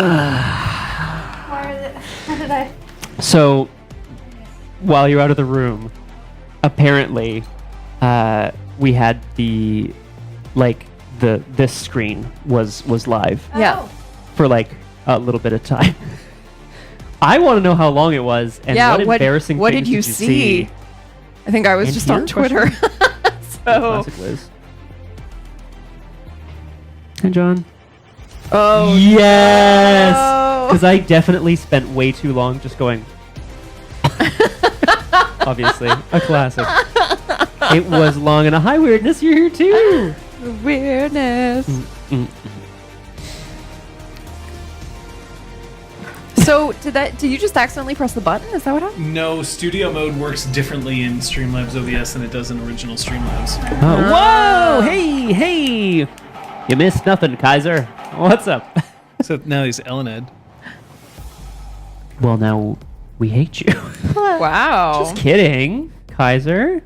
Why is it? How did I? So, while you're out of the room, apparently, we had this screen was live Yeah. for like a little bit of time. I want to know how long it was and what embarrassing what things did you see? I think I was And just here? on Twitter. So, Classic Liz. Hey, John. oh Yes! no. Because I definitely spent way too long just going. Obviously, a classic. It was long and a high weirdness. You're here too. Weirdness. Mm. So did you just accidentally press the button? Is that what happened? No, studio mode works differently in Streamlabs OBS than it does in original Streamlabs. Whoa! Hey! You missed nothing, Kaiser. What's up? So now he's Elened. Well, now we hate you. Wow. Just kidding, Kaiser.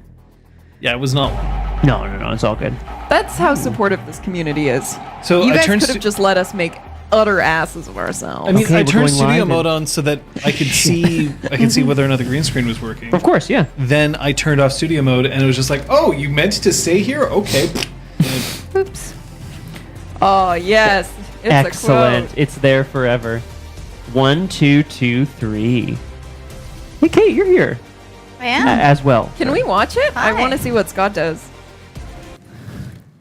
Yeah, it was not. No, it's all good. That's how supportive this community is. So You I guys turned. could have just let us make utter asses of ourselves. I mean, Okay, I we're turned going studio live mode and- on so that I could see. I could see whether or not the green screen was working. Of course, yeah. Then I turned off studio mode, and it was just like, "Oh, you meant to stay here? Okay." Oops. Oh yes. It's Excellent. A quote. It's there forever. 1, 2, 2, 3. Hey, Kate, you're here I am. as well. Can we watch it? I Hi. want to see what Scott does.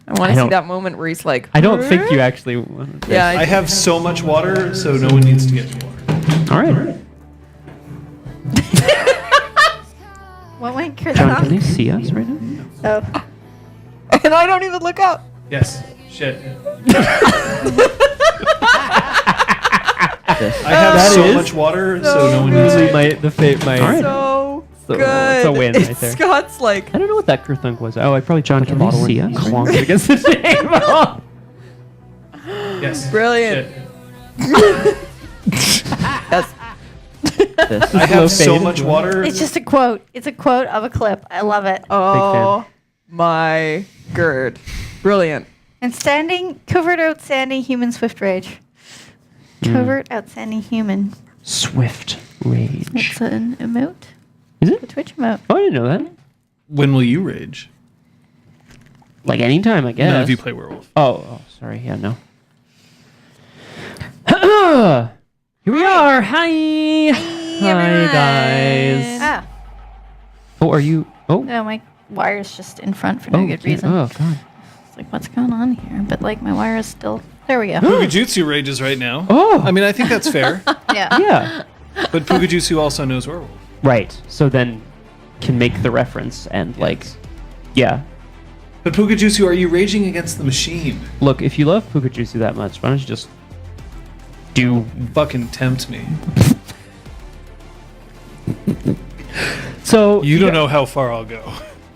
I want I to see don't- that moment where he's like. I don't think you actually. Want Yeah. I have so much water, so no one needs to get me water. All right. What went Chris John, off? can you see us right now? Oh. And I don't even look up. Yes. Shit. This. I have That so is much water, so no one needs Really, to. my. All right. So So, good. it's a win right there. Scott's like. I don't know what that Kerthunk was. Oh, I probably John, put the can you bottle see in us? clonk it against the table. Yes. Brilliant. Shit. Yes. This I is have so low-faded. much water. It's just a quote. It's a quote of a clip. I love it. Oh my gird. Brilliant. And covert outstanding human swift rage. Covert outstanding human. Swift rage. It's an emote. Is A it? Twitch emote. Oh, I didn't know that. When will you rage? Like anytime, I guess. None of you play werewolf. Oh, sorry. Yeah, no. Here we are. Hi. Hi, guys. Ah. Oh, are you? Oh. No, my wire's just in front for no Oh, good yeah. reason. Oh, God. It's like, what's going on here? But like my wire is still. There we go. Pugajutsu rages right now. Oh. I mean, I think that's fair. Yeah. Yeah. But Pugajutsu also knows werewolf. Right. So then can make the reference and like, yeah. But Pugajutsu, are you raging against the machine? Look, if you love Pukajutsu that much, why don't you just do Fucking tempt me. so? You don't know how far I'll go.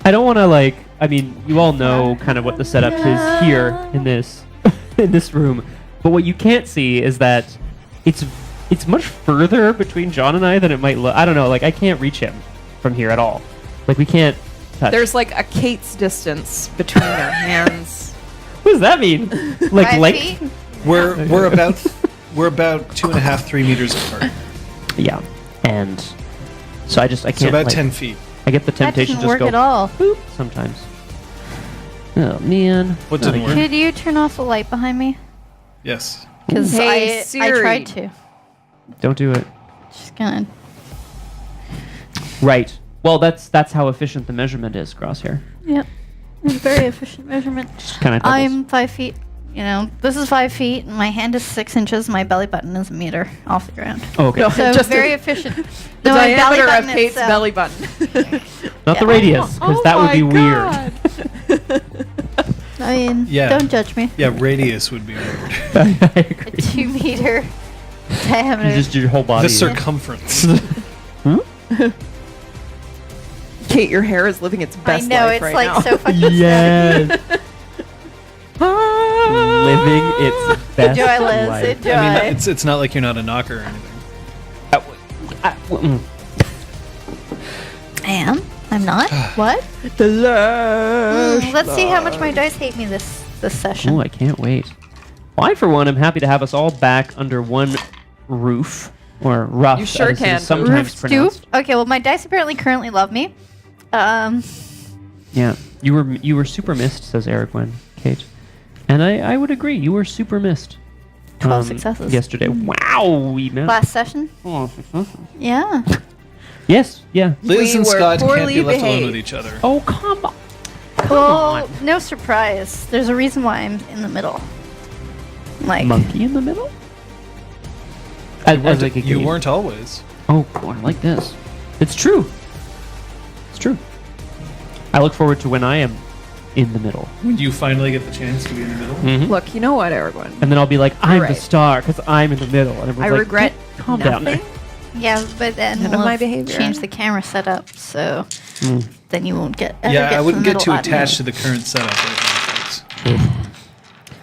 I don't want to like. I mean, you all know kind of what the setup is here in this in this room, but what you can't see is that it's much further between John and I than it might look. I don't know. Like I can't reach him from here at all. Like we can't touch. There's like a Kate's distance between their hands. What does that mean? Like 5 length? feet? We're about 2.5, 3 meters apart. Yeah. And so I can't. So about like, 10 feet. I get the That temptation didn't to work just go at all. boop sometimes. Oh man. What Not didn't again. work? Could you turn off the light behind me? Yes. Because Hey, I Siri. tried to. Don't do it. Just gonna. Right. Well, that's how efficient the measurement is, Crosshair. Yep. It's a very efficient measurement. Kind of. I'm 5 feet. You know, this is 5 feet, and my hand is 6 inches. My belly button is a meter off the ground. Oh, okay. No. So Just very the- efficient. The No, my belly diameter of button Kate's itself. belly button. Not the Yeah. radius, because that would be weird. I mean, Yeah. don't judge me. Yeah, radius would be weird. I A agree. 2 meter diameter. Just your whole body. The circumference. Kate, your hair is living its I best know, life it's right like now. so fucking Yes. Living its best Enjoy, Liz. life. Enjoy. I mean, it's not like you're not a knocker or anything. I am. I'm not. What? The lush Let's see how much my dice hate me this session. Oh, I can't wait. Well, I, for one, am happy to have us all back under one roof. Or rough, You sure as it is can. sometimes Roof pronounced. stoop. Okay, well, my dice apparently currently love me. Yeah, you were super missed, says Aragwen, Kate. And I would agree, you were super missed. 12 successes. Yesterday. Wow, we missed. Last session. Oh, Yeah. yes, yeah. Liz We and were Scott can't poorly be left alone behaved. with each other. Oh, come on. Well, no surprise. There's a reason why I'm in the middle. Like, Monkey in the middle? As like a You game. weren't always. Oh, I like this. It's true. It's true. I look forward to when I am in the middle. When you finally get the chance to be in the middle. Mm-hmm. Look, you know what, Aragorn? And then I'll be like, I'm the right. star because I'm in the middle. And everyone's I like, regret calm down there. nothing. yeah, but then None of we'll my have behavior. change the camera setup, so Mm. then you won't get. ever Yeah, get I wouldn't the get too middle attached to audience. the current setup right now, folks.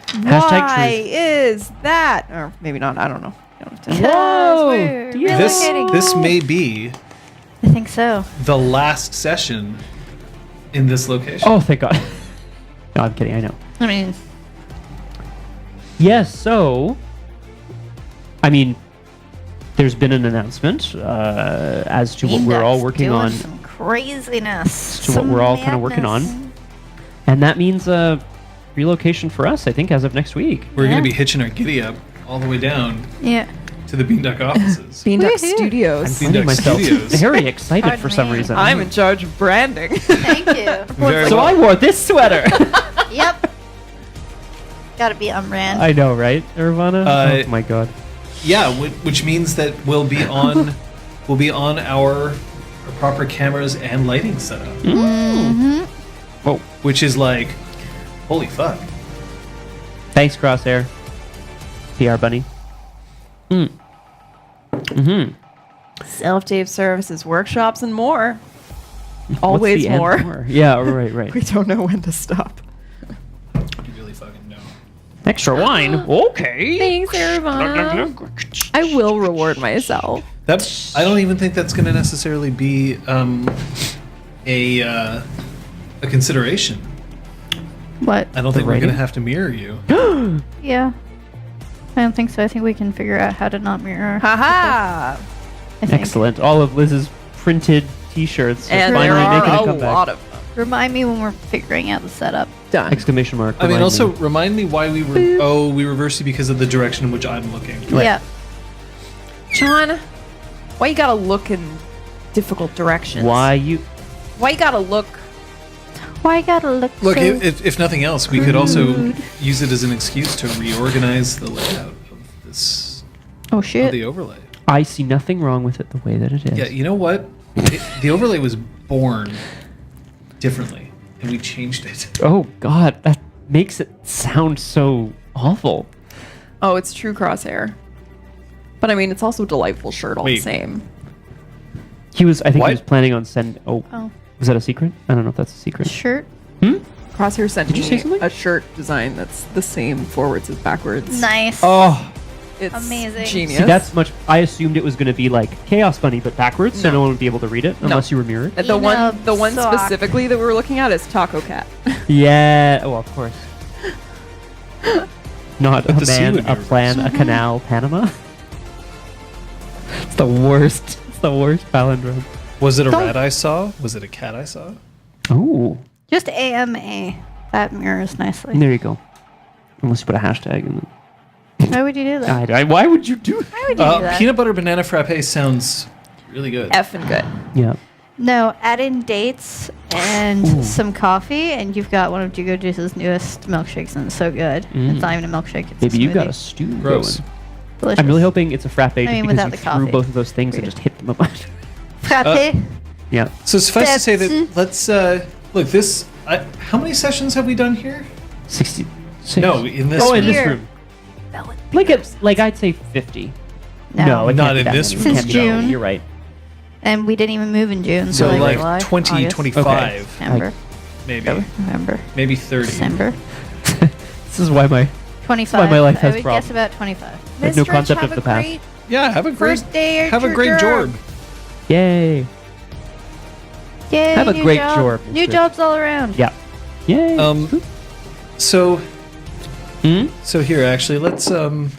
Hashtag Why truth. is that? Or maybe not. I don't know. You don't have to- Whoa! we're dear. relocating. This may be I think so. the last session in this location. Oh, thank God. No, I'm kidding. I know. I mean, Yes, so, I mean, there's been an announcement as to what we're all Index working doing on, Some craziness. to what we're all kind of working on. And that means relocation for us, I think, as of next week. We're going Yeah. to be hitching our giddy up all the way down Yeah. to the Beanduck offices. Beanduck Woohoo. Studios. I'm finding Beanduck myself Studios. very excited Pardon for some me. reason. I'm in charge of branding. Thank you. Very so well. I wore this sweater. Yep. Gotta be on brand. I know, right, Nirvana? Oh my God. Yeah, which means that we'll be on our proper cameras and lighting setup, Mm-hmm. Whoa. which is like, holy fuck. Thanks, Crosshair. PR Bunny. Mm-hmm. Self-tape services, workshops, and more. What's Always the end more. Yeah, right. We don't know when to stop. You really fucking know. Extra wine. Okay. Thanks, Arivana. I will reward myself. I don't even think that's going to necessarily be a consideration. What? I don't think we're rating? going to have to mirror you. Yeah. I don't think so. I think we can figure out how to not mirror. Haha! I think. Excellent. All of Liz's printed T-shirts are And there finally are making a a comeback. lot of them. Remind me when we're figuring out the setup. Done. Exclamation mark. I mean, remind also me. remind me why we we reversed it because of the direction in which I'm looking. Right. Yeah. John, why you gotta look in difficult directions? Why you? Why you gotta look? Why I gotta look? Look, so if nothing else, we could also use it as an excuse to reorganize the layout of this Oh of shit. the overlay. I see nothing wrong with it the way that it is. Yeah, you know what? The overlay was born differently, and we changed it. Oh God, that makes it sound so awful. Oh, it's true crosshair. But I mean, it's also a delightful shirt all the Wait. same. I think What? he was planning on send. Oh, Oh. was that a secret? I don't know if that's a secret. Shirt. Crosshair sent Did you say me something? a shirt design that's the same forwards as backwards. Nice. Oh, It's Amazing. genius. see, that's much. I assumed it was going to be like Chaos Bunny, but backwards, so No. no one would be able to read it unless you were mirrored. And the Enough one sock. specifically that we were looking at is Taco Cat. Yeah. Oh, of course. Not But a the C man, would be a reversed. plan, a canal, Panama. It's the worst. It's the worst palindrome. Was it a Don't- rat I saw? Was it a cat I saw? Oh, Just AMA. That mirrors nicely. there you go. Unless you put a hashtag in Why would you do that? it. Why would you do Why would you do that? Peanut butter banana frappe sounds really good. F and good. Yeah. No, add in dates and Ooh. some coffee, and you've got one of Jugo Juice's newest milkshakes, and it's so good. Mm. It's not even a milkshake. It's Maybe a you've got a smoothie. stew Gross. going. Delicious. I'm really hoping it's a frappe just mean, because without you the threw coffee. both of those things and Weird. just hit them a bunch. Frappe. Yeah. So suffice to say That's- that let's look this. How many sessions have we done here? 66. No, in this. Oh, in room. this room. Like I'd say 50. No. it Not can't be in that this many. room. It Since can't be that many. June. You're right. And we didn't even move in June. So So, like July, 2025, September, maybe, November, maybe 30. December. This is why my 25. my life has I would problems. guess about 25. I have no concept of the past. Yeah, have a great First day at have a your great job. jorb. Yay. Yay, Have a new great job. jorb, New Mr. jobs all around. Yeah. Yay. So So here, actually, let's Boop,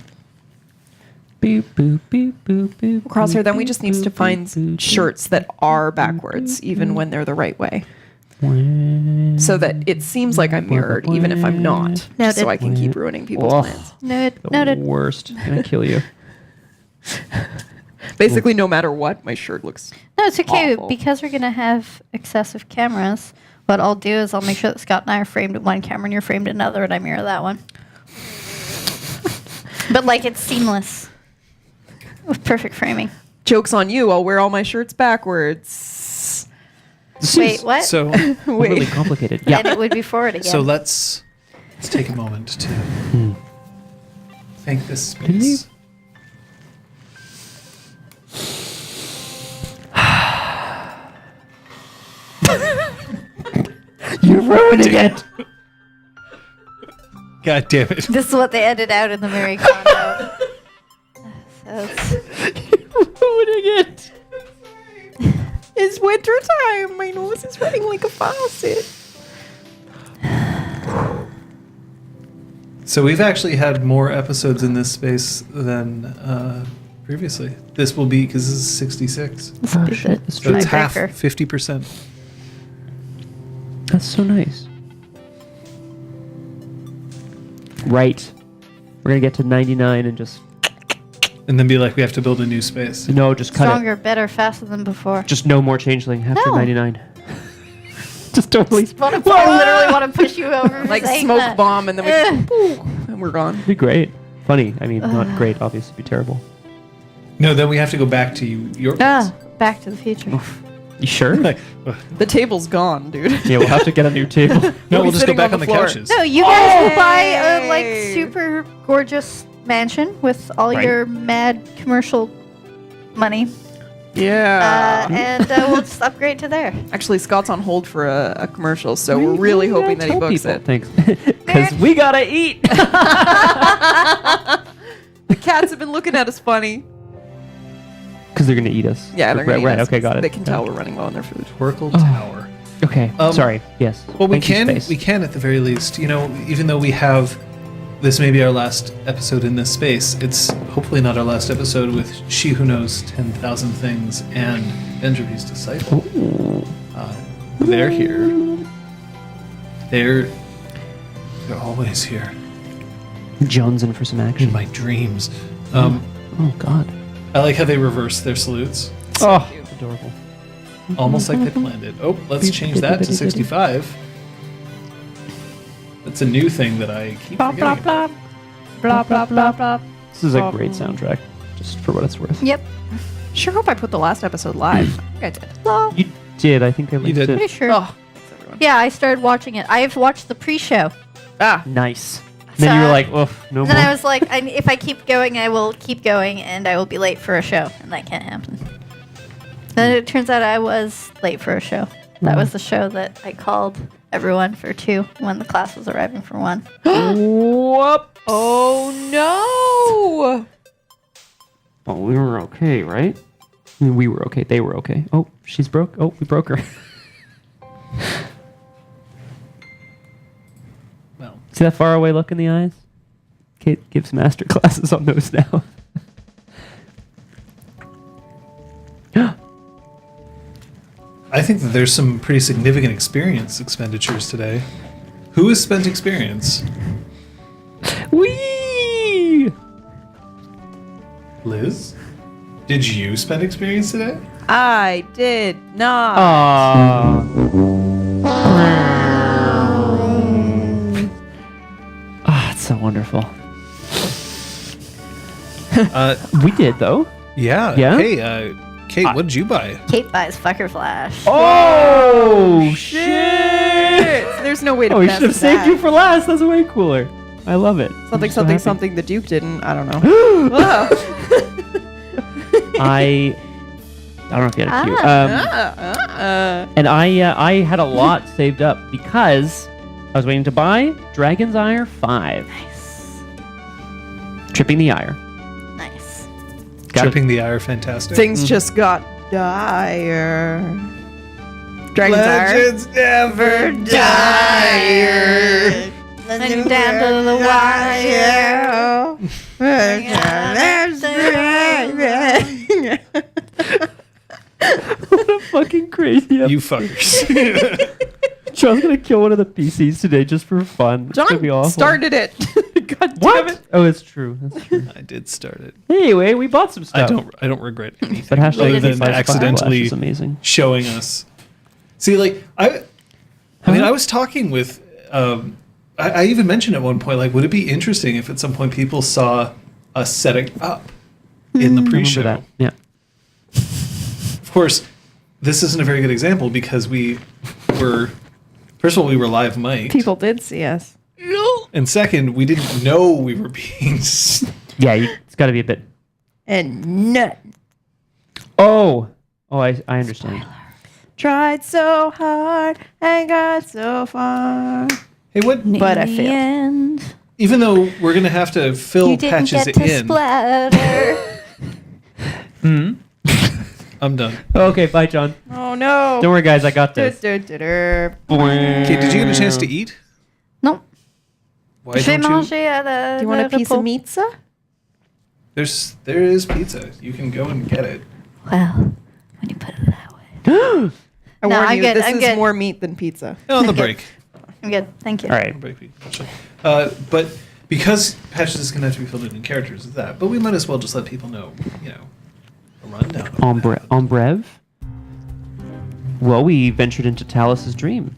boop, boop, boop, boop, Crosshair, then we boop, just needs to boop, find boop, boop, shirts that are backwards, even when they're the right way. So that it seems like I'm mirrored, even if I'm not. Noted. So I can keep ruining people's Oh. plans. Noted. The Noted. worst. Gonna kill you. Basically, no matter what, my shirt looks. No, it's okay Awful. because we're gonna have excessive cameras. What I'll do is I'll make sure that Scott and I are framed at one camera and you're framed at another, and I mirror that one. But like it's seamless with perfect framing. Joke's on you. I'll wear all my shirts backwards. Wait, what? so Really complicated. And Yeah. it would be forward again. so let's take a moment to thank this Didn't you- space. You're ruining it. God damn it! This is what they edited out in the Mary Kondo. So it's, Ruining it. It's winter time. My nose is running like a faucet. So we've actually had more episodes in this space than previously. This will be because this is 66. Oh shit. That's So true. it's half, Tiebreaker. 50%. That's so nice. Right. We're gonna get to 99 and just And then be like, we have to build a new space. no, just cut it. stronger, better, faster than before. Just no more changeling after No. 99. Just totally. I literally want to push you over. for Like saying smoke that. bomb, and then we Ugh. poof, and we're gone. It'd be great. Funny. I mean, not great. Obviously, it'd be terrible. No, then we have to go back to your place. Ah, Back to the Future. You sure? Like, ugh. The table's gone, dude. Yeah, we'll have to get a new table. no, We'll we'll be just go sitting back on on the the floor. couches. No, you guys will buy a Yay. like super gorgeous mansion with all Right. your mad commercial money, Yeah. and we'll just upgrade to there. Actually, Scott's on hold for a commercial, so we're really hoping that he books it. Thanks. Because we gotta eat. The cats have been looking at us funny. Because they're gonna eat us. Yeah, they're gonna eat right. us Okay, got 'cause it. They can tell we're running low on their food. Torkel Tower. Okay. Sorry. Yes. Well, we Thank you, can Space. we can at the very least, even though we have this may be our last episode in this space, it's hopefully not our last episode with She Who Knows 10,000 Things and Entropy's Disciple. Ooh. They're here. They're always here John's in for some in action. my dreams. Oh God. I like how they reverse their salutes, Oh, adorable. almost like they planned it. Oh, let's change that to 65. That's a new thing that I keep forgetting about. Blah, blah, blah, blah. This is a great soundtrack, just for what it's worth. Yep, Sure hope I put the last episode live. I think I did. You did. I think I linked did. pretty it. sure. Oh, thanks, everyone. Yeah, I started watching it. I've watched the pre-show. Ah, Nice. Then you were like, "Oof, no And more." then I was like, if I keep going, I will keep going, and I will be late for a show, and that can't happen. Then it turns out I was late for a show. That was the show that I called everyone for 2 when the class was arriving for 1. Whoop. oh no! Oh, we were okay, right? I mean, we were okay. They were okay. Oh, she's broke. Oh, we broke her. Well, See that faraway look in the eyes? Kate gives master classes on those now. I think that there's some pretty significant experience expenditures today. Who has spent experience? Whee! Liz? Did you spend experience today? I did not. Ah, it's so wonderful. We did though. Yeah. Yeah? Hey, Kate, what did you buy? Kate buys Fucker Flash. Oh shit! There's no way to Oh, we mess should have saved that. you for last. That's way cooler. I love it. I'm Something, so something, happy. something the Duke didn't. I don't know. Whoa. I don't know if you had a cue. Ah. And I had a lot saved up because I was waiting to buy Dragon's Ire 5. Nice. Tripping the Ire. Nice. Got it. Tripping the Ire, fantastic. Things just got dire. Dragon's Ire. never Legends And down to the wire. What a fucking crazy You fuckers. John's gonna kill one of the PCs today just for fun. It's gonna be John awful. started it. God damn What? it. Oh, it's true. That's true. I did start it. Anyway, we bought some stuff. I don't regret anything But hashtag other than 55 accidentally is amazing. showing us. See, like I mean, I was talking with. I even mentioned at one point, like, would it be interesting if at some point people saw us setting up in the pre-show? Remember that? Yeah. Of course, this isn't a very good example because we were. First of all, we were live mic'd. People did see us. And second, we didn't know we were being. Yeah, it's got to be a bit. And none. Oh, I understand. Tried so hard and got so far. Hey, what? But I In the failed. end, Even though we're gonna have to fill you didn't patches get to in, splatter. I'm done. Okay, bye, John. Oh no. Don't worry, guys. I got this. Okay, did you get a chance to eat? Non. Why J'ai don't you? mangé à la. Do you want a piece of pizza? There is pizza. You can go and get it. Well, when you put it that way. I No, warn I'm you, good, this I'm is good. more meat than pizza. On the Okay. break. I'm good. Thank you. All right. But because patches is gonna have to be filled in characters is that. But we might as well just let people know, a rundown. of that. En breve. Well, we ventured into Talus's dream.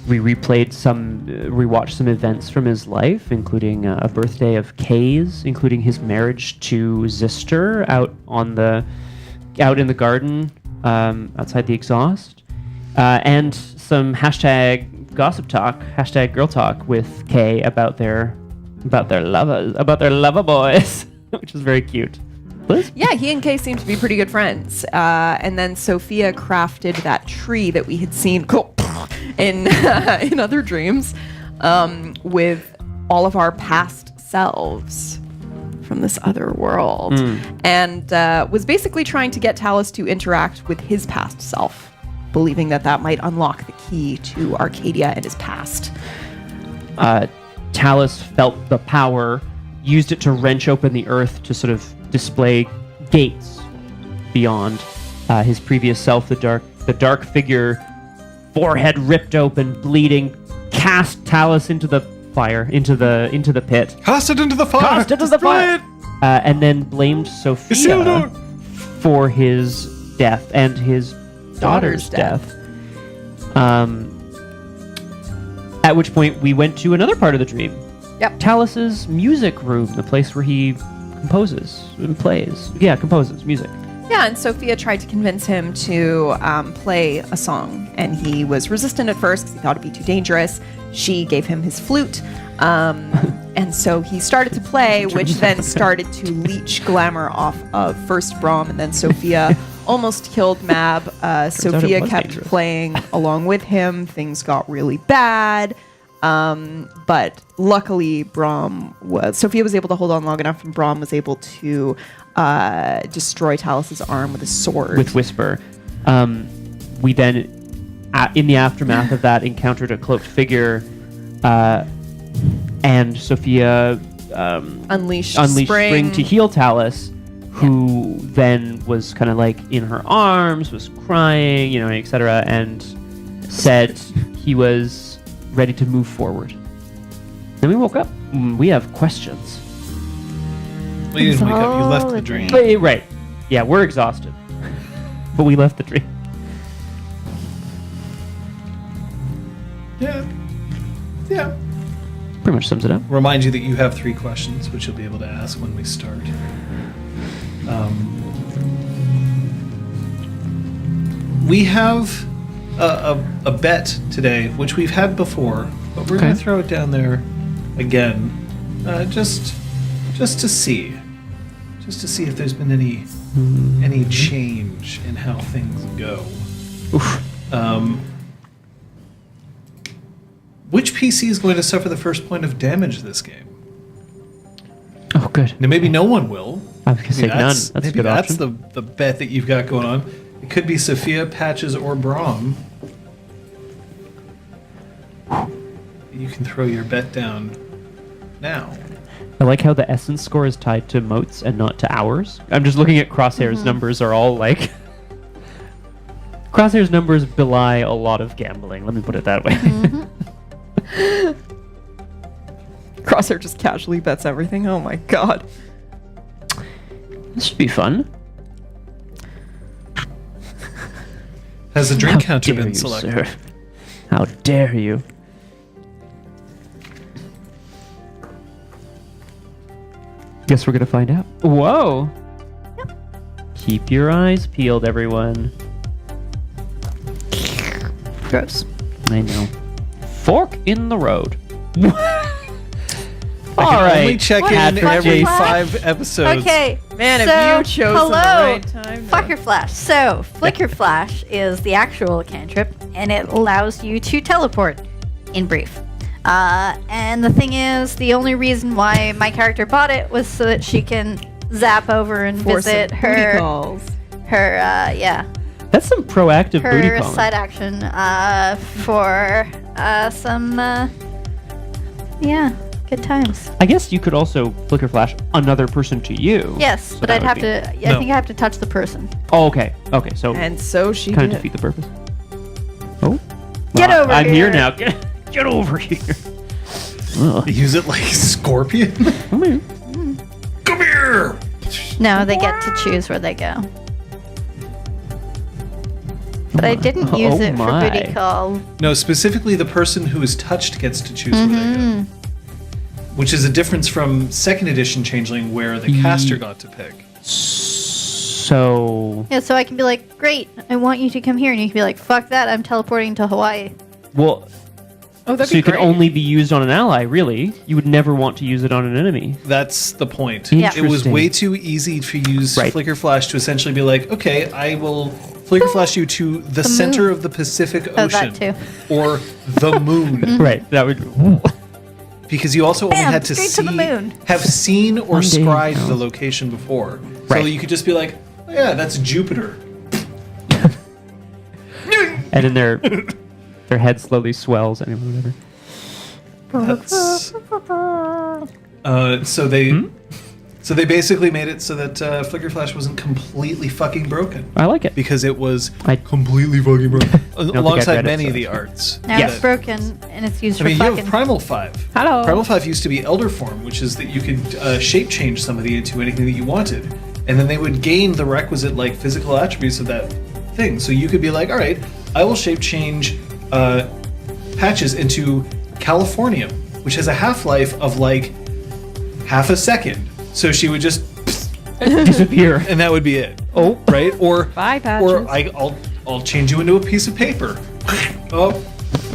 We rewatched some events from his life, including a birthday of Kay's, including his marriage to Zister out in the garden outside the exhaust, and some hashtag gossip talk, hashtag girl talk with Kay about their lover boys, which is very cute. Liz? Yeah, he and Kay seem to be pretty good friends. And then Sophia crafted that tree that we had seen in in other dreams with all of our past selves from this other world, and was basically trying to get Talus to interact with his past self, believing that might unlock the key to Arcadia and his past. Talus felt the power, used it to wrench open the earth to sort of display gates beyond his previous self. The dark figure, forehead ripped open, bleeding, cast Talus into the fire, into the pit. Cast it into the fire. Cast it into the Destroy fire. it! And then blamed Sophia Isildur! for his death and his daughter's death. At which point we went to another part of the dream. Yep. Talus's music room, the place where he composes and plays. Yeah, composes music. Yeah, and Sophia tried to convince him to play a song, and he was resistant at first because he thought it'd be too dangerous. She gave him his flute, and so he started to play, which then started to leech glamour off of first Brahm, and then Sophia almost killed Mab. Sophia was kept dangerous. playing along with him. Things got really bad. But luckily Sophia was able to hold on long enough, and Brahm was able to destroy Talus's arm with a sword. With Whisper. We then, in the aftermath of that, encountered a cloaked figure, and Sophia Unleashed Spring to heal Talus, who then was kind of like in her arms, was crying, etc., and said he was ready to move forward. Then we woke up. We have questions. Well, you didn't wake up. You left the dream. Right. Yeah, we're exhausted. But we left the dream. Yeah. Pretty much sums it up. Remind you that you have 3 questions, which you'll be able to ask when we start. We have a bet today, which we've had before, but we're going to throw it down there again, just to see if there's been any change in how things go. Which PC is going to suffer the first point of damage this game? Oh, good. Now, maybe no one will. I was going to say none. That's a maybe good that's option. the bet that you've got going on. It could be Sophia, Patches, or Brahm. You can throw your bet down now. I like how the essence score is tied to motes and not to hours. I'm just looking at Crosshair's numbers are all like... Crosshair's numbers belie a lot of gambling, let me put it that way. Crosshair just casually bets everything. Oh my god. This should be fun. Has the drink How counter dare been you, selected? sir. How dare you? Guess we're gonna find out. Whoa! Keep your eyes peeled, everyone. Gross. I know. Fork in the road. I All can right. only check What in the fuck every is that? 5 episodes. Okay. Man, so, have you chosen hello, the right time to- Flicker Flash. So, Flicker Flash is the actual cantrip, and it allows you to teleport, in brief. And the thing is, the only reason why my character bought it was so that she can zap over and For visit some booty her, calls. That's some proactive booty her calling. side action for some, good times. I guess you could also flicker flash another person to you. Yes, So but that I'd would have be- to. I No. think I have to touch the person. Oh, okay. Okay, so And so she kind of did. defeat the purpose. Oh. Get over I'm here here. now. Get over here. Ugh. Use it like Scorpion. Come here. Come here. No, they get to choose where they go. But I didn't use Oh it for my. booty call. No, specifically the person who is touched gets to choose where they go. Which is a difference from 2nd edition Changeling where the caster got to pick. So, Yeah, so I can be like, great, I want you to come here. And you can be like, fuck that, I'm teleporting to Hawaii. well, Oh, that'd so be you can great. only be used on an ally, really. You would never want to use it on an enemy. That's the point. Yeah. It was Interesting. way too easy to use Right. Flicker Flash to essentially be like, okay, I will Flicker Flash you to the center of the Pacific Oh, Ocean. that too. Or the moon. Right. That would. Because you also only Bam, had to straight see, to the moon. have seen or One day, scried no. the location before. So Right. you could just be like, oh, yeah, that's Jupiter. And then their head slowly swells. Anyway, whatever. That's, so they basically made it so that Flicker Flash wasn't completely fucking broken. I like it. Because it was I- completely fucking broken. think I'd Alongside read it, many so. of the arts. Now Yes. it's broken and it's used I for mean, you fucking. have Primal 5. Hello. Primal 5 used to be Elder Form, which is that you could shape change somebody into anything that you wanted. And then they would gain the requisite like physical attributes of that thing. So you could be like, all right, I will shape change Patches into Californium, which has a half-life of like half a second. So she would just, Disappear. and that would be it. Oh. Right? Or Bye, Patches. or I'll change you into a piece of paper. Oh,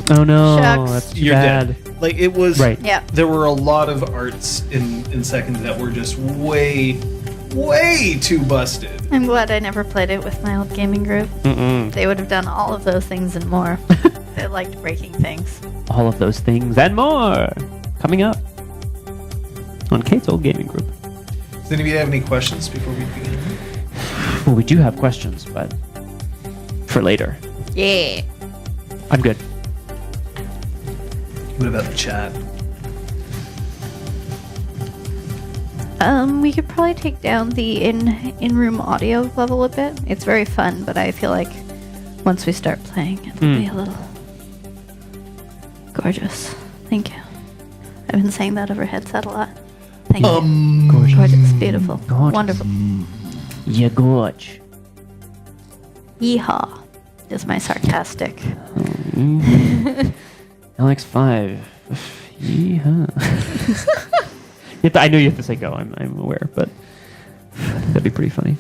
Oh no. Shucks. That's too you're bad. dead. Like it was. Right. Yeah. There were a lot of arts in second that were just way too busted. I'm glad I never played it with my old gaming group. Mm-mm. They would have done all of those things and more. They liked breaking things. All of those things and more coming up on Kate's old gaming group. Does anybody have any questions before we begin? Well, we do have questions, but for later. Yeah. I'm good. What about the chat? We could probably take down the in-room audio level a bit. It's very fun, but I feel like once we start playing, it'll be a little gorgeous. Thank you. I've been saying that over headset a lot. Thank you. Gorgeous, beautiful, Gorgeous. wonderful. Yeah, gorge. Yeehaw is my sarcastic. LX5. Yeehaw. I know you have to say go. I'm aware, but that'd be pretty funny.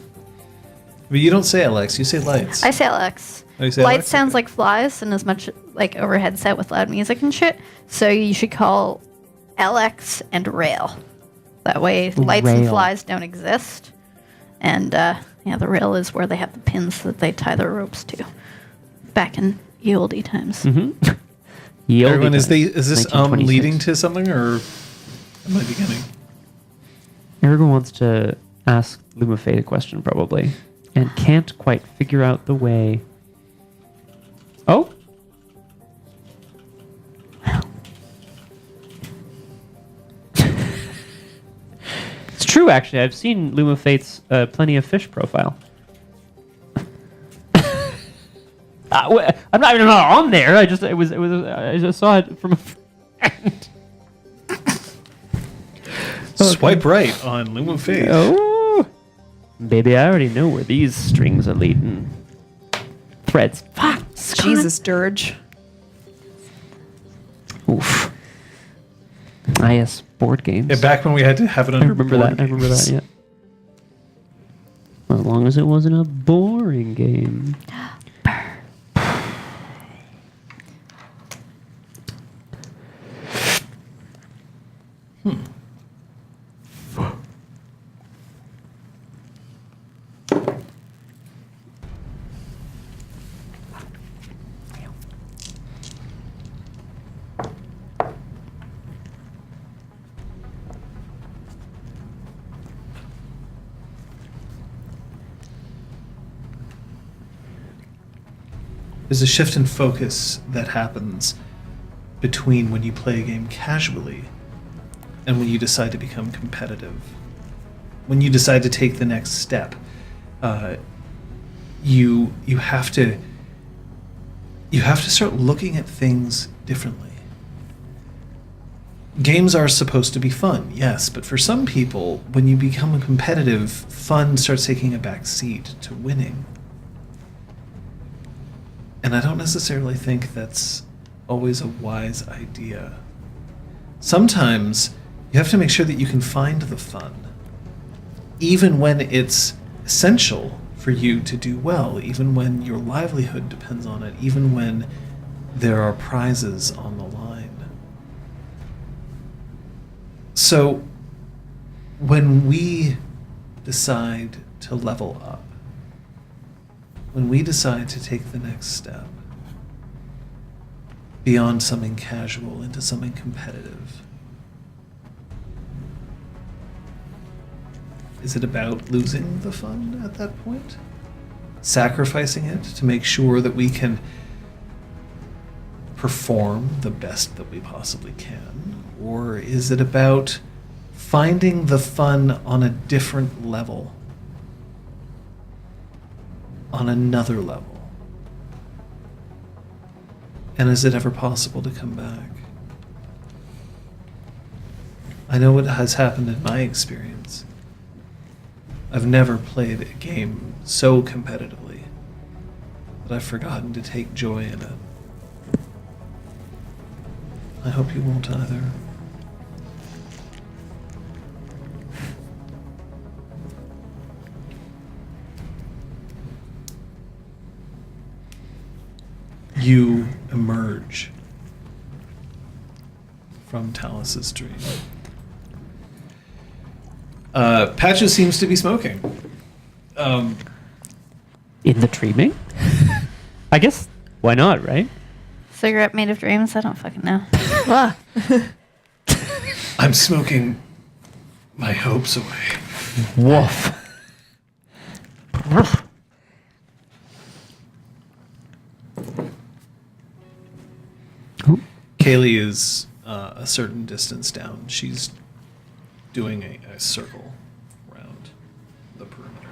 But you don't say Alex, you say lights. I say Alex. Oh, you say Lights Alex? sounds Okay. like flies and as much like over headset with loud music and shit. So you should call LX and rail. That way lights and Rail. flies don't exist. And the rail is where they have the pins that they tie their ropes to. Back in ye oldie times. Mm-hmm. Everyone, is this 1926. leading to something or am I beginning? Everyone wants to ask Lumafade a question, probably, and can't quite figure out the way. Oh, true, actually. I've seen Luma Fate's Plenty of Fish profile. I'm not even on there. I just saw it from a friend. Swipe right on Loom of Faith. Oh, baby, I already know where these strings are leading. Threads. Fuck. Jesus, Dirge. Oof. Yes, board games. Yeah, back when we had to have it I under remember board that. I remember games. that. Yeah. As long as it wasn't a boring game. There's a shift in focus that happens between when you play a game casually and when you decide to become competitive. When you decide to take the next step, you have to start looking at things differently. Games are supposed to be fun, yes, but for some people, when you become competitive, fun starts taking a back seat to winning. And I don't necessarily think that's always a wise idea. Sometimes you have to make sure that you can find the fun, even when it's essential for you to do well, even when your livelihood depends on it, even when there are prizes on the line. So, when we decide to level up, when we decide to take the next step beyond something casual into something competitive, is it about losing the fun at that point? Sacrificing it to make sure that we can perform the best that we possibly can? Or is it about finding the fun on a different level? On another level? And is it ever possible to come back? I know what has happened in my experience. I've never played a game so competitively that I've forgotten to take joy in it. I hope you won't either. You emerge from Talus's dream. Patches seems to be smoking. In the dreaming? I guess, why not, right? Cigarette made of dreams? I don't fucking know. Ah. I'm smoking my hopes away. Woof. Kaylee is a certain distance down. She's doing a circle around the perimeter.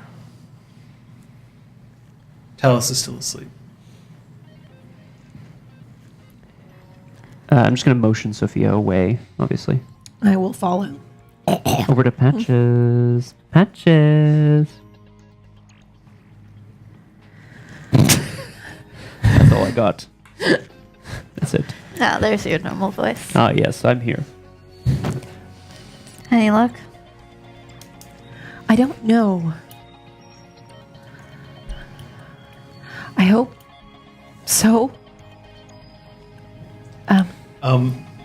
Talus is still asleep. I'm just going to motion Sophia away, obviously. I will follow. Over to Patches. Patches. That's all I got. That's it. Ah, there's your normal voice. Ah, yes, I'm here. Any luck? I don't know. I hope so.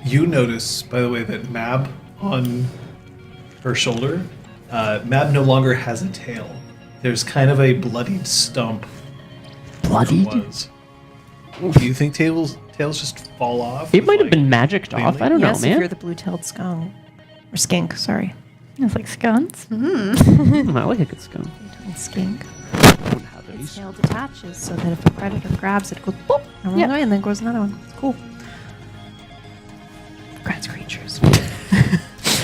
You notice, by the way, that Mab on her shoulder, Mab no longer has a tail. There's kind of a bloodied stump. Bloodied? Was. Do you think tails just fall off? It might have been magicked off. I don't Yes, know, if man. you're the blue-tailed skunk. Or skink, sorry. It's like scones. I like a good skunk. Blue-tailed skink. Don't have Its these. tail detaches so that if a predator grabs it, it goes boop, and runs Yep. away, and then grows another one. It's cool. Grants creatures.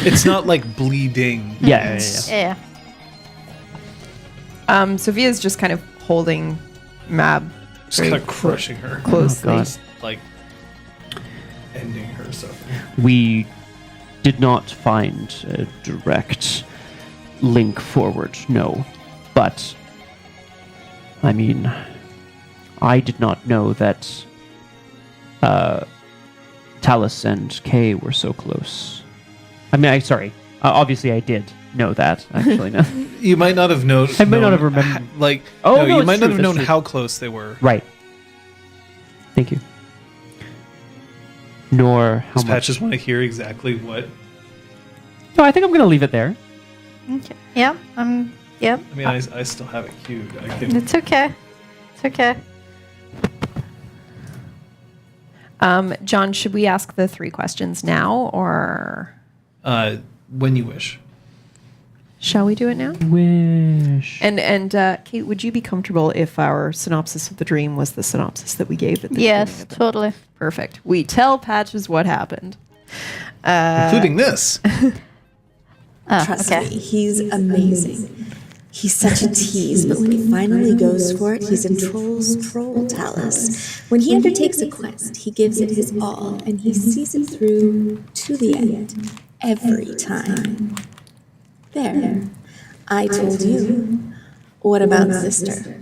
It's not like bleeding. Yeah. Yeah. Sophia's just kind of holding Mab Just kind of crushing her. closely. God. Just, like ending her suffering. We did not find a direct link forward, no. But, I mean, I did not know that Talus and Kay were so close. I mean, obviously I did know that, actually. No. You might not have known. I might not have remembered. No, no, you it's might true, not have that's known true. how close they were. Right. Thank you. Nor how Does Pat much. just want to hear exactly what? No, I think I'm going to leave it there. Okay. Yep. Yep. I mean, I still have it queued. I can. It's okay. It's okay. John, should we ask the 3 questions now, or When you wish. shall we do it now? Wish. And Kate, would you be comfortable if our synopsis of the dream was the synopsis that we gave at the beginning Yes, of the- totally. Perfect. We tell Patches what happened. Including this. Trust okay. me, he's amazing. He's such a tease, but when he finally goes for it, he's in Troll's troll Talus. When he undertakes a quest, he gives it his all, and he sees it through to the end, every time. There. I told you. What about sister?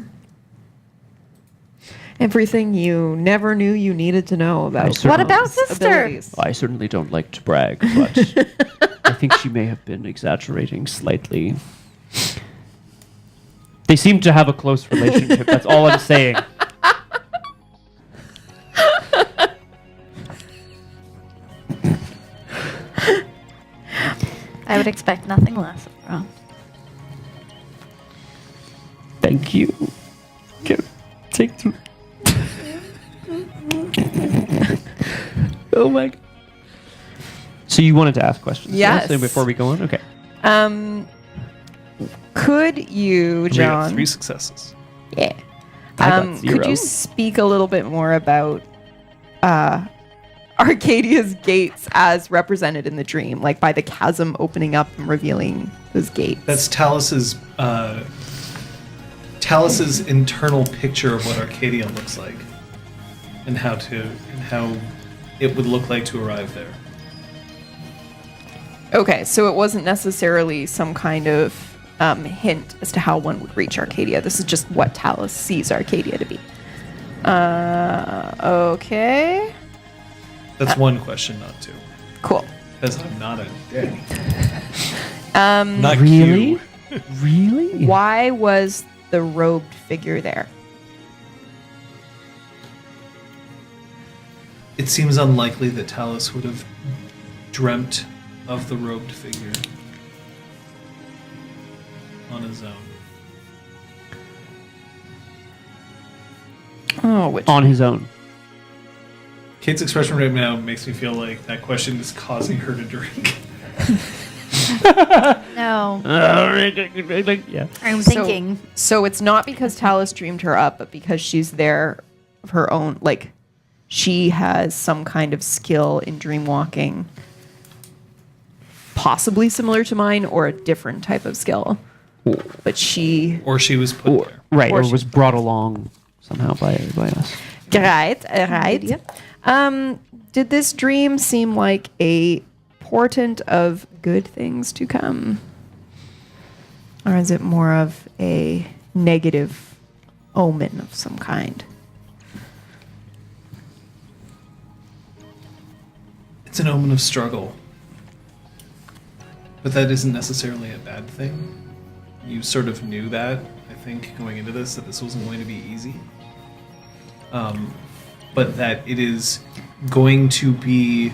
Everything you never knew you needed to know about. certainly- What about Troll's sister? abilities. I certainly don't like to brag, but I think she may have been exaggerating slightly. They seem to have a close relationship. That's all I'm saying. I would expect nothing less of Ron. Thank you. Take two. Oh my god. So you wanted to ask questions? Yes. So before we go on? Okay. Could you, We got John? 3 successes. Yeah. I got Could 0. you speak a little bit more about Arcadia's gates as represented in the dream, like by the chasm opening up and revealing those gates? That's Talus's internal picture of what Arcadia looks like, and how it would look like to arrive there. Okay, so it wasn't necessarily some kind of hint as to how one would reach Arcadia. This is just what Talus sees Arcadia to be. Okay. That's one question, not 2. Cool. Because I'm not a dick. Um, Not Really? Q. Really? Why was the robed figure there? It seems unlikely that Talus would have dreamt of the robed figure on his own. Oh, which On his own. Kate's expression right now makes me feel like that question is causing her to drink. No. Yeah. I'm thinking. So it's not because Talus dreamed her up, but because she's there of her own. Like, she has some kind of skill in dream walking, possibly similar to mine, or a different type of skill. But she. Or she was put there. Right, Or or she- was brought along somehow by us. Right, right. Did this dream seem like a portent of good things to come? Or is it more of a negative omen of some kind? It's an omen of struggle. But that isn't necessarily a bad thing. You sort of knew that, I think, going into this, that this wasn't going to be easy. But that it is going to be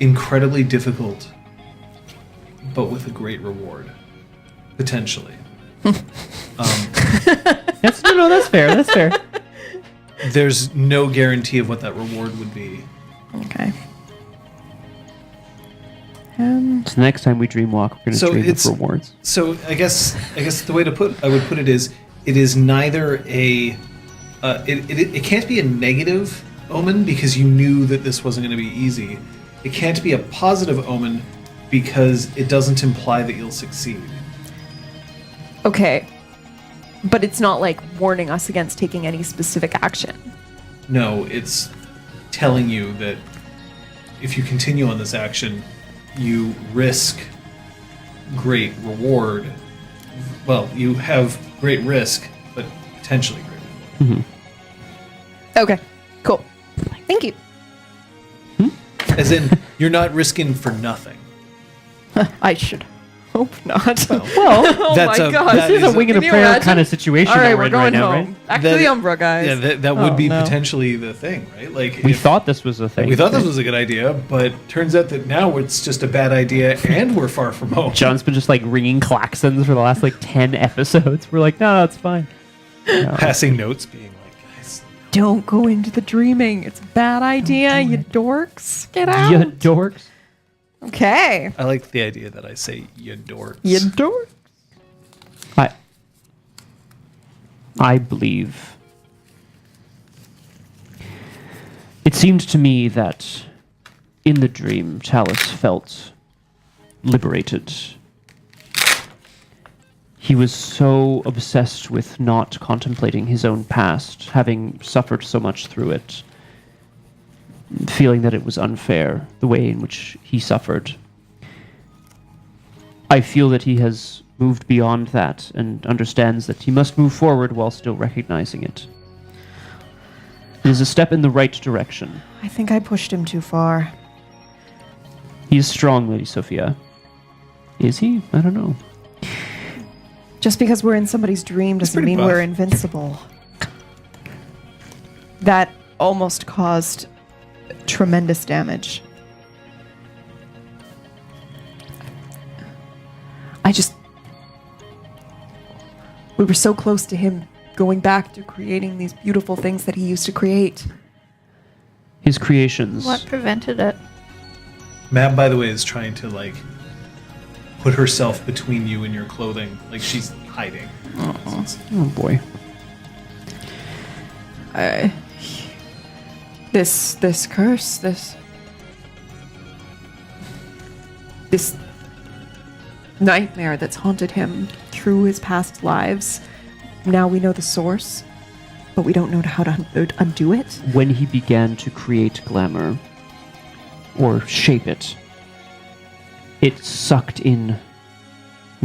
incredibly difficult, but with a great reward, potentially. That's fair. That's fair. There's no guarantee of what that reward would be. Okay. So next time we dream walk, we're going to So dream it's- of rewards. So I guess the way I would put it is, it is neither a it can't be a negative omen because you knew that this wasn't going to be easy, it can't be a positive omen because it doesn't imply that you'll succeed. Okay. But it's not like warning us against taking any specific action. No, it's telling you that if you continue on this action, you risk great reward. Well, you have great risk, but potentially great reward. Okay. Cool. Thank you. As in, you're not risking for nothing. I should hope not. Well, oh that's my god. that this is a wing and a Can you prayer imagine? kind of situation All right, that we're we're in right going now, home. right? Back to the Umbra, guys. Yeah, that would Oh, be no. potentially the thing, right? Like We if thought this was a thing. we thought this was a good idea, but turns out that now it's just a bad idea, and we're far from home. John's been just like ringing klaxons for the last like 10 episodes. We're like, no, it's fine. Passing notes, being like, guys, Don't go into the dreaming. It's a bad idea, you dorks. Get out. You dorks. Okay. I like the idea that I say you dorks. You dorks. I believe. It seemed to me that in the dream, Chalice felt liberated. He was so obsessed with not contemplating his own past, having suffered so much through it, feeling that it was unfair, the way in which he suffered. I feel that he has moved beyond that and understands that he must move forward while still recognizing it. It is a step in the right direction. I think I pushed him too far. He is strong, Lady Sophia. Is he? I don't know. Just because we're in somebody's dream doesn't pretty mean buff. we're invincible. That almost caused tremendous damage. We were so close to him going back to creating these beautiful things that he used to create. His creations. What prevented it? Mab, by the way, is trying to like put herself between you and your clothing, like she's hiding. Oh boy. This curse, this nightmare that's haunted him through his past lives. Now we know the source, but we don't know how to undo it. When he began to create glamour, or shape it, it sucked in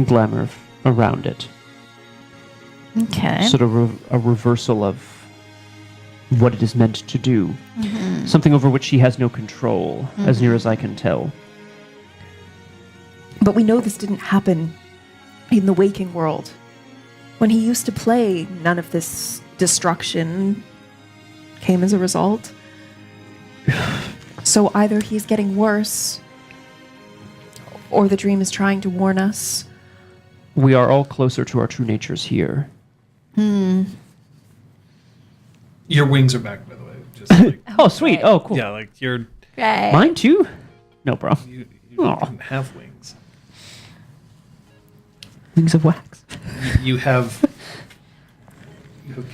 glamour around it. Okay. Sort of a reversal of what it is meant to do. Something over which he has no control, as near as I can tell. But we know this didn't happen in the waking world. When he used to play, none of this destruction came as a result. So either he's getting worse, or the dream is trying to warn us. We are all closer to our true natures here. Your wings are back, by the way. Just like, Oh, sweet. Oh, cool. yeah, like you're Right. Mine too? No, bro. you Aw. don't have wings. Wings of wax. You have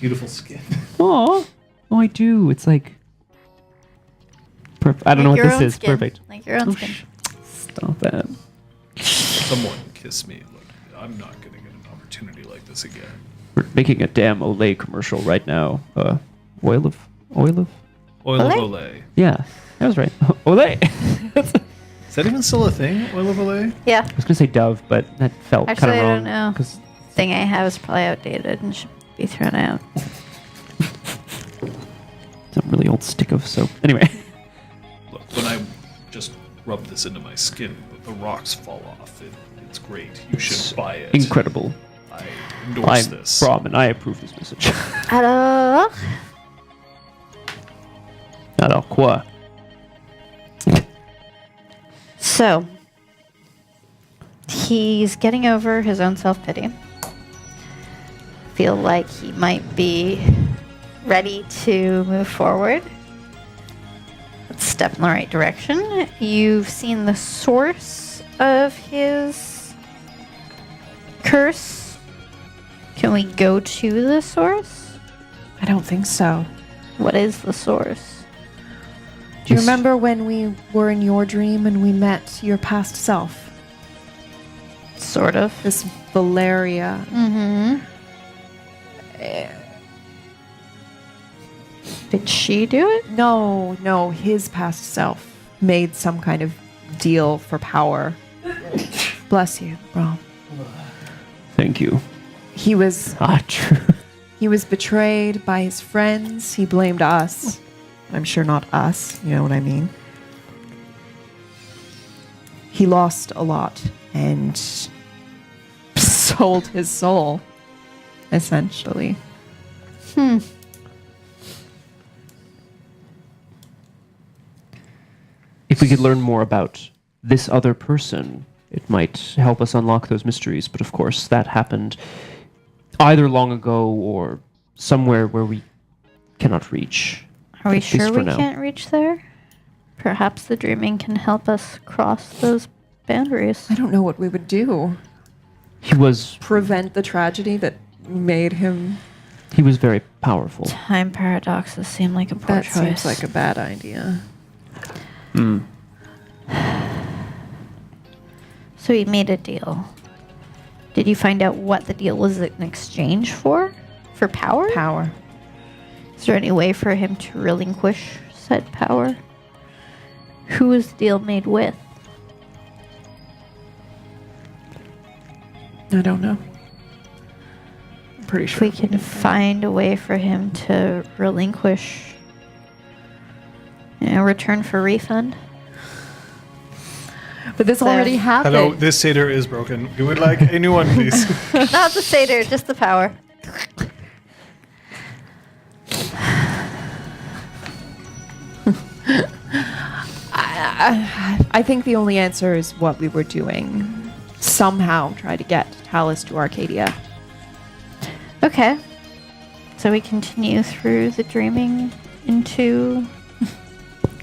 beautiful skin. Oh, I do. It's like... I don't know what your this own is. skin. Perfect. Like your own skin. Stop it. Someone kiss me. Like, I'm not gonna get an opportunity like this again. We're making a damn Olay commercial right now. Oil of? Oil of Olay? Olay. Yeah, that was right. Olay. Is that even still a thing? Oil of Olay? Yeah. I was gonna say Dove, but that felt kind Actually, of I wrong. don't know. Because Thing I have is probably outdated and should be thrown out. it's a really old stick of soap. Anyway, Look, when I just rub this into my skin, the rocks fall off. It's great. You should buy it. incredible. I endorse I'm this. Brom, and I approve this message. Alors, Alors quoi? so he's getting over his own self-pity. Feel like he might be ready to move forward. Let's step in the right direction. You've seen the source of his curse. Can we go to the source? I don't think so. What is the source? Do Do you remember when we were in your dream and we met your past self? Sort of. This Valeria. Mm-hmm. Did she do it? No, his past self made some kind of deal for power. Bless you, bro. Thank you. He was True. He was betrayed by his friends. He blamed us. I'm sure not us, you know what I mean? He lost a lot and sold his soul, essentially. If we could learn more about this other person, it might help us unlock those mysteries. But of course, that happened either long ago or somewhere where we cannot reach. Are we At least sure for we now. can't reach there? Perhaps the dreaming can help us cross those boundaries. I don't know what we would do. He was Prevent the tragedy that made him. very powerful. Time paradoxes seem like a poor That choice. seems like a bad idea. So he made a deal. Did you find out what the deal was in exchange for? For power? Power. Is there any way for him to relinquish said power? Who was the deal made with? I don't know. I'm pretty If sure. we can find a way for him to relinquish, return for refund. But this So- already happened. Hello, this satyr is broken. We would like a new one, please. Not the satyr, just the power. I think the only answer is what we were doing. Somehow try to get Talus to Arcadia. Okay. So we continue through the dreaming into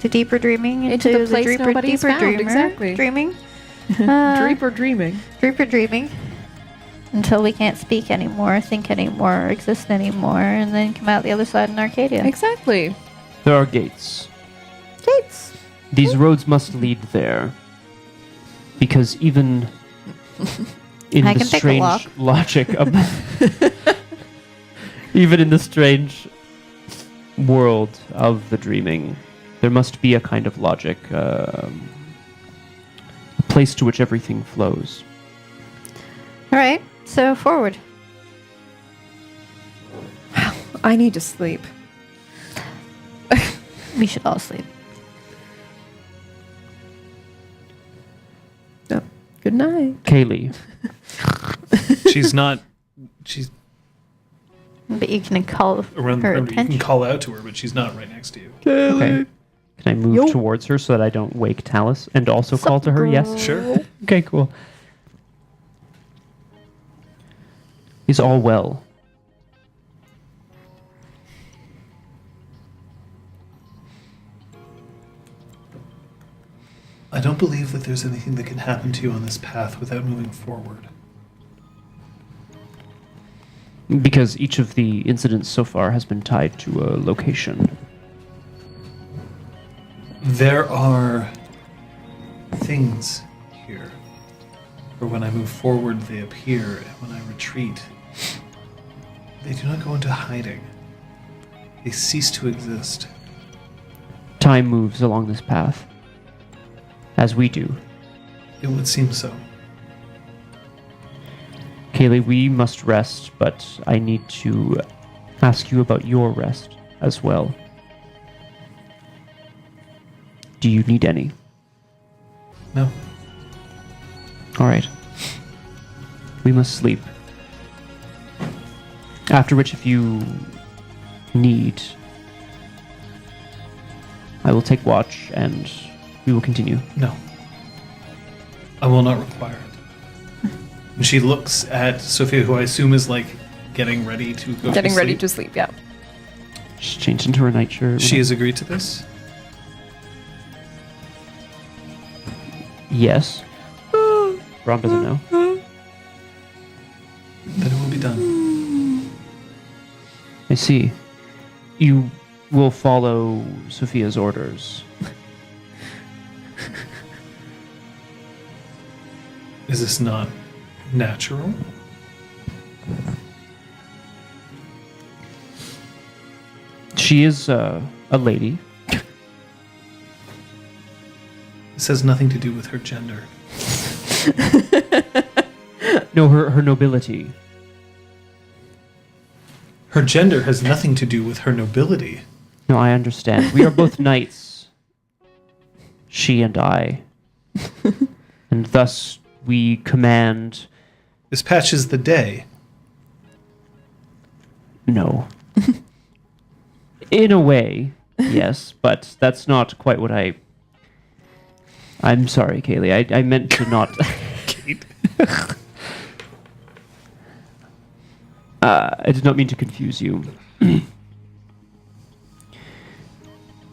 the deeper dreaming Into the place nobody's found, dreamer exactly. dreaming. Dreeper dreaming. Dreeper dreaming. Until we can't speak anymore, think anymore, exist anymore, and then come out the other side in Arcadia. Exactly. There are gates. Gates. These roads must lead there. Because even in I the can pick a strange lock. logic of even in the strange world of the dreaming, there must be a kind of logic, a place to which everything flows. All right. So forward. I need to sleep. We should all sleep. Oh, good night. Kaylee, She's not. She's But you can call around. her You can attention. call out to her, but she's not right next to you. okay. Can I move towards her so that I don't wake Talus and also call to her? Yes. Sure. Okay, cool. Is all well? I don't believe that there's anything that can happen to you on this path without moving forward. Because each of the incidents so far has been tied to a location. There are things here. For when I move forward, they appear, and when I retreat, they do not go into hiding. They cease to exist. Time moves along this path. As we do. It would seem so. Kaylee, we must rest, but I need to ask you about your rest as well. Do you need any? No. All right. We must sleep. After which, if you need, I will take watch and we will continue. No. I will not require it. And she looks at Sophia, who I assume is like getting ready to go Getting to ready sleep. to sleep, yeah. She's changed into her nightshirt. She has agreed to this? Yes. Ron doesn't know. Then it will be done. I see. You will follow Sophia's orders. Is this not natural? She is a lady. This has nothing to do with her gender. No, her nobility. Her gender has nothing to do with her nobility. No, I understand. We are both knights. She and I. And thus we command... This patches the day. No. In a way, yes, but that's not quite what I'm sorry, Kaylee. I meant to not... I did not mean to confuse you. It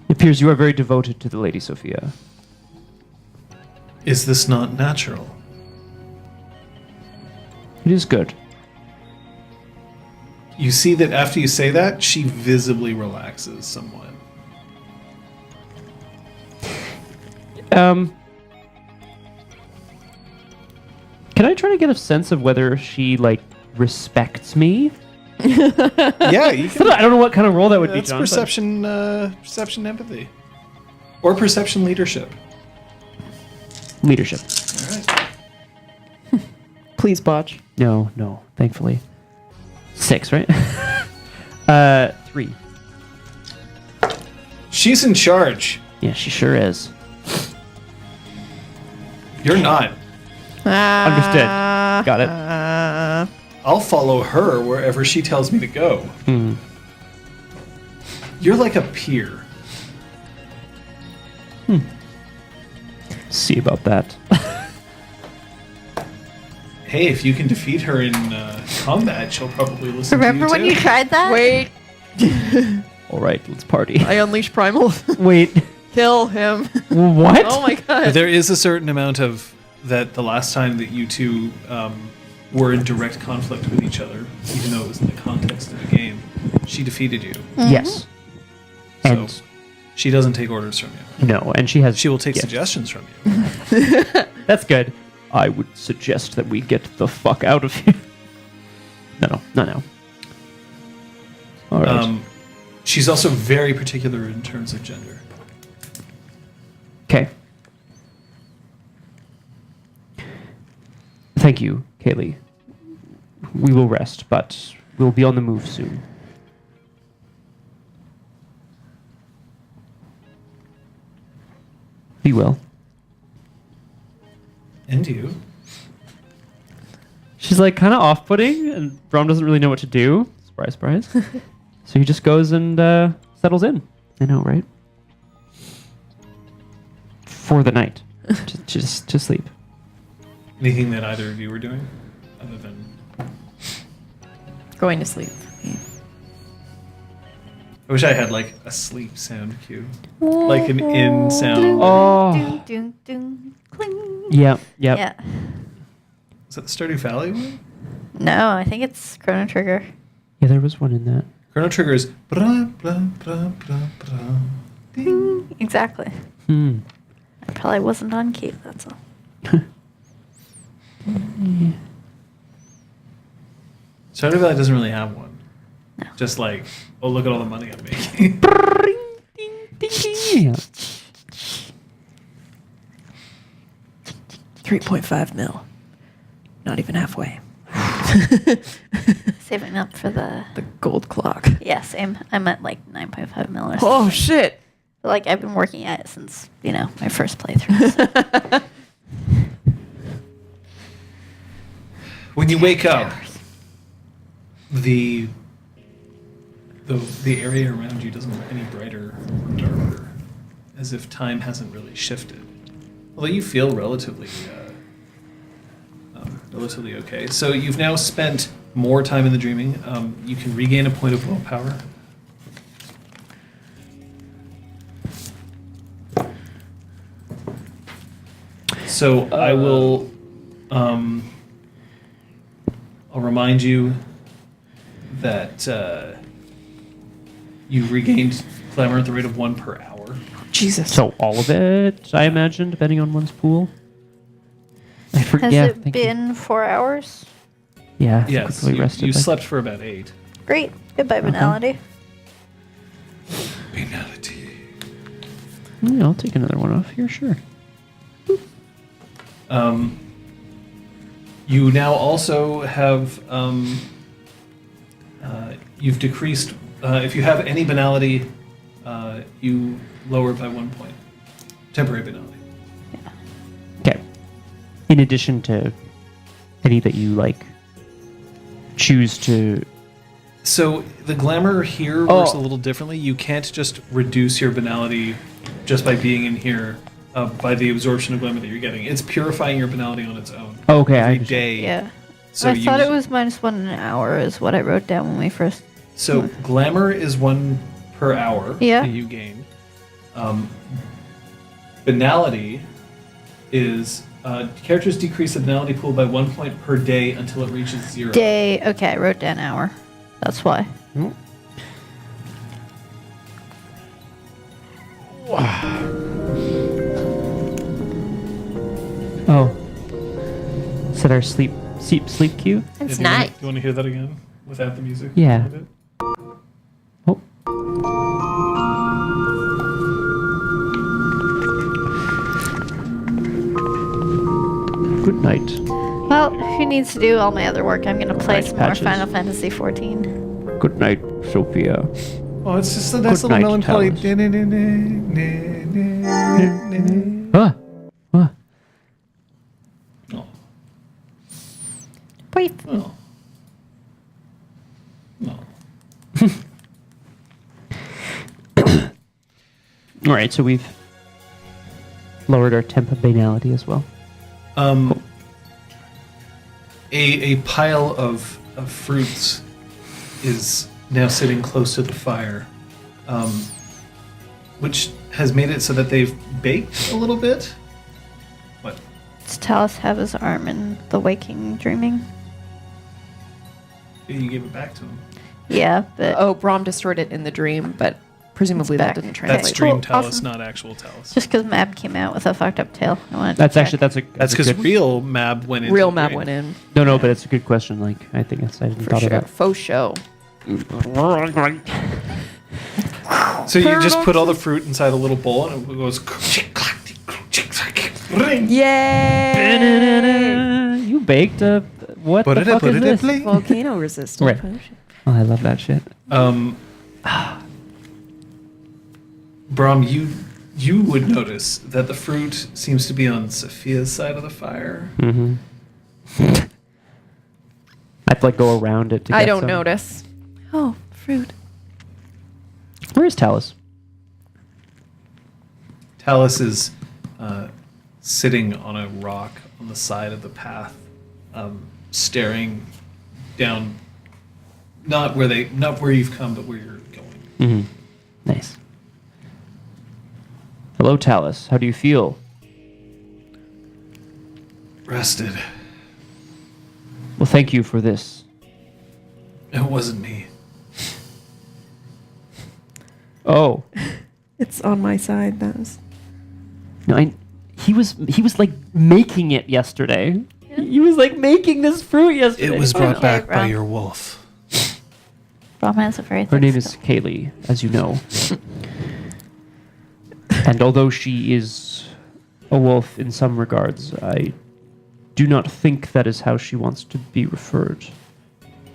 appears you are very devoted to the Lady Sophia. Is this not natural? It is good. You see that after you say that, she visibly relaxes somewhat. Can I try to get a sense of whether she, like, respects me? Yeah, you can. I don't know what kind of role that would be, That's John. perception, perception empathy. Or perception leadership. Leadership. All right. Please, Botch. No, thankfully. 6, right? 3. She's in charge. Yeah, she sure is. You're not. Understood. Got it. I'll follow her wherever she tells me to go. Hmm. You're like a peer. See about that. Hey, if you can defeat her in combat, she'll probably listen Remember to you when too. you tried that? Wait. All right, let's party. I unleash primal. Wait. Kill him. What? Oh my god. There is a certain amount of that the last time that you two were in direct conflict with each other, even though it was in the context of a game, she defeated you. Yes. And So she doesn't take orders from you. no, and she has. She will take yes. suggestions from you. That's good. I would suggest that we get the fuck out of here. No, not now. All right. She's also very particular in terms of gender. Okay. Thank you, Kaylee. We will rest, but we'll be on the move soon. Be well. And you. She's like kind of off-putting, and Brom doesn't really know what to do. Surprise, surprise. So he just goes and settles in. I know, right? For the night, to sleep. Anything that either of you were doing, other than Going to sleep. I wish I had like a sleep sound cue, like an in sound. Oh, Ding, ding, ding, cling. yeah, yep. Yeah. Is that the Stardew Valley one? No, I think it's Chrono Trigger. Yeah, there was one in that. Chrono Trigger is blah, blah, blah, blah, blah, ding. Exactly. Hmm. I probably wasn't on key, that's all. Stardew Valley doesn't really have one. No. Just like, oh, look at all the money I'm making. Yeah. 3.5 mil. Not even halfway. Saving up for the... The gold clock. Yeah, same. I'm at like 9.5 mil or Oh something. shit. But, like, I've been working at it since, my first playthrough. So. When you wake up, the area around you doesn't look any brighter or darker, as if time hasn't really shifted. Although you feel relatively okay. So you've now spent more time in the dreaming. You can regain a point of willpower. So I will. I'll remind you that you've regained glamour at the rate of 1 per hour. Jesus. So all of it, I imagine, depending on one's pool. I forget. Has Yeah, it thank you. been 4 hours? Yeah, I think Yes, we probably you rested. like- slept for about 8. Great. Goodbye, banality. Penalty. Yeah, I'll take another one off here, sure. You now also have you've decreased. If you have any banality, you lower it by 1 point. Temporary banality. Okay. In addition to any that you like choose to. So the glamour here works Oh. a little differently. You can't just reduce your banality just by being in here by the absorption of glamour that you're getting. It's purifying your banality on its own. Oh, okay, I Every understand. day. Yeah. So I thought it was -1 an hour is what I wrote down when we first. So glamour is 1 per hour Yeah. that you gain. Banality is characters decrease the banality pool by 1 point per day until it reaches 0. Day. Okay, I wrote down hour. That's why. Oh. Is that our sleep cue? It's Do nice. you want to hear that again without the music? Yeah. Oh. Good night. Well, who needs to do all my other work? I'm gonna play Nice some more patches. Final Fantasy 14. Good night, Sophia. Oh, it's just a nice Good little night, melancholy. Ah. Ah. Oh. Wait. Oh. No. All right, so we've lowered our temp of banality as well. A pile of fruits is now sitting close to the fire, which has made it so that they've baked a little bit. What? Does Talus have his arm in the waking dreaming? You gave it back to him. Yeah, but Oh, Brahm destroyed it in the dream, but presumably that back. didn't That's translate. That's dream Cool, Talus, awesome. not actual Talus. just because Mab came out with a fucked up tail, I wanted to That's check. actually That's a because good- real Mab went in. Real map went in. no, but it's a good question. Like I think I didn't For thought sure. of Faux show. So you just put all the fruit inside a little bowl and it goes. Ring. Yay! that. You baked a what the fuck is this? Volcano resistant Right. potion. Oh, I love that shit. Brahm, you would notice that the fruit seems to be on Sophia's side of the fire. Mm-hmm. I'd like go around it to I get don't some. notice. Oh, fruit. Where is Talus? Talus is sitting on a rock on the side of the path, staring down, not where you've come, but where you're going. Mm-hmm. Nice. Hello, Talus. How do you feel? Rested. Well, thank you for this. It wasn't me. Oh. It's on my side. That was. No, he was like making it yesterday. He was like making this fruit yesterday. It was brought Okay, back by Brahm. your wolf. Brahm has a very Her thick name is skull. Kaylee, as you know. And although she is a wolf in some regards, I do not think that is how she wants to be referred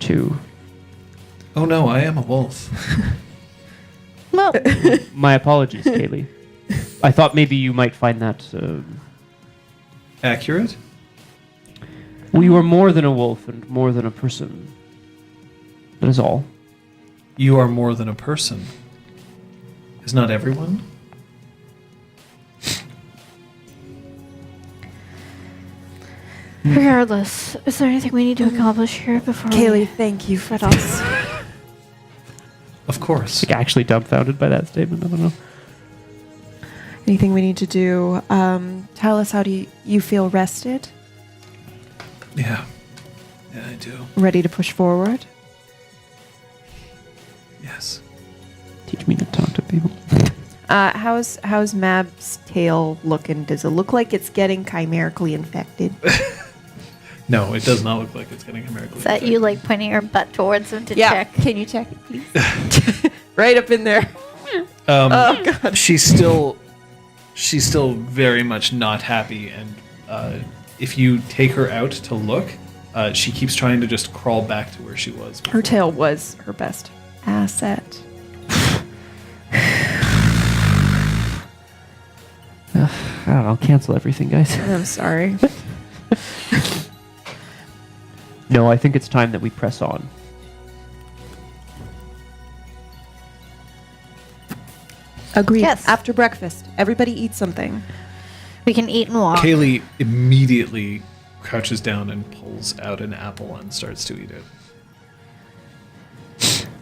to. Oh no, I am a wolf. Well, My apologies, Kaylee. I thought maybe you might find that Accurate? well, you are more than a wolf and more than a person. That is all. You are more than a person. Is not everyone? regardless, is there anything we need to accomplish here before Kaylee, thank you for this. Of course. Like actually dumbfounded by that statement. I don't know. Anything we need to do? Tell us, how do you feel rested? Yeah. Yeah, I do. Ready to push forward? Yes. Teach me to talk to people. How's Mab's tail looking? Does it look like it's getting chimerically infected? No, it does not look like it's getting numerically. Is that you like pointing your butt towards him to check? Can you check it, please? Right up in there. Oh God. She's still very much not happy, and if you take her out to look, she keeps trying to just crawl back to where she was. Her tail was her best asset. I'll cancel everything, guys. I'm sorry. No, I think it's time that we press on. Agreed. Yes. After breakfast, everybody eat something. We can eat and walk. Kaylee immediately crouches down and pulls out an apple and starts to eat it.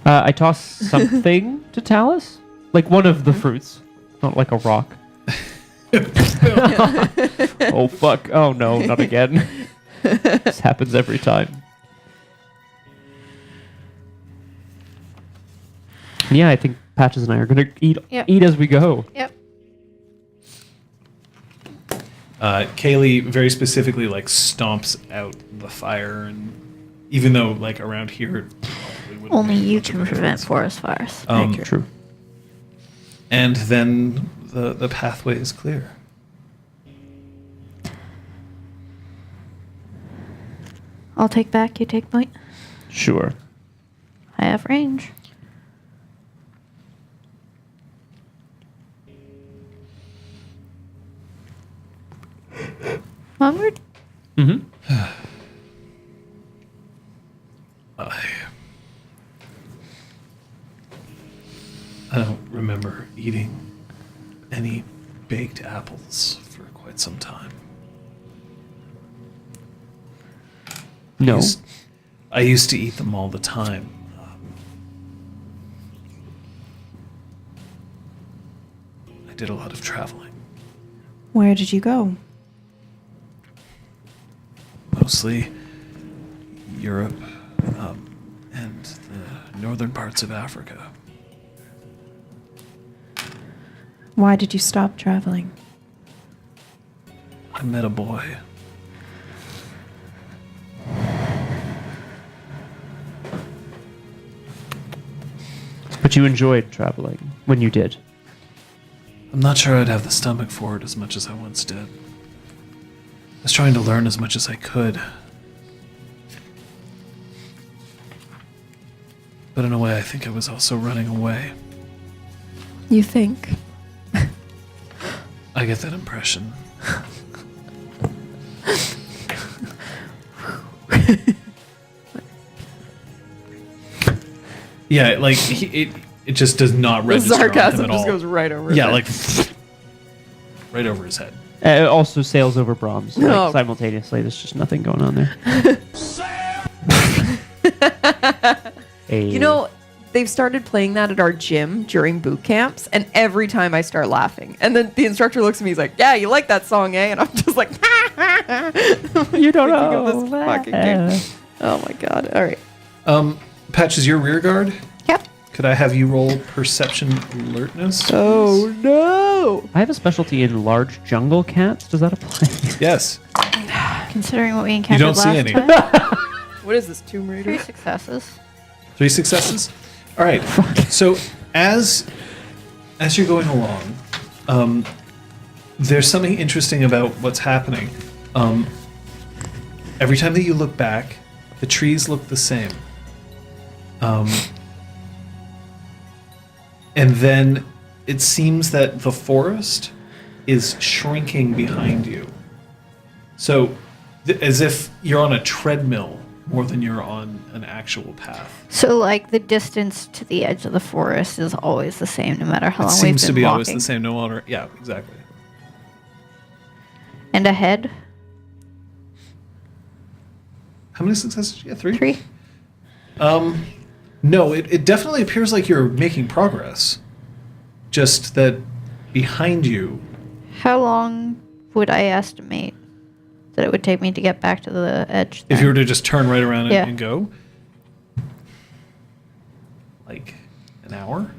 I toss something to Talus, like one of the fruits, not like a rock. Oh fuck! Oh no, not again. This happens every time. Yeah, I think Patches and I are gonna eat as we go. Yep. Kaylee very specifically like stomps out the fire, and even though like around here it probably wouldn't Only make you much of can a prevent difference. forest fires. True. And then the pathway is clear. I'll take back, you take point. Sure. I have range. Onward? Mm-hmm. I don't remember eating any baked apples for quite some time. No. I used to eat them all the time. I did a lot of traveling, Where did you go? mostly Europe and the northern parts of Africa. Why did you stop traveling? I met a boy. But you enjoyed traveling when you did. I'm not sure I'd have the stomach for it as much as I once did. I was trying to learn as much as I could. But in a way, I think I was also running away. You think? I get that impression. Yeah, like it just does not The register on him sarcasm at just all. goes right over. his Yeah, head. like right over his head. It also sails over Brahms No. simultaneously. There's just nothing going on there. Hey. You know, they've started playing that at our gym during boot camps, and every time I start laughing, and then the instructor looks at me, he's like, "Yeah, you like that song, eh?" And I'm just like, You don't thinking know. of this fucking game. Oh my god! All right. Patch is your rear guard. Yep. Could I have you roll perception alertness? Oh no! I have a specialty in large jungle cats. Does that apply? Yes. Considering what we encountered don't see last any. time. What is this, Tomb Raider? 3 successes. 3 successes. All right. So as you're going along, there's something interesting about what's happening. Every time that you look back, the trees look the same. And then it seems that the forest is shrinking behind you. So, as if you're on a treadmill more than you're on an actual path. So, like, the distance to the edge of the forest is always the same, no matter how It long we've seems been to be walking. always the same, no matter. Yeah, exactly. And ahead, How many successes did you get? 3? 3. No, it definitely appears like you're making progress. Just that behind you, How long would I estimate that it would take me to get back to the edge? if then? you were to just turn right around Yeah. and go, like an hour?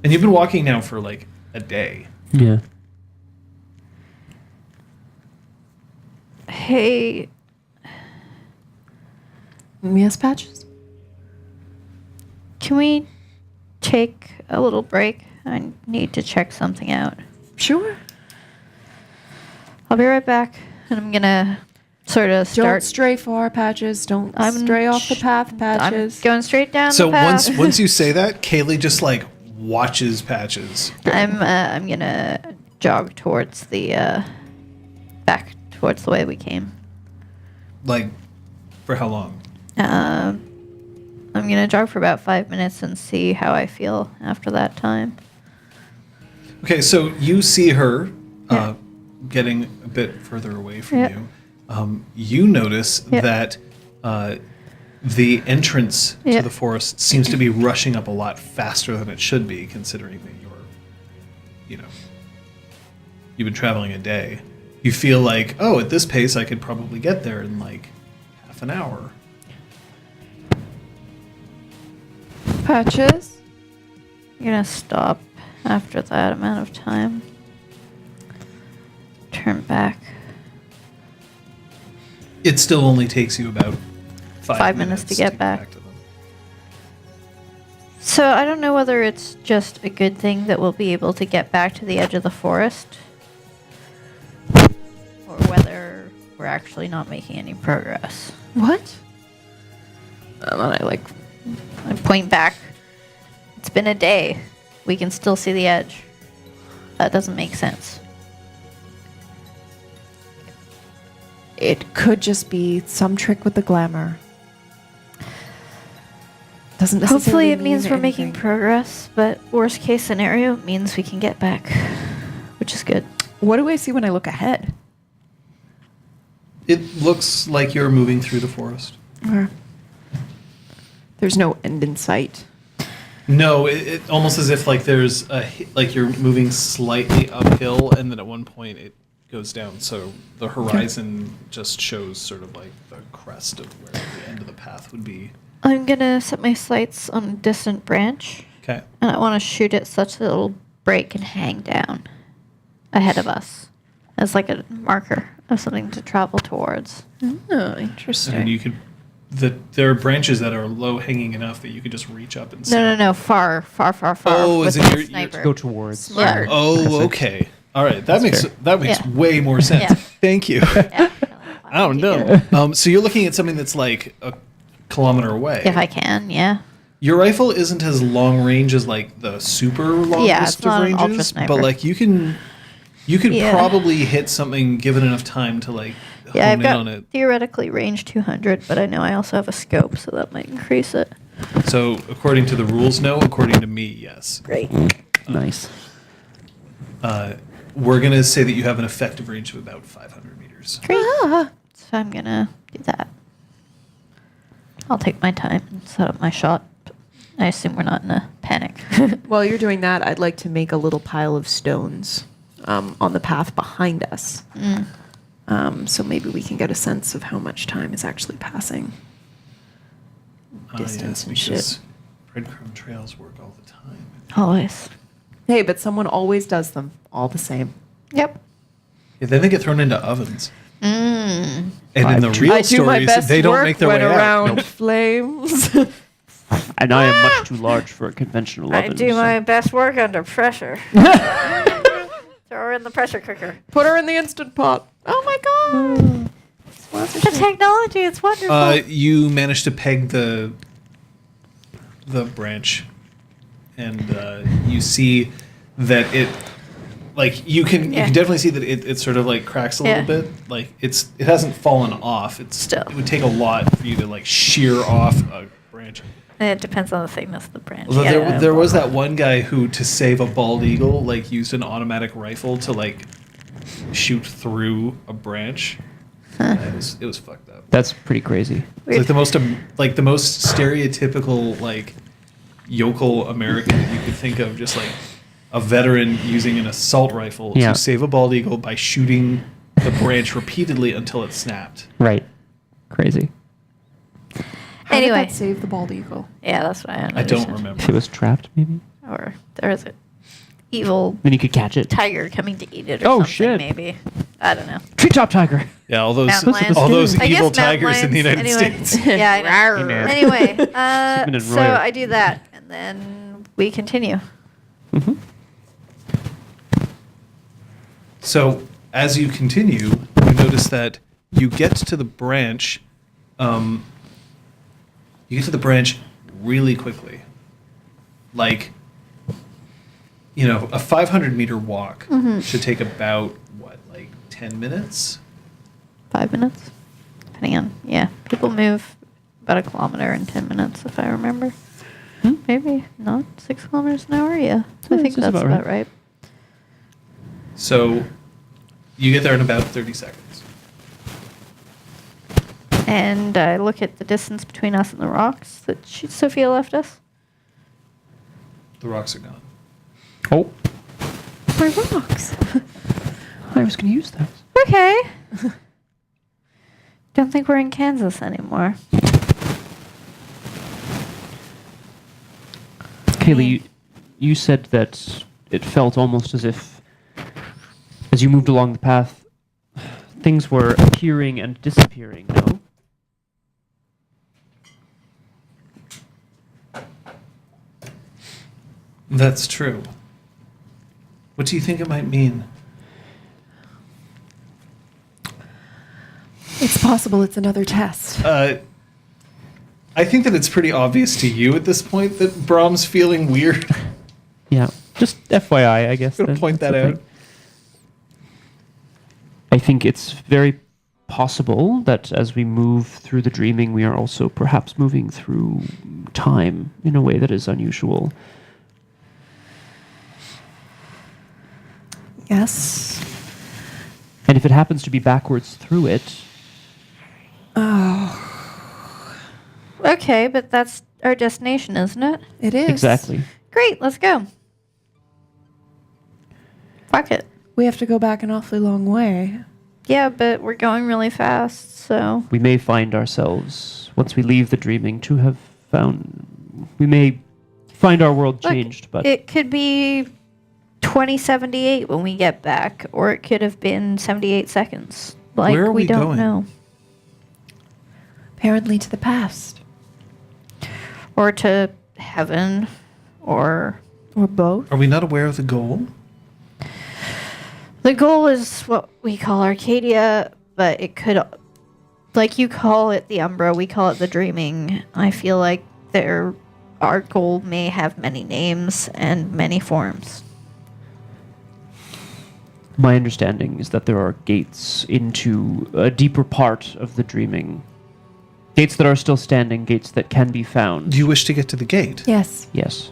And you've been walking now for like a day. Yeah. Hey, Yes, Patches? can we take a little break? I need to check something out. Sure. I'll be right back, and I'm gonna sort of Don't start. stray far, Patches. Don't I'm stray off the sh- path, Patches. I'm going straight down So the path. once you say that, Kaylee just like watches Patches. I'm gonna jog towards the back towards the way we came. Like, for how long? I'm gonna jog for about 5 minutes and see how I feel after that time. Okay, so you see her Yeah. getting a bit further away from Yeah. you. You notice Yeah. that the entrance Yeah. to the forest seems to be rushing up a lot faster than it should be, considering that you've been traveling a day. You feel like, oh, at this pace, I could probably get there in like half an hour. Patches? I'm gonna stop after that amount of time. Turn back. It still only takes you about 5 minutes to get back. to them. So I don't know whether it's just a good thing that we'll be able to get back to the edge of the forest, or whether we're actually not making any progress. What? And I I point back. It's been a day. We can still see the edge. That doesn't make sense. It could just be some trick with the glamour. Doesn't necessarily Hopefully it means we're making anything. progress, but worst case scenario means we can get back, which is good. What do I see when I look ahead? It looks like you're moving through the forest. There's no end in sight. No, it almost as if like there's like you're moving slightly uphill, and then at one point it goes down. So the horizon just shows sort of like the crest of where the end of the path would be. I'm gonna set my sights on a distant branch, Okay. and I want to shoot it such that it'll break and hang down ahead of us as like a marker of something to travel towards. Oh, interesting. And you could, there are branches that are low hanging enough that you could just reach up and. No, far. Oh, with is it the your- sniper. Go towards. Smart. Oh, okay. All right, that makes Yeah. way more sense. Yeah. Thank you. Yeah, I don't know. So you're looking at something that's like a kilometer away. If I can, yeah. Your rifle isn't as long range as like the super longest Yeah, it's not of an ultra ranges, sniper. but like you could Yeah. probably hit something given enough time to like Yeah, I've hone in on got it. theoretically range 200, but I know I also have a scope, so that might increase it. So according to the rules, no. According to me, yes. Great. Nice. We're gonna say that you have an effective range of about 500 meters. Great. So I'm gonna do that. I'll take my time and set up my shot. I assume we're not in a panic. While you're doing that, I'd like to make a little pile of stones on the path behind us. So maybe we can get a sense of how much time is actually passing. Distance and shit. because breadcrumb trails work all the time. Always. Hey, but someone always does them all the same. Yep. Yeah, then they get thrown into ovens. And in I've the tried- real I do my stories, best they don't work make their when way around out. Nope. flames. And I am much too large for a conventional oven. so- best work under pressure. Throw her in the pressure cooker. Put her in the instant pot. Oh my god. The technology, it's wonderful. You manage to peg the branch, and you see that it, like you can Yeah. definitely see that it sort of like cracks a little Yeah. bit. Like it hasn't fallen off. Still. It would take a lot for you to like shear off a branch. It depends on the thickness of the branch. Although Yeah, there was that one guy who, to save a bald eagle, like used an automatic rifle to like shoot through a branch. It was fucked up. That's pretty crazy. It's like the most stereotypical like yokel American that you could think of, just like a veteran using an assault rifle Yeah. to save a bald eagle by shooting the branch repeatedly until it snapped. Right. Crazy. How did Anyway. that save the bald eagle? Yeah, that's what I I don't remember. If it was trapped, maybe? or there's an evil Then you could catch it. tiger coming to eat it or Oh, something. shit. Maybe I don't know. Treetop tiger. Yeah, all those Mountain lions. all those I guess evil mountain tigers in the lions. United Anyway. States. Yeah, I know. Rawr. Anyway, Sigmund and so Roy. I do that, and then we continue. Mm-hmm. So as you continue, you notice that you get to the branch. You get to the branch really quickly. Like, a 500-meter walk should take about, 10 minutes? 5 minutes, depending on people move about a kilometer in 10 minutes, if I remember. Maybe not 6 kilometers an hour. Yeah, I think that's that's about right. So you get there in about 30 seconds. And I look at the distance between us and the rocks that Sophia left us. The rocks are gone. Oh, My rocks. I was going to use those. Okay. Don't think we're in Kansas anymore. Kaylee, you said that it felt almost as if, as you moved along the path, things were appearing and disappearing, no? That's true. What do you think it might mean? It's possible it's another test. I think that it's pretty obvious to you at this point that Brahm's feeling weird. Yeah, just FYI, I guess. I'm going to point that out. I think it's very possible that as we move through the dreaming, we are also perhaps moving through time in a way that is unusual. Yes. And if it happens to be backwards through it, Okay, but that's our destination, isn't it? It is. exactly. Great, let's go. Fuck it. We have to go back an awfully long way. Yeah, but we're going really fast, so. We may find ourselves, once we leave the dreaming, to have found... We may find our world Look, changed, but... It could be 2078 when we get back, or it could have been 78 seconds. Like, Where are we don't going? know. Apparently to the past. Or to heaven, or. Or both. Are we not aware of the goal? The goal is what we call Arcadia, but it could. Like you call it the Umbra, we call it the Dreaming. I feel like our goal may have many names and many forms. My understanding is that there are gates into a deeper part of the dreaming. Gates that are still standing, gates that can be found. Do you wish to get to the gate? Yes. Yes.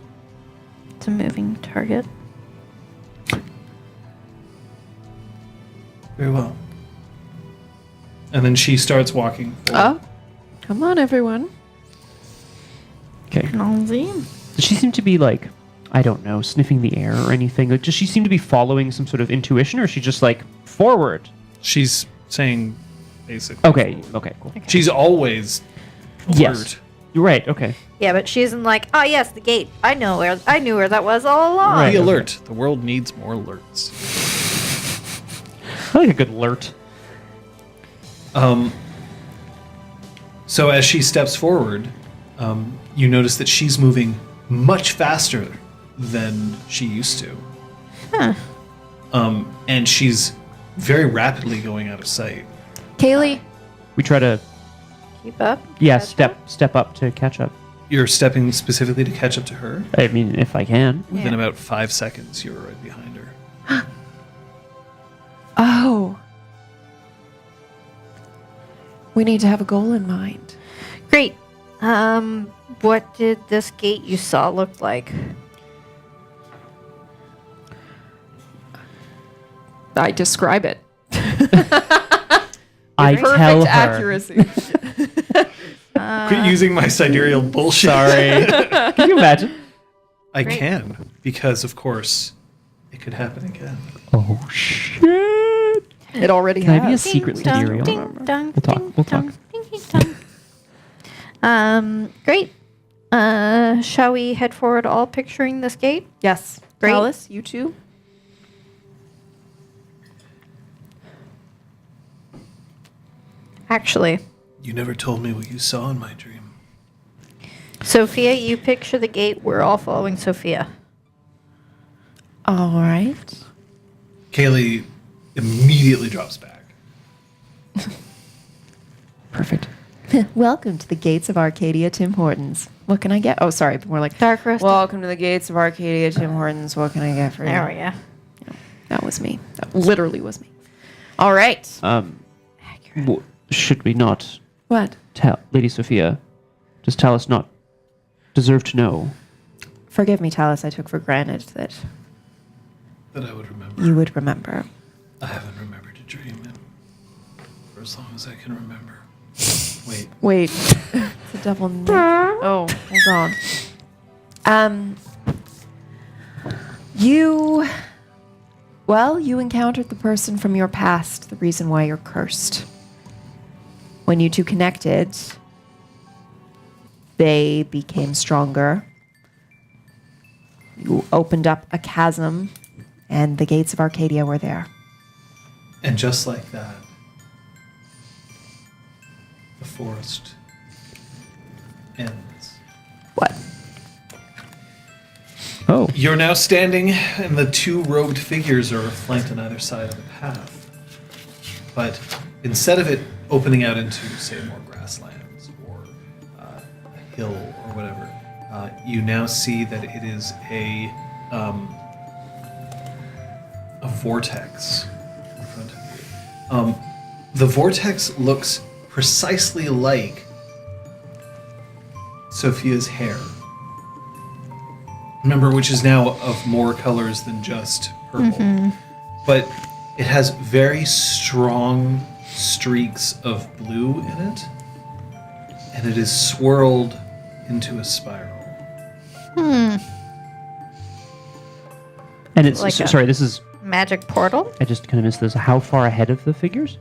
It's a moving target. Very well. And then she starts walking forward. Oh. Come on, everyone. Okay. Nosy. Does she seem to be like, I don't know, sniffing the air or anything? Like, does she seem to be following some sort of intuition, or is she just like forward? She's saying basically. Okay. Okay. Cool. She's always alert. Yes. You're right. Okay. Yeah, but she isn't like, oh yes, the gate. I knew where that was all along. Right. Be alert. The world needs more alerts. I like a good alert. So as she steps forward, you notice that she's moving much faster than she used to. Huh. And she's very rapidly going out of sight. Kaylee. We try to, Keep up. yeah, Catch up. step up to catch up. You're stepping specifically to catch up to her. I mean, if I can. Within Yeah. about 5 seconds, you're right behind her. Oh. We need to have a goal in mind. Great. What did this gate you saw look like? I describe it. I Perfect tell her. accuracy. Quit using my sidereal bullshit. Sorry. Can you imagine? I Great. can, because of course, it could happen again. Oh shit! It already Can I be a has. secret Ding dong, sidereal? ding dong, We'll talk, ding we'll talk. dong, ding ding dong. Great. Shall we head forward all picturing this gate? Yes. Great. Alice, you too? Actually, You never told me what you saw in my dream. Sophia, you picture the gate. We're all following Sophia. All right. Kaylee immediately drops back. Perfect. Welcome to the gates of Arcadia, Tim Hortons. What can I get? Oh, sorry. More like Dark roast. Welcome to the gates of Arcadia, Tim Hortons. What can I get for you? There we go. That was me. That literally was me. All right. Should we not What? tell Lady Sophia? Does Talus not deserve to know? Forgive me, Talus. I took for granted that That I would remember. you would remember. I haven't remembered a dream for as long as I can remember. Wait. It's a double. Oh, hold on. You encountered the person from your past, the reason why you're cursed. When you two connected, they became stronger. You opened up a chasm, and the gates of Arcadia were there. And just like that, the forest ends. What? Oh. You're now standing, and the two robed figures are flanked on either side of the path. But instead of it opening out into, say, more grasslands or a hill or whatever, you now see that it is a vortex in front of you. The vortex looks precisely like Sophia's hair. Remember, which is now of more colors than just purple. But it has very strong streaks of blue in it, and it is swirled into a spiral. And it's Like sorry. This is. Magic portal? I just kind of missed this. How far ahead of the figures?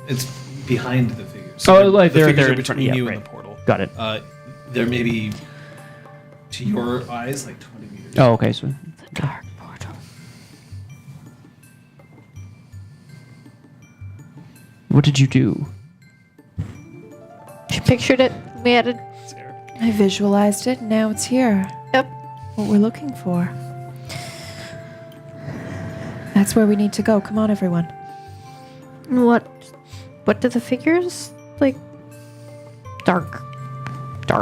It's behind the figures. Oh, like the they're figures are in front- between yeah, you right. and the portal. Got it. They're maybe to your eyes like 20 meters. Oh, okay. So Dark portal. what did you do? She pictured it. We had it. I visualized it, and now it's here. Yep. What we're looking for. That's where we need to go. Come on, everyone. What do the figures like? Dark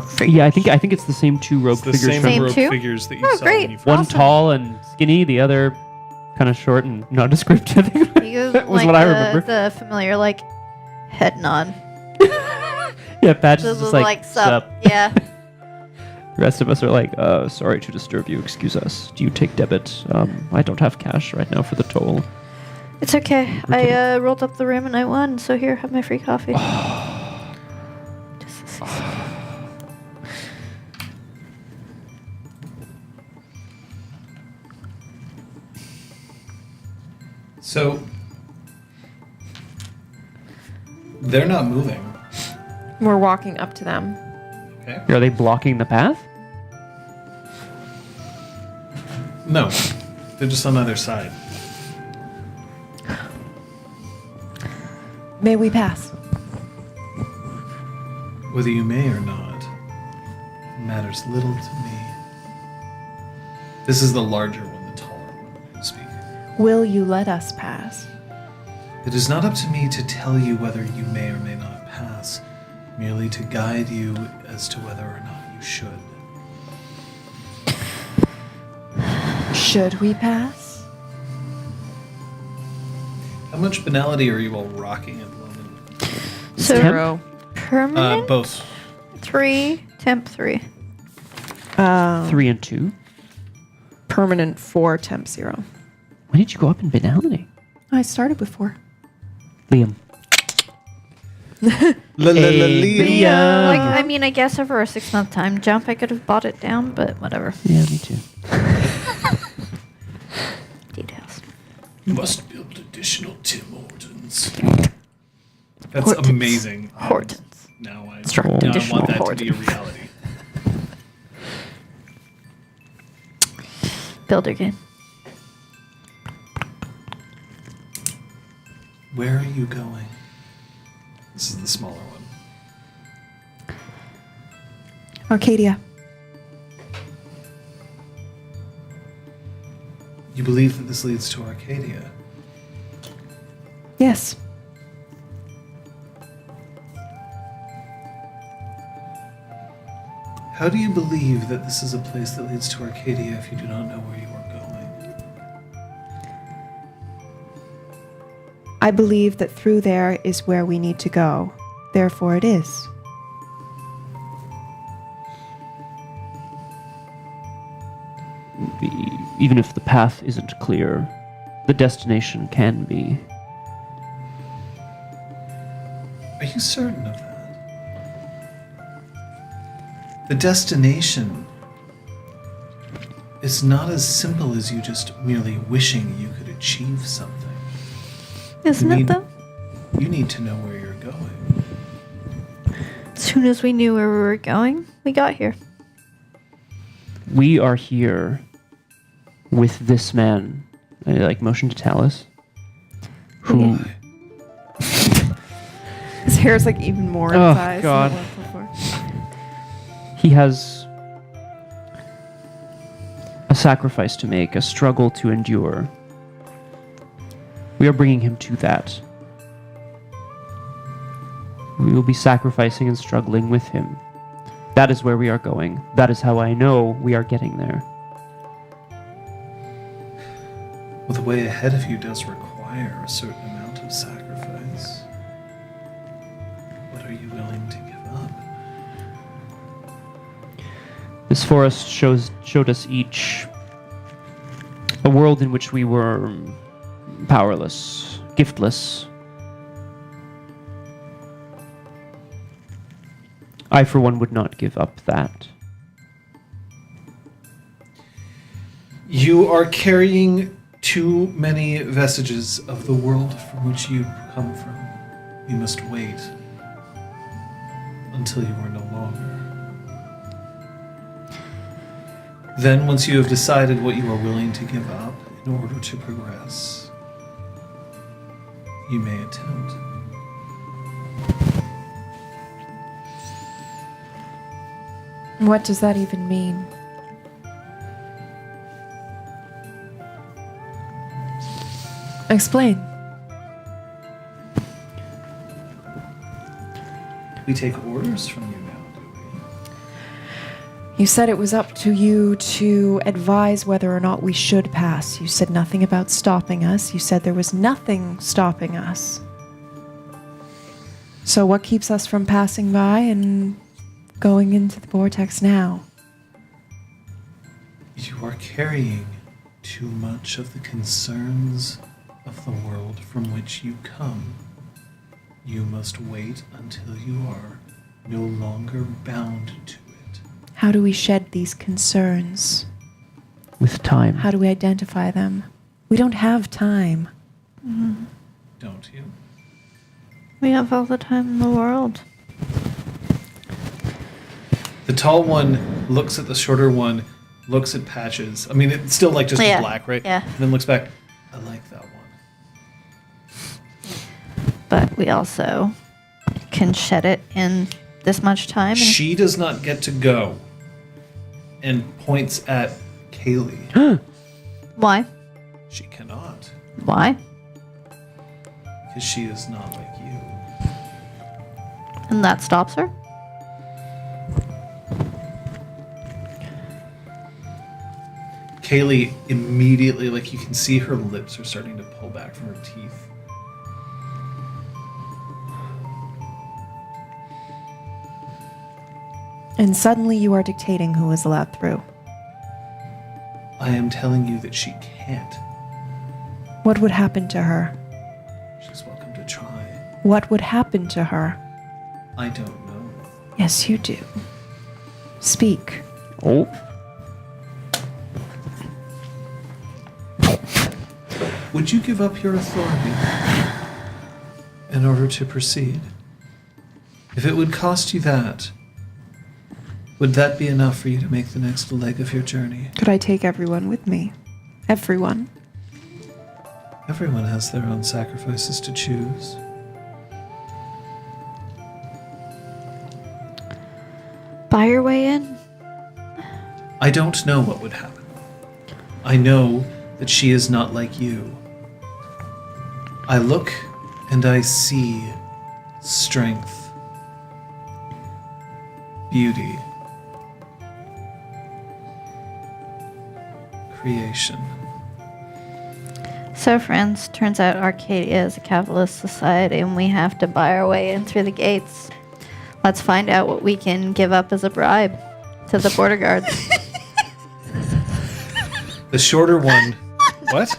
figures. Yeah, I think it's the same two robed It's the figures. same from Same rope two? figures that you Oh, saw great. when you one Awesome. tall and skinny, the other kind of short and nondescript. I think You that was like what I the, remember. the familiar like head nod. Yeah, Patch The is just little, like, sup. Yeah. The rest of us are like, sorry to disturb you. Excuse us. Do you take debit? I don't have cash right now for the toll. It's okay. I rolled up the room and I won. So here, have my free coffee. Just a second. So they're not moving. We're walking up to them. Okay. Are they blocking the path? No, they're just on either side. May we pass? Whether you may or not matters little to me. This is the larger one, the taller one, who speak. Will you let us pass? It is not up to me to tell you whether you may or may not pass, merely to guide you as to whether or not you should. Should we pass? How much banality are you all rocking at the moment? So Zero. permanent Both. 3, temp 3. 3 and 2. Permanent 4, temp 0. When did you go up in banality? I started with 4. Liam. Liam. Like, I mean, I guess over a 6-month time jump, I could have bought it down, but whatever. Yeah, me too. Details. Must build additional Tim Hortons. That's Hortons. amazing. Hortons. Now I Construct want additional that Hortons. to be a reality. Pildergate. Where are you going? This is the smaller one. Arcadia. You believe that this leads to Arcadia? Yes. How do you believe that this is a place that leads to Arcadia if you do not know where you are going? I believe that through there is where we need to go. Therefore it is. Even if the path isn't clear, the destination can be. Are you certain of that? The destination is not as simple as you just merely wishing you could achieve something. Isn't You it need- though? You need to know where you're going. As soon as we knew where we were going, we got here. We are here with this man. I motion to Talus. Who? Why? His hair's like even more in Oh, size God. than it was before. He has a sacrifice to make, a struggle to endure. We are bringing him to that. We will be sacrificing and struggling with him. That is where we are going. That is how I know we are getting there. Well, the way ahead of you does require a certain amount of sacrifice. What are you willing to give up? This forest showed us each a world in which we were powerless, giftless. I, for one, would not give up that. You are carrying too many vestiges of the world from which you come from. You must wait until you are no longer. Then, once you have decided what you are willing to give up in order to progress, you may attempt. What does that even mean? Explain. We take orders from you now, do we? You said it was up to you to advise whether or not we should pass. You said nothing about stopping us. You said there was nothing stopping us. So what keeps us from passing by and going into the vortex now? You are carrying too much of the concerns of the world from which you come. You must wait until you are no longer bound to it. How do we shed these concerns? With time. How do we identify them? We don't have time. Don't you? We have all the time in the world. The tall one looks at the shorter one, looks at Patches. I mean, it's still like just Yeah, black, right? yeah. And then looks back. I like that one. But we also can shed it in this much time. And She does not get to go, and points at Kaylee. why? She cannot, Why? because she is not like you. And that stops her? Kaylee immediately, like you can see her lips are starting to pull back from her teeth. And suddenly you are dictating who is allowed through. I am telling you that she can't. What would happen to her? She's welcome to try. What would happen to her? I don't know. Yes, you do. Speak. Oh. Would you give up your authority in order to proceed? If it would cost you that, would that be enough for you to make the next leg of your journey? Could I take everyone with me? Everyone. Everyone has their own sacrifices to choose. Buy your way in. I don't know what would happen. I know that she is not like you. I look and I see strength, beauty, creation. So, friends, turns out Arcadia is a capitalist society and we have to buy our way in through the gates. Let's find out what we can give up as a bribe to the border guards. The shorter one. What?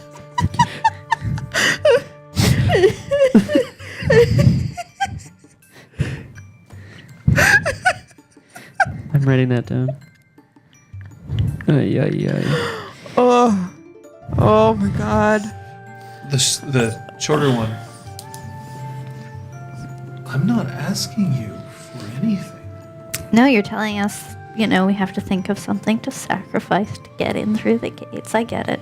I'm writing that down. Ay, ay, ay. Oh my god. The shorter one. I'm not asking you for anything. No, you're telling us, we have to think of something to sacrifice to get in through the gates. I get it.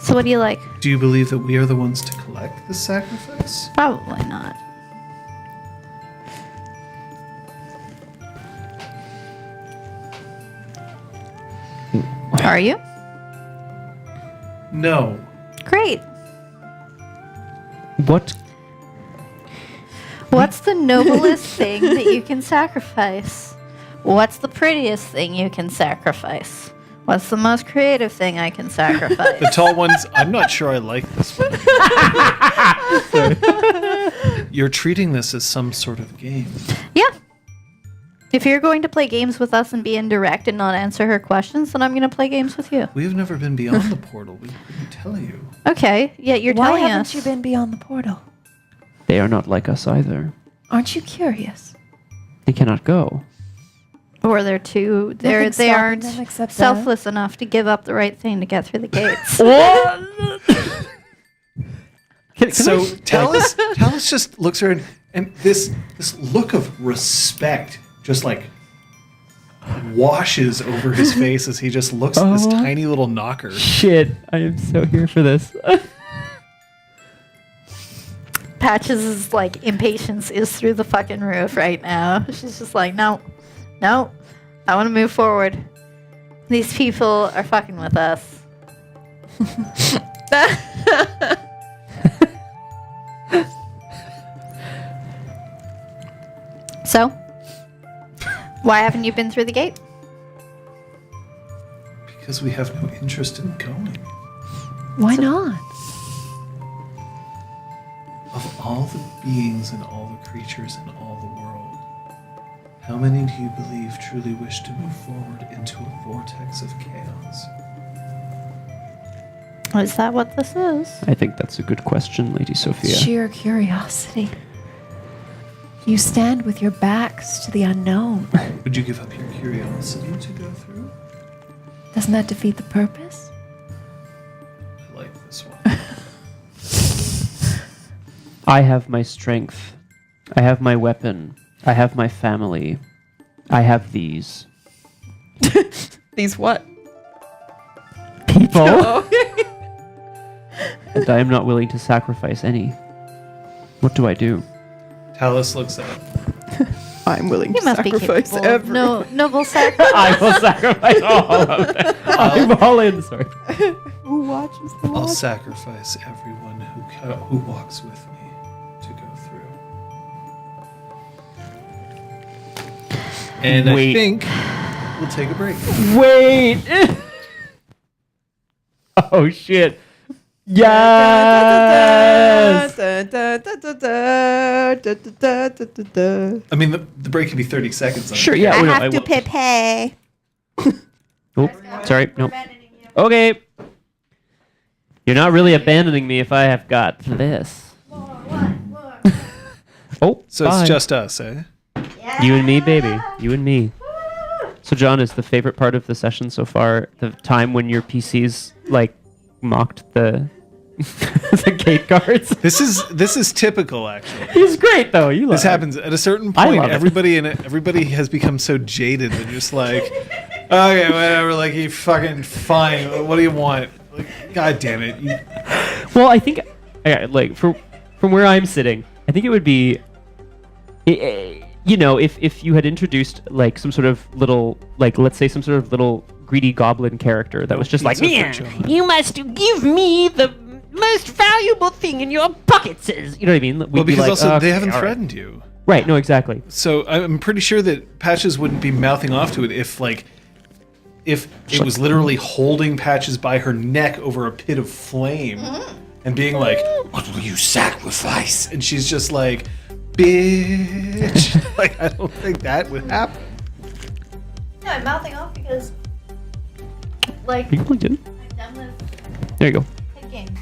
So what do you like? Do you believe that we are the ones to collect the sacrifice? Probably not. Are you? No. Great. What? What's the noblest thing that you can sacrifice? What's the prettiest thing you can sacrifice? What's the most creative thing I can sacrifice? The tall ones, I'm not sure I like this one. You're treating this as some sort of game. Yeah. If you're going to play games with us and be indirect and not answer her questions, then I'm going to play games with you. We've never been beyond the portal. We couldn't tell you. Okay, yeah, you're telling Why us. haven't you been beyond the portal? They are not like us either. Aren't you curious? They cannot go. Or they're too. They stopping aren't them except selfless enough to give up the right thing to get through the gates. So Talus just looks at her and this look of respect just like washes over his face as he just looks at this tiny little knocker. Shit, I am so here for this. Patches' impatience is through the fucking roof right now. She's just like, no, I want to move forward. These people are fucking with us. So, why haven't you been through the gate? Because we have no interest in going. Why not? Of all the beings and all the creatures in all the world, how many do you believe truly wish to move forward into a vortex of chaos? Is that what this is? I think that's a good question, Lady Sophia. Sheer curiosity. You stand with your backs to the unknown. Would you give up your curiosity to go through? Doesn't that defeat the purpose? I like this one. I have my strength. I have my weapon. I have my family. I have these. These what? People. And I am not willing to sacrifice any. What do I do? Talus looks up. I'm willing You to must be sacrifice capable of everyone. noble sacrifice. I will sacrifice all of them. I'm all in. Sorry. Who watches the I'll watch? sacrifice everyone who walks with me to go through. And Wait. I think we'll take a break. Wait. Oh shit. Yes. I mean, the break can be 30 seconds. Sure. Yeah. I no, have to won't. pay. Oh, sorry. No. Okay. You're not really abandoning me if I have got this. Oh, So bye. it's just us, eh? You and me, baby. You and me. So, John, is the favorite part of the session so far the time when your PCs mocked the the gate guards? This is typical, actually. He's great though. You love This it. happens at a certain I point. love it. Everybody has become so jaded and just like, Okay, whatever. Like, you fucking fine. What do you want? Like, God damn it. Well, I think, like, from where I'm sitting, I think it would be, you know, if you had introduced like some sort of little, like, let's say some sort of little greedy goblin character that was just like, Yeah. you must give me the most valuable thing in your buckets. You know what I mean? We'd Well, be because like, also okay, they haven't all right. threatened you. Right. No, exactly. So I'm pretty sure that Patches wouldn't be mouthing off to it if it was literally holding Patches by her neck over a pit of flame and being like, "What will you sacrifice?" And she's just like, "Bitch!" Like, I don't think that would happen. No, I'm mouthing off because, like, Are you plugged in? I'm done with There you go. head games.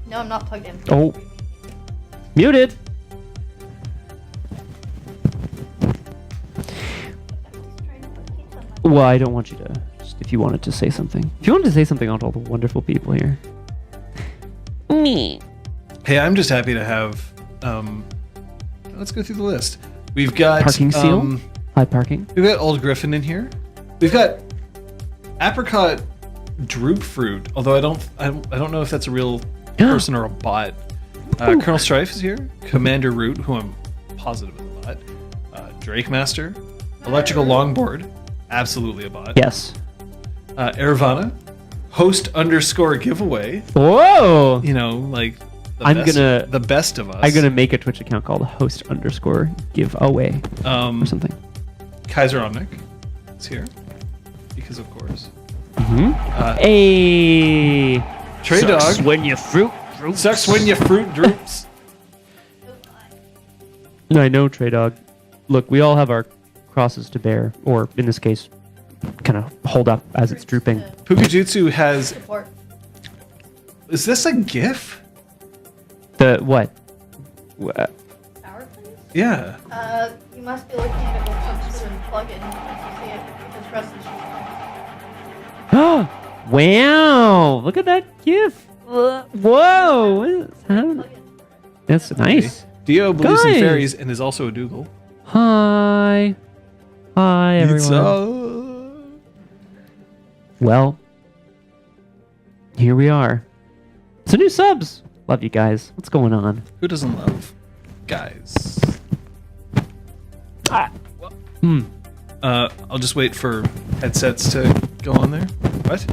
No, I'm not plugged in. Oh, muted. Well, I don't want you to. Just if you wanted to say something. If you wanted to say something on all the wonderful people here. Me. Hey, I'm just happy to have. Let's go through the list. We've got Parking seal. High parking. We've got Old Griffin in here. We've got Apricot Droop Fruit, although I don't know if that's a real person or a bot. Colonel Strife is here. Commander Root, who I'm positive is a bot. Drake Master. Electrical Longboard, absolutely a bot. Yes. Eravana. Host _giveaway. Whoa. You know, like the best of us. I'm gonna make a Twitch account called host _giveaway or something. Kaiser Omnic is here because of course. Hey. Trey Sucks Dog. when your fruit droops. Sucks when your fruit droops. I know, Trey Dog. Look, we all have our crosses to bear, or in this case, kind of hold up as it's drooping. Pukajutsu has. Support. Is this a GIF? The what? Sour, please? Yeah. You must be looking at it with some sort of plug-in once you see it, because rest is just Wow! Look at that GIF. Whoa! What is happening? That's nice. Dio believes in Guys. fairies and is also a Dougal. Hi. Hi, everyone. Well, here we are. So new subs. Love you guys. What's going on? Who doesn't love guys? I'll just wait for headsets to go on there. What?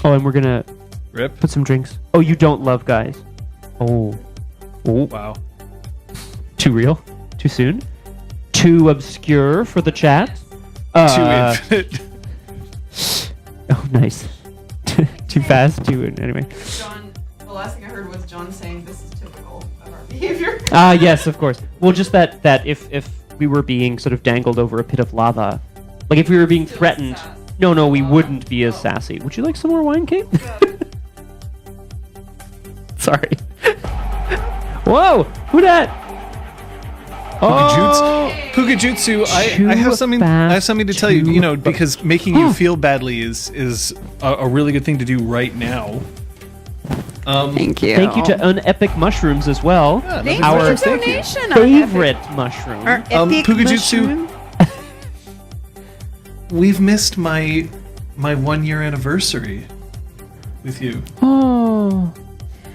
Oh, and we're gonna Rip? put some drinks. Oh, you don't love guys. Oh. Oh. Wow. Too real? Too soon? Too obscure for the chat? Too infinite. Oh, nice. Too fast? Anyway. John, the last thing I heard was John saying this is typical of our behavior. Yes, of course. Well, just that if we were being sort of dangled over a pit of lava, like if we were being threatened, no, we wouldn't be as sassy. Would you like some more wine, Kate? Sorry. Whoa! Who dat? Pukajutsu, I have something to tell you. You know, because making you feel badly is a really good thing to do right now. Thank you. Thank you to Unepic Mushrooms as well. Yeah, Thank nothing you more. for your donation. Favorite mushroom. Pukajutsu, we've missed my 1 year anniversary with you. Oh.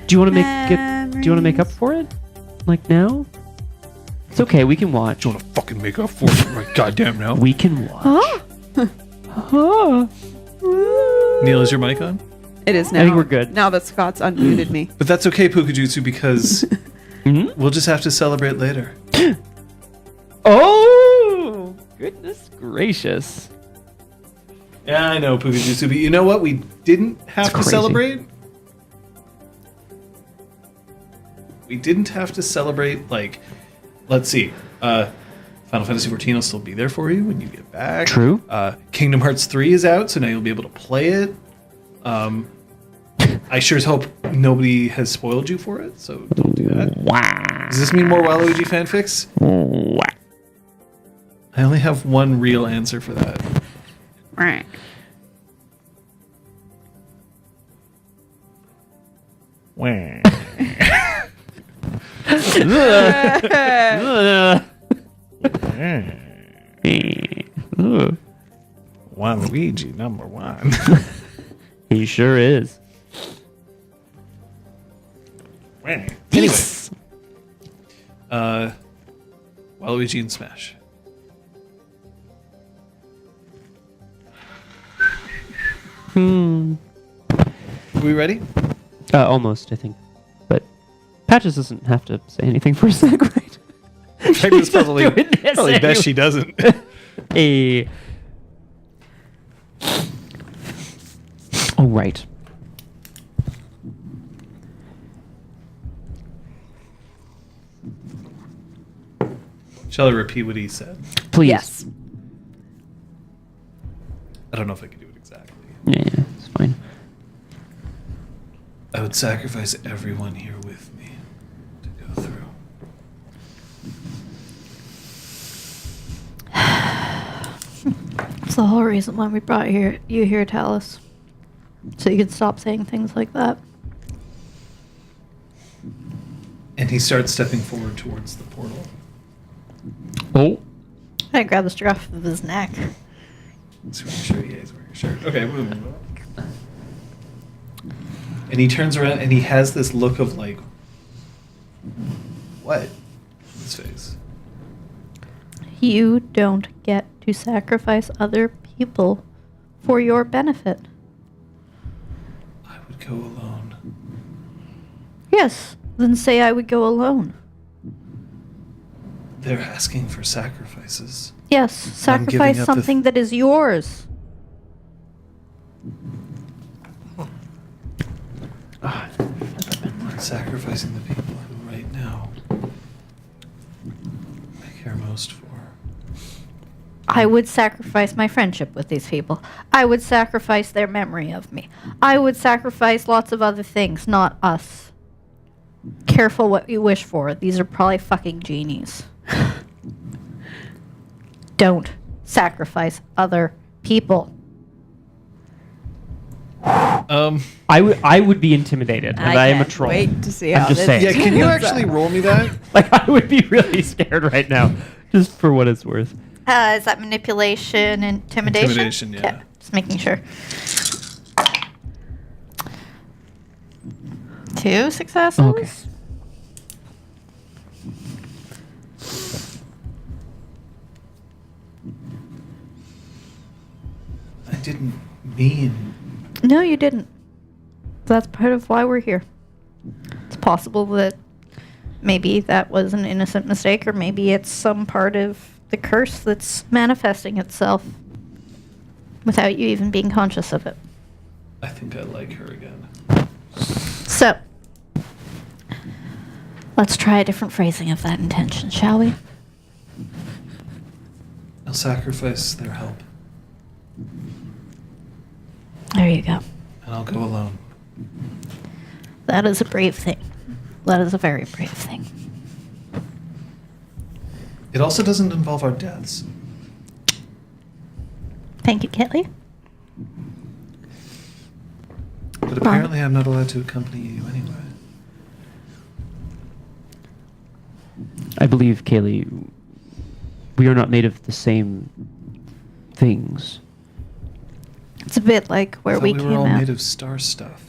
Do you want to make it? Do you want to make up for it? Like now? It's okay. We can watch. Do you want to fucking make up for it right goddamn now? We can watch. Neil, is your mic on? It is now. I think we're good. Now that Scott's unmuted me. But that's okay, Pukajutsu, because we'll just have to celebrate later. Oh, goodness gracious. Yeah, I know, Pukajutsu, but you know what? We didn't have to crazy. celebrate. We didn't have to celebrate, like, let's see. Final Fantasy XIV will still be there for you when you get back. True. Kingdom Hearts 3 is out, so now you'll be able to play it. I sure as hope nobody has spoiled you for it, so don't do that. Wow. Does this mean more Waluigi fanfics? I only have one real answer for that. Right. Waluigi #1. He sure is. Anyway, Waluigi and Smash. Are we ready? Almost, I think. But Patches doesn't have to say anything for a sec, right? It's probably best she doesn't. Hey. Oh, right. Shall I repeat what he said? Please. Yes. I don't know if I can do it exactly. Yeah, it's fine. I would sacrifice everyone here with me to go through. It's the whole reason why we brought you here, Talus. So you could stop saying things like that. And he starts stepping forward towards the portal. Oh. I grab the strap of his neck. He's wearing a shirt. Yeah, he's wearing a shirt. Okay, move on. And he turns around and he has this look of like, what? On his face. You don't get to sacrifice other people for your benefit. I would go alone. Yes, then say I would go alone. They're asking for sacrifices. Yes, I'm giving sacrifice up the something that is yours. I'm sacrificing the people who right now I care most for. I would sacrifice my friendship with these people. I would sacrifice their memory of me. I would sacrifice lots of other things, not us. Careful what you wish for. These are probably fucking genies. Don't sacrifice other people. I would be intimidated, and I am a can't troll. Wait to see I'm how just this saying. Yeah, can you turns actually out. roll me that? Like, I would be really scared right now, just for what it's worth. Is that manipulation, intimidation? Intimidation, yeah. Okay, just making sure. 2 successes. Okay. I didn't mean. No, you didn't. That's part of why we're here. It's possible that maybe that was an innocent mistake, or maybe it's some part of the curse that's manifesting itself without you even being conscious of it. I think I like her again. So, let's try a different phrasing of that intention, shall we? I'll sacrifice their help, There you go. and I'll go alone. That is a brave thing. That is a very brave thing. It also doesn't involve our deaths. Thank you, Kelly. But apparently I'm not allowed to accompany you anyway. I believe, Kaylee, we are not made of the same things. It's a bit like where I thought we we came were all out. made of star stuff.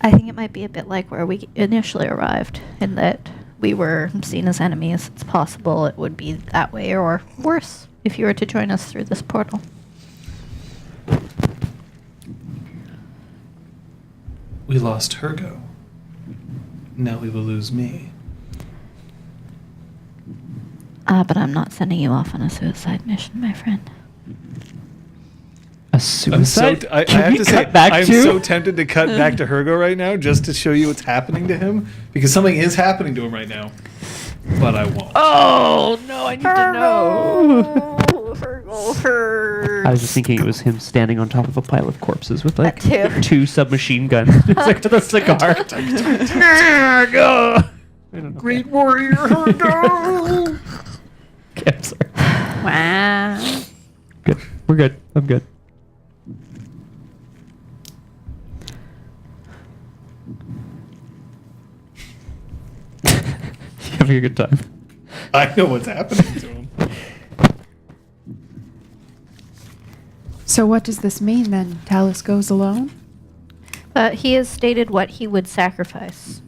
I think it might be a bit like where we initially arrived, in that we were seen as enemies. It's possible it would be that way, or worse, if you were to join us through this portal. We lost Hergo. Now we will lose me. But I'm not sending you off on a suicide mission, my friend. A suicide? I Can have we to cut say, back I'm to? so tempted to cut back to Hergo right now just to show you what's happening to him, because something is happening to him right now. But I won't. Oh, no, I need to know. Hurt. I was just thinking it was him standing on top of a pile of corpses with like That too. 2 submachine guns. It's like with a cigar. Go! I don't know. Great warrior Hergo! Okay, I'm sorry. Wow. Good. We're good. I'm good. You having a good time? I know what's happening to him. So what does this mean then? Talus goes alone? He has stated what he would sacrifice.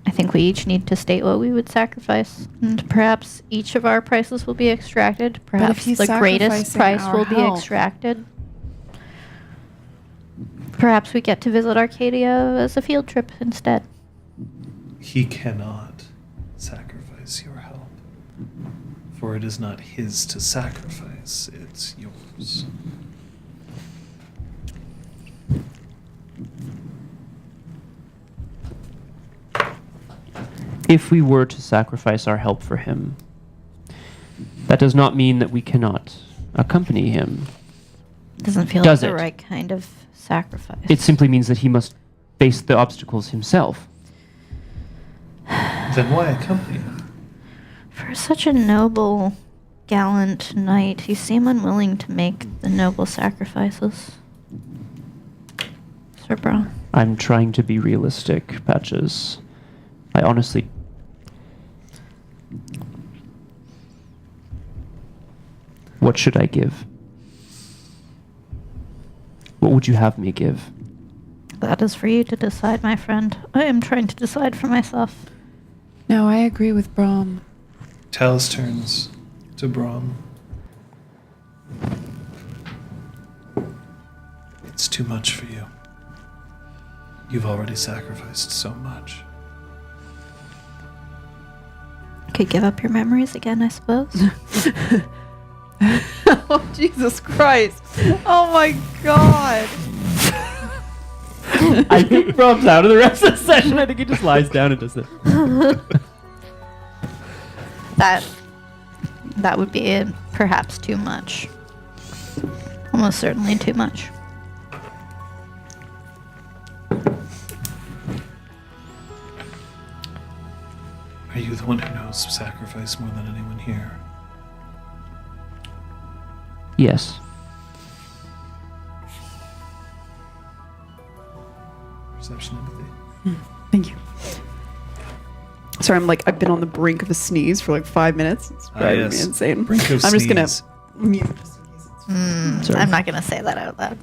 I think we each need to state what we would sacrifice, and perhaps each of our prices will be extracted. Perhaps he's the greatest sacrificing price our will be health. extracted. Perhaps we get to visit Arcadia as a field trip instead. He cannot sacrifice your help, for it is not his to sacrifice, it's yours. If we were to sacrifice our help for him, that does not mean that we cannot accompany him. Doesn't feel Does like the it? right kind of sacrifice. It simply means that he must face the obstacles himself. Then why accompany him? For such a noble, gallant knight, you seem unwilling to make the noble sacrifices. Sir Braun. I'm trying to be realistic, Patches. I honestly... What should I give? What would you have me give? That is for you to decide, my friend. I am trying to decide for myself. No, I agree with Brahm. Talus turns to Brahm. It's too much for you. You've already sacrificed so much. Could give up your memories again, I suppose. Oh, Jesus Christ. Oh my God. I think Brom's out of the rest of the session. I think he just lies down and does it. That would be perhaps too much. Almost certainly too much. Are you the one who knows sacrifice more than anyone here? Yes. Perception, empathy. Thank you. Sorry, I've been on the brink of a sneeze for 5 minutes. It's driving me insane. Brink of I'm just gonna sneeze. mute just in case it's... Sorry. I'm not going to say that out loud.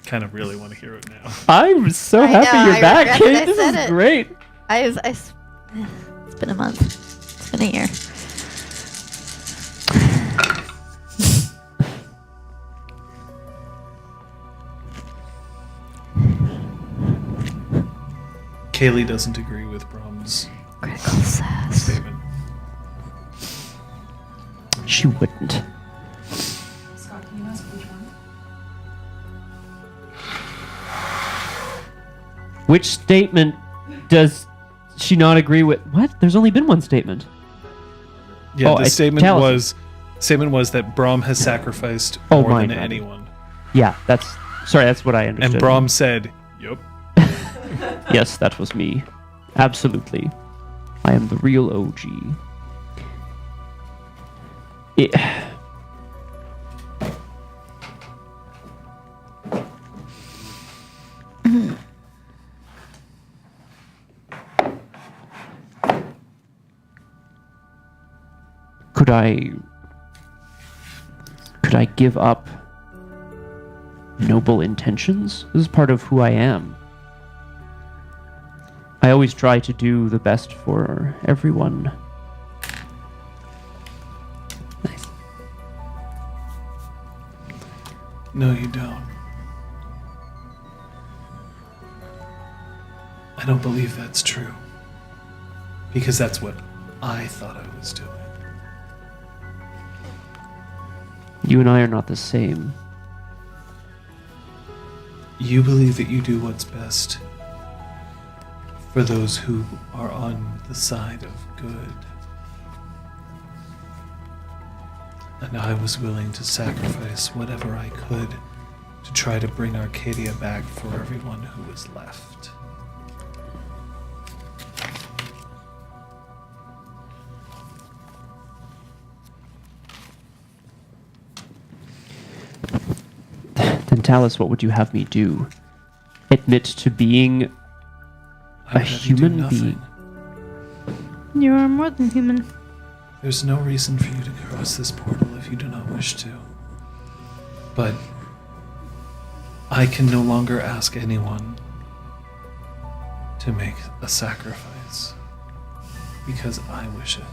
Kind of really want to hear it now. I'm so I happy know, you're I back, regret Kate. that I This said is it. great. It's been a month. It's been a year. Kaylee doesn't agree with Brahm's Critical sass. statement. She wouldn't. Scott, can you ask which one? Which statement does she not agree with? What? There's only been one statement. Yeah, Oh, the I- statement Talus. was that Brahm has sacrificed Oh, more my than God. anyone. Yeah, that's what I understood. And Brahm said, "Yup." Yes, that was me. Absolutely. I am the real OG. It... Could I give up noble intentions? This is part of who I am. I always try to do the best for everyone. Nice. No, you don't. I don't believe that's true. Because that's what I thought I was doing. You and I are not the same. You believe that you do what's best for those who are on the side of good. And I was willing to sacrifice whatever I could to try to bring Arcadia back for everyone who was left. Then Talus, what would you have me do? Admit to being I a would have you do human nothing. being? You are more than human. There's no reason for you to cross this portal if you do not wish to. But I can no longer ask anyone to make a sacrifice because I wish it.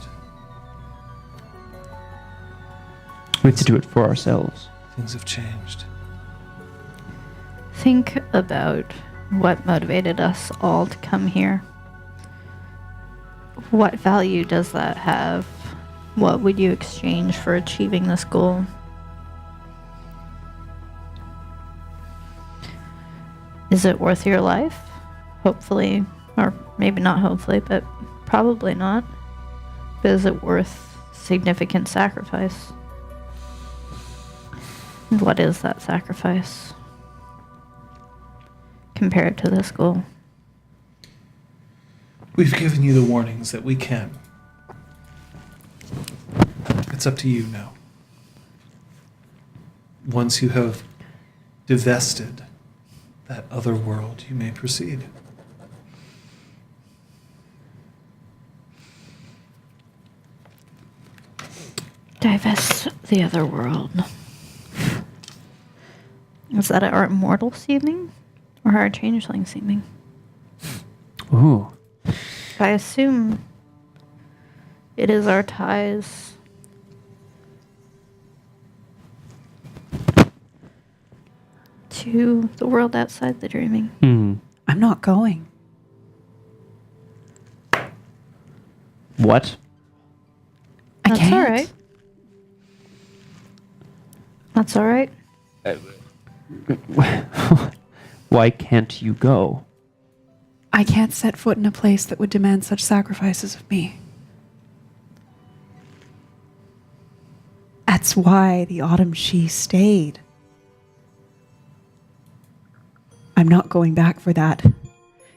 We have to do it for ourselves. Things have changed. Think about what motivated us all to come here. What value does that have? What would you exchange for achieving this goal? Is it worth your life? Hopefully, or maybe not hopefully, but probably not. But is it worth significant sacrifice? And what is that sacrifice compared to this goal? We've given you the warnings that we can. It's up to you now. Once you have divested that other world, you may proceed. Divest the other world. Is that our immortal seeming or our changeling seeming? Ooh. I assume it is our ties to the world outside the dreaming. I'm not going. What? I That's can't. all right. That's all right. Why can't you go? I can't set foot in a place that would demand such sacrifices of me. That's why the autumn she stayed. I'm not going back for that.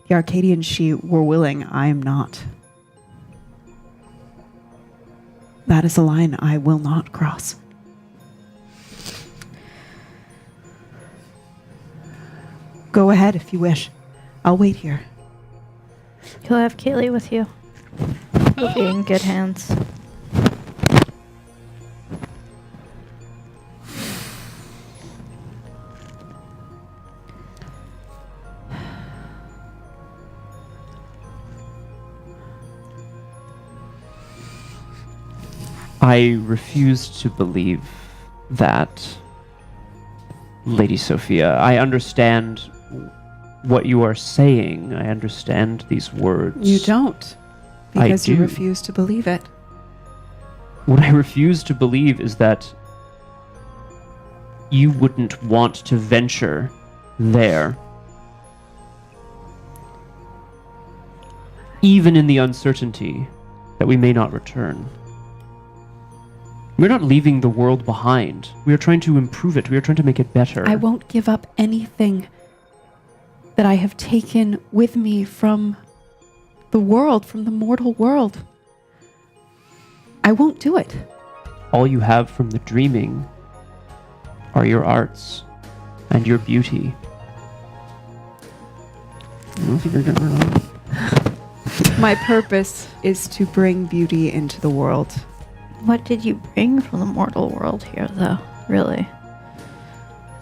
The Arcadian she were willing, I am not. That is a line I will not cross. Go ahead if you wish. I'll wait here. You'll have Kaylee with you. You'll be in good hands. I refuse to believe that, Lady Sophia. I understand what you are saying. I understand these words. You don't, because you do. refuse to believe it. What I refuse to believe is that you wouldn't want to venture there. Even in the uncertainty that we may not return. We're not leaving the world behind. We are trying to improve it. We are trying to make it better. I won't give up anything that I have taken with me from the world, from the mortal world. I won't do it. All you have from the dreaming are your arts and your beauty. I don't think you're gonna My purpose is to bring beauty into the world. What did you bring from the mortal world here, though? Really?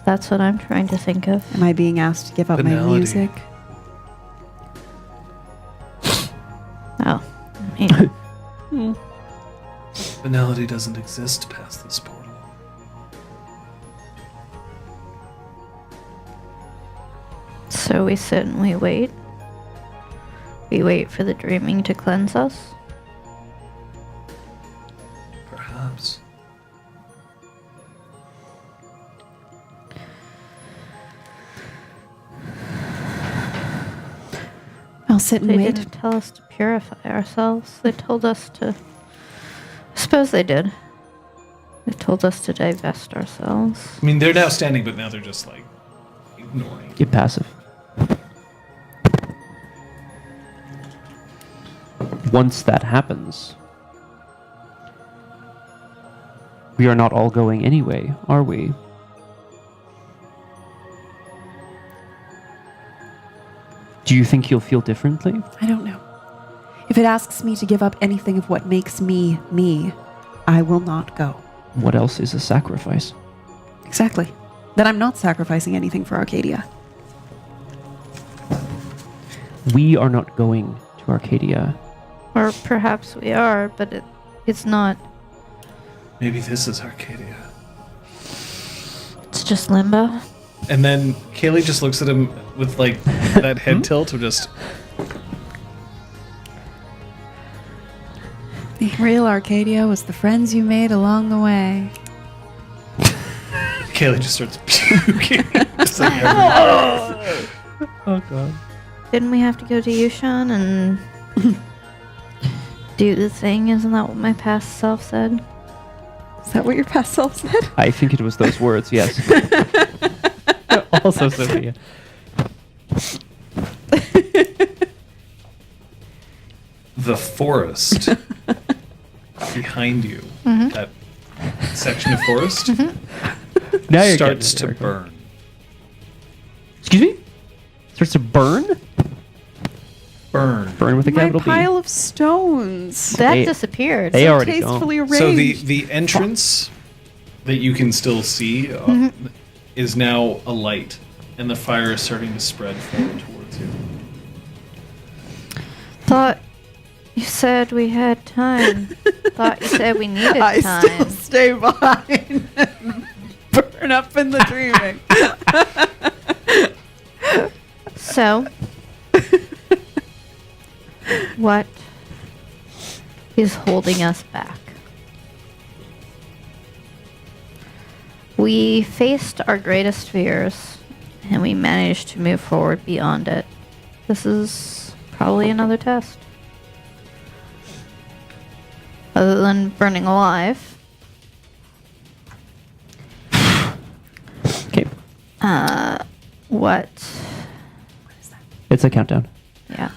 That's what I'm trying to think of. Am I being asked to give up my Banality. music? Oh. I mean, Banality doesn't exist past this portal. so we sit and we wait. We wait for the dreaming to cleanse us. Perhaps. I'll sit and They wait. didn't tell us to purify ourselves. They told us to... I suppose they did. They told us to divest ourselves. I mean, they're now standing, but now they're just like ignoring. get passive. Once that happens, we are not all going anyway, are we? Do you think you'll feel differently? I don't know. If it asks me to give up anything of what makes me, me, I will not go. What else is a sacrifice? Exactly. Then I'm not sacrificing anything for Arcadia. We are not going to Arcadia. Or perhaps we are, but it's not. Maybe this is Arcadia. It's just limbo. And then Kaylee just looks at him with like that head tilt of just. The real Arcadia was the friends you made along the way. Kaylee just starts puking. Just like everywhere. Oh god. Didn't we have to go to Yushan and do the thing? Isn't that what my past self said? Is that what your past self said? I think it was those words, yes. Also, Sophia. The forest behind you, that section of forest, Now you're starts getting to it, Erica. burn. Excuse me? Starts to burn? Burn. Burn with a My capital B. pile of stones. That They- disappeared. They already Tastefully don't. arranged. So the entrance that you can still see is now alight, and the fire is starting to spread forward towards you. Thought you said we had time. Thought you said we needed I time. still stay behind and burn up in the dreaming. So, what is holding us back? We faced our greatest fears, and we managed to move forward beyond it. This is probably another test. Other than burning alive, Okay. what? It's a countdown. Yeah.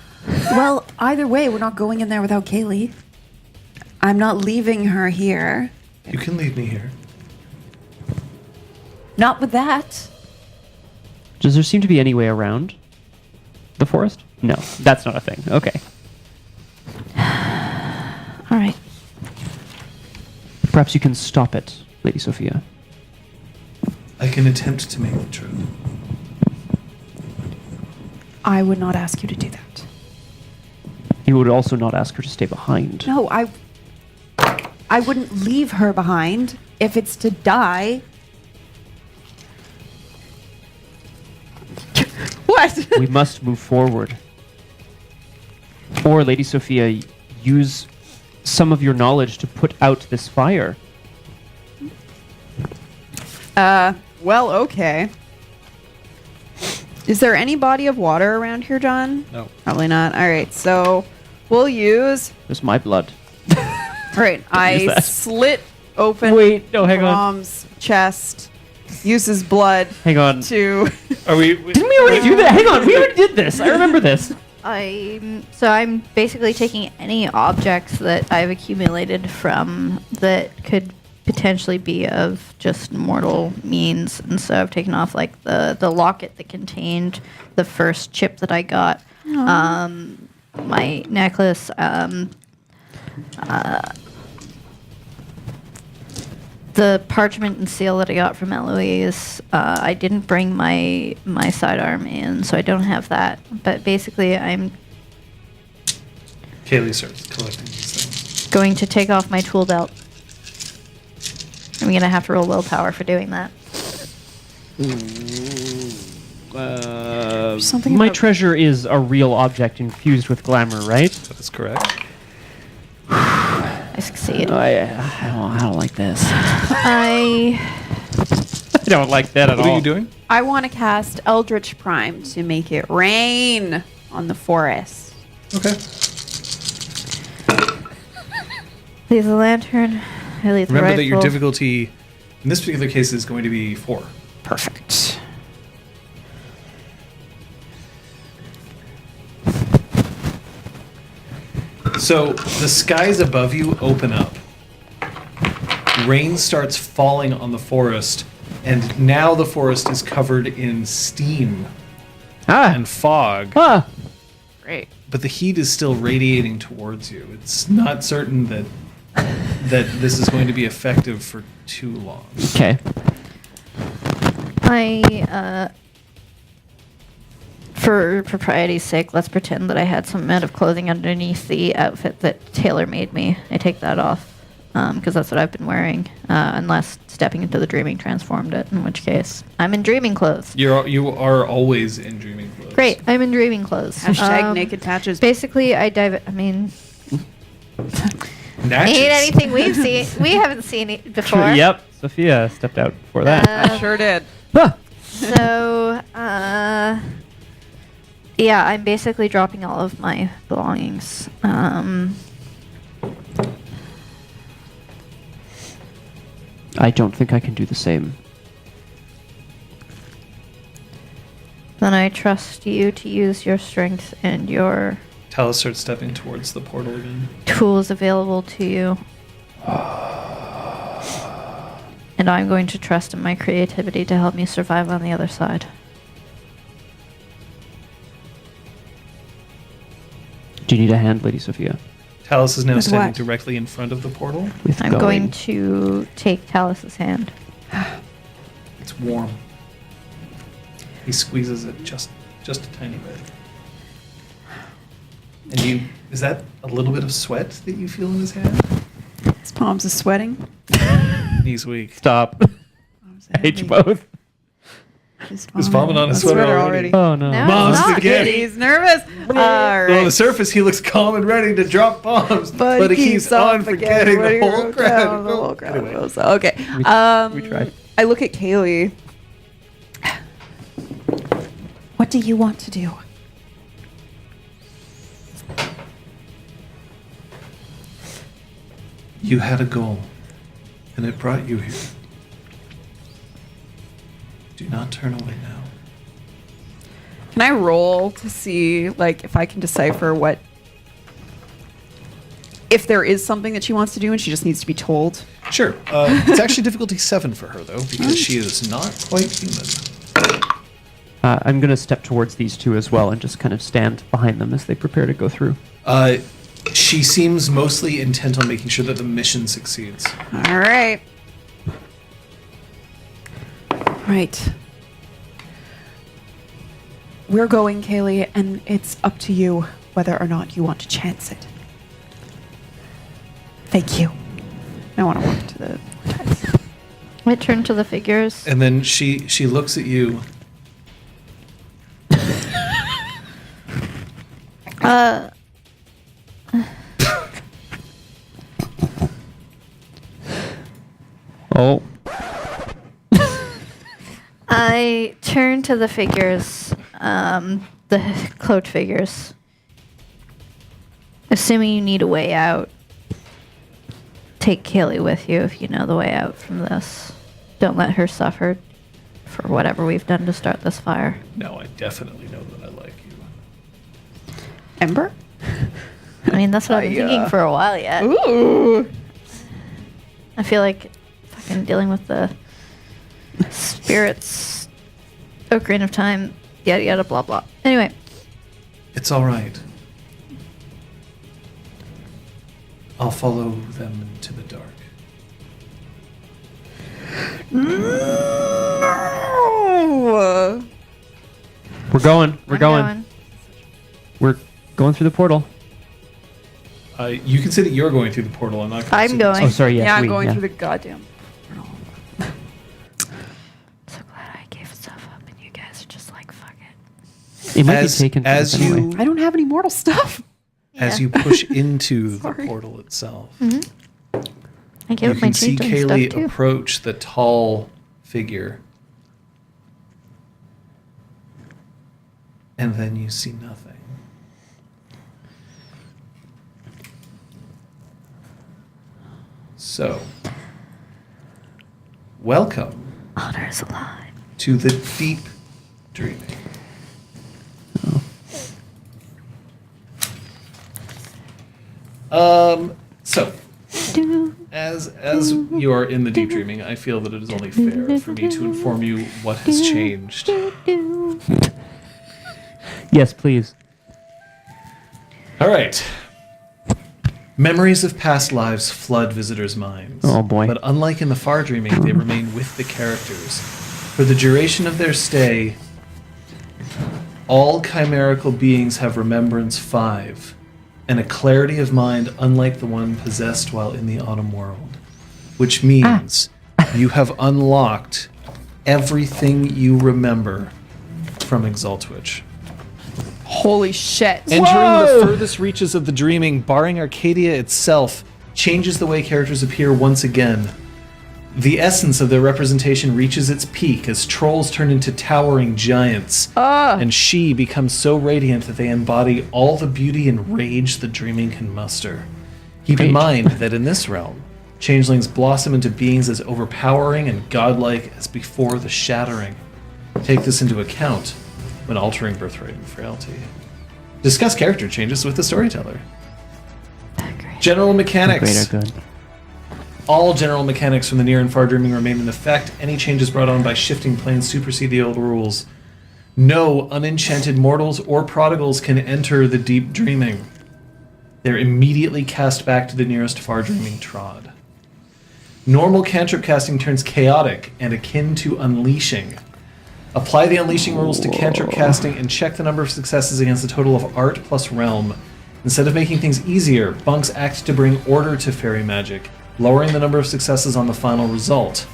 Well, either way, we're not going in there without Kaylee. I'm not leaving her here. You can leave me here. Not with that. Does there seem to be any way around the forest? No, that's not a thing. Okay. All right. Perhaps you can stop it, Lady Sophia. I can attempt to make the trip. I would not ask you to do that. You would also not ask her to stay behind. No, I wouldn't leave her behind if it's to die. What? We must move forward. Or, Lady Sophia, use some of your knowledge to put out this fire. Well, okay. Is there any body of water around here, John? No. Probably not. All right, so we'll use. There's my blood. All right, I that. slit open Wait, no, hang on. Brahm's chest, use his blood Hang on. to. Are we? Didn't we already do that? Hang on, we already did this. I remember this. I'm basically taking any objects that I've accumulated from that could potentially be of just mortal means, and so I've taken off like the locket that contained the first chip that I got, my necklace, the parchment and seal that I got from Eloise. I didn't bring my sidearm in, so I don't have that. But basically, I'm Kaylee starts collecting these things. going to take off my tool belt. I'm going to have to roll willpower for doing that. Something My about- treasure is a real object infused with glamour, right? That is correct. I succeed. I don't like this. I I don't like that at What all. are you doing? I want to cast Eldritch Prime to make it rain on the forest. Okay. leave the lantern. I leave the Remember rifle. that your difficulty in this particular case is going to be 4. Perfect. So the skies above you open up. Rain starts falling on the forest, and now the forest is covered in steam and fog. Great. But the heat is still radiating towards you. It's not certain that that this is going to be effective for too long. Okay. For propriety's sake, let's pretend that I had some amount of clothing underneath the outfit that Taylor made me. I take that off because that's what I've been wearing, unless stepping into the dreaming transformed it, in which case I'm in dreaming clothes. You are always in dreaming clothes. Great, I'm in dreaming clothes. Hashtag naked patches. Basically, I dive. I mean, Natchez. ain't anything we've seen. We haven't seen it before. Yep. Sophia stepped out before that. I sure did. Huh. So, yeah, I'm basically dropping all of my belongings. I don't think I can do the same. Then I trust you to use your strength and your Talus starts stepping towards the portal again. tools available to you. And I'm going to trust in my creativity to help me survive on the other side. Do you need a hand, Lady Sophia? Talus is now With standing what? directly in front of the portal. With I'm going to take Talus's hand. It's warm. He squeezes it just a tiny bit. And is that a little bit of sweat that you feel in his hand? His palms are sweating. He's weak. Stop. Palms I are hate you heavy. both. He's vomit on his sweater already. Oh no. No, Mom's it's not. spaghetti. He's nervous. All Well, on the right. surface, he looks calm and ready to drop bombs, but he keeps on forgetting the whole crowd. The whole crowd. Anyway. goes, Okay. We tried. I look at Kaylee. What do you want to do? You had a goal, and it brought you here. Do not turn away now. Can I roll to see, like, if I can decipher what, if there is something that she wants to do and she just needs to be told? Sure. It's actually difficulty 7 for her, though, because she is not quite human. I'm going to step towards these two as well and just kind of stand behind them as they prepare to go through. She seems mostly intent on making sure that the mission succeeds. All right. Right. We're going, Kaylee, and it's up to you whether or not you want to chance it. Thank you. I want to walk to the dice. I turn to the figures. And then she looks at you. Oh. I turn to the figures, the cloaked figures. Assuming you need a way out, take Kaylee with you if you know the way out from this. Don't let her suffer for whatever we've done to start this fire. No, I definitely know that I like you. Ember? I mean, that's what I've been thinking for a while yet. Ooh. I feel like fucking dealing with the spirits, Ocarina of Time, yada yada blah blah. Anyway, It's all right. I'll follow them into the dark. No. We're going. We're I'm going. We're going through the portal. You can say that you're going through the portal. I'm not. Gonna I'm say going. Oh, sorry. Yes, Yeah, I'm we, going yeah. through the goddamn. So glad I gave stuff up, and you guys are just like, fuck it. It might As- be taken. from as us anyway. you- I don't have any mortal stuff. As Yeah. you push into the Sorry. portal itself, I gave you up my can see changeling Kaylee stuff too. approach the tall figure, and then you see nothing. So, welcome Honor is alive. to the deep dreaming. So as you are in the deep dreaming, I feel that it is only fair for me to inform you what has changed. Yes, please. All right. Memories of past lives flood visitors' minds. Oh, boy. But unlike in the far dreaming, they remain with the characters. For the duration of their stay, all chimerical beings have remembrance 5, and a clarity of mind unlike the one possessed while in the autumn world. Which means you have unlocked everything you remember from Exaltwitch. Holy shit. Entering the furthest reaches of the dreaming, barring Arcadia itself, changes the way characters appear once again. The essence of their representation reaches its peak as trolls turn into towering giants, and she becomes so radiant that they embody all the beauty and rage the dreaming can muster. Keep in mind that in this realm, changelings blossom into beings as overpowering and godlike as before the shattering. Take this into account when altering birthright and frailty. Discuss character changes with the storyteller. General mechanics. Great or good. All general mechanics from the near and far dreaming remain in effect. Any changes brought on by shifting planes supersede the old rules. No unenchanted mortals or prodigals can enter the deep dreaming. They're immediately cast back to the nearest far dreaming trod. Normal cantrip casting turns chaotic and akin to unleashing. Apply the unleashing rules to cantrip casting and check the number of successes against the total of art plus realm. Instead of making things easier, bunks act to bring order to fairy magic, lowering the number of successes on the final result.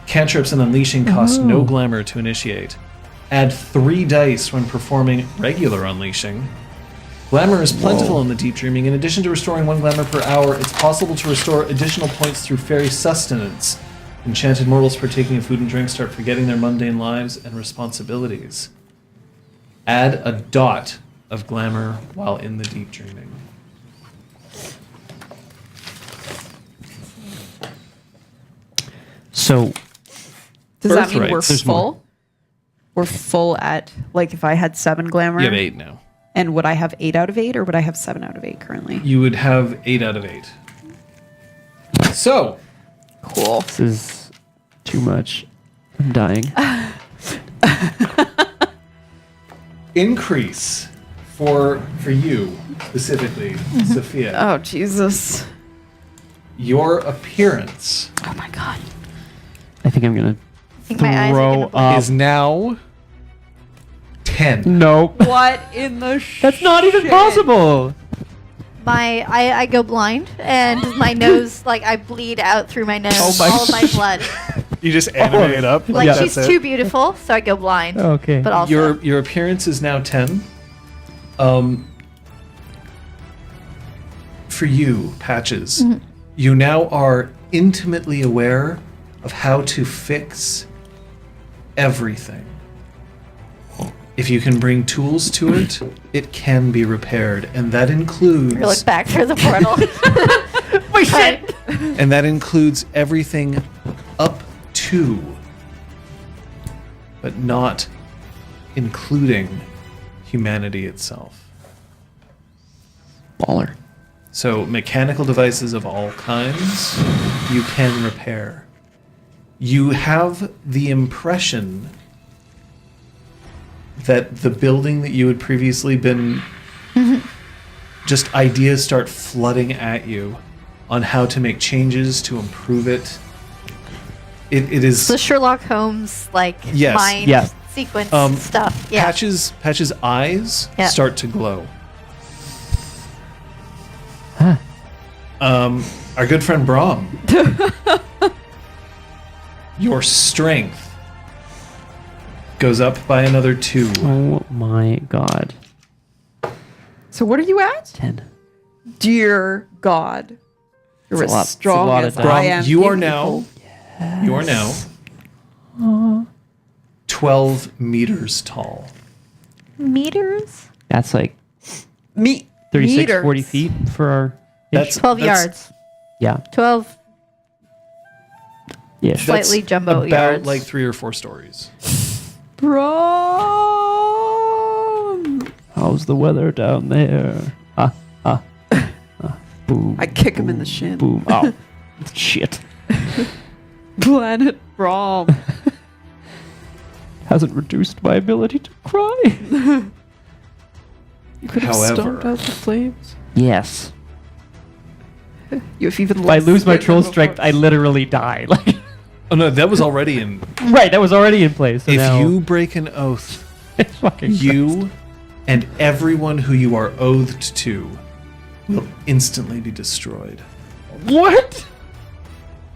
Cantrips and unleashing cost no glamour to initiate. Add 3 dice when performing regular unleashing. Glamour is plentiful in the deep dreaming. In addition to restoring 1 glamour per hour, it's possible to restore additional points through fairy sustenance. Enchanted mortals partaking of food and drink start forgetting their mundane lives and responsibilities. Add a dot of glamour while in the deep dreaming. So, Does that mean we're Birthrights. There's more. full? We're full at, like, if I had 7 glamour? You have 8 now. And would I have 8 out of 8 or would I have 7 out of 8 currently? You would have 8 out of 8. So, Cool. this is too much. I'm dying. increase for you specifically, Sophia. Oh, Jesus. Your appearance Oh my god. I think I'm gonna I think my eyes are throw gonna bleed. up. is now 10. Nope. What in the That's not even possible. I go blind and my nose, like, I bleed out through my nose. Oh my all of my blood. You just animate it up. Like, Yeah. she's too beautiful, so I go blind. Okay. But also, Your appearance is now 10. For you, Patches, you now are intimately aware of how to fix everything. If you can bring tools to it, it can be repaired, and that includes I look back through the portal. My shit. and that includes everything up to, but not including humanity itself. Baller. So mechanical devices of all kinds you can repair. You have the impression that the building that you had previously been just ideas start flooding at you on how to make changes to improve it. It is The Sherlock Holmes, like, Yes. mind Yeah. sequence Um, stuff. Yeah. Patches eyes Yeah. start to glow. Huh. Our good friend Brahm. Your strength goes up by another 2. Oh my god. So what are you at? 10. Dear God. You're It's a lot- as it's a strong lot of as dice. I am. you are beautiful. now 12 meters tall. Meters? That's like Me 36, meters. 40 feet for our. That's 12 yards. Yeah. 12 Yeah. slightly jumbo about yards. like 3 or 4 stories. Bro. How's the weather down there? Boom. I kick him in the boom, shin. Boom. Oh, shit. Planet Brom. Hasn't reduced my ability to cry. You could have However- stomped out the flames. Yes. You've even If I lose my scared troll them strength, before. I literally die. Like, Oh no, that was already in. right, that was already in place. So If now you break an oath, fucking you and everyone who you are oathed to will instantly be destroyed. what?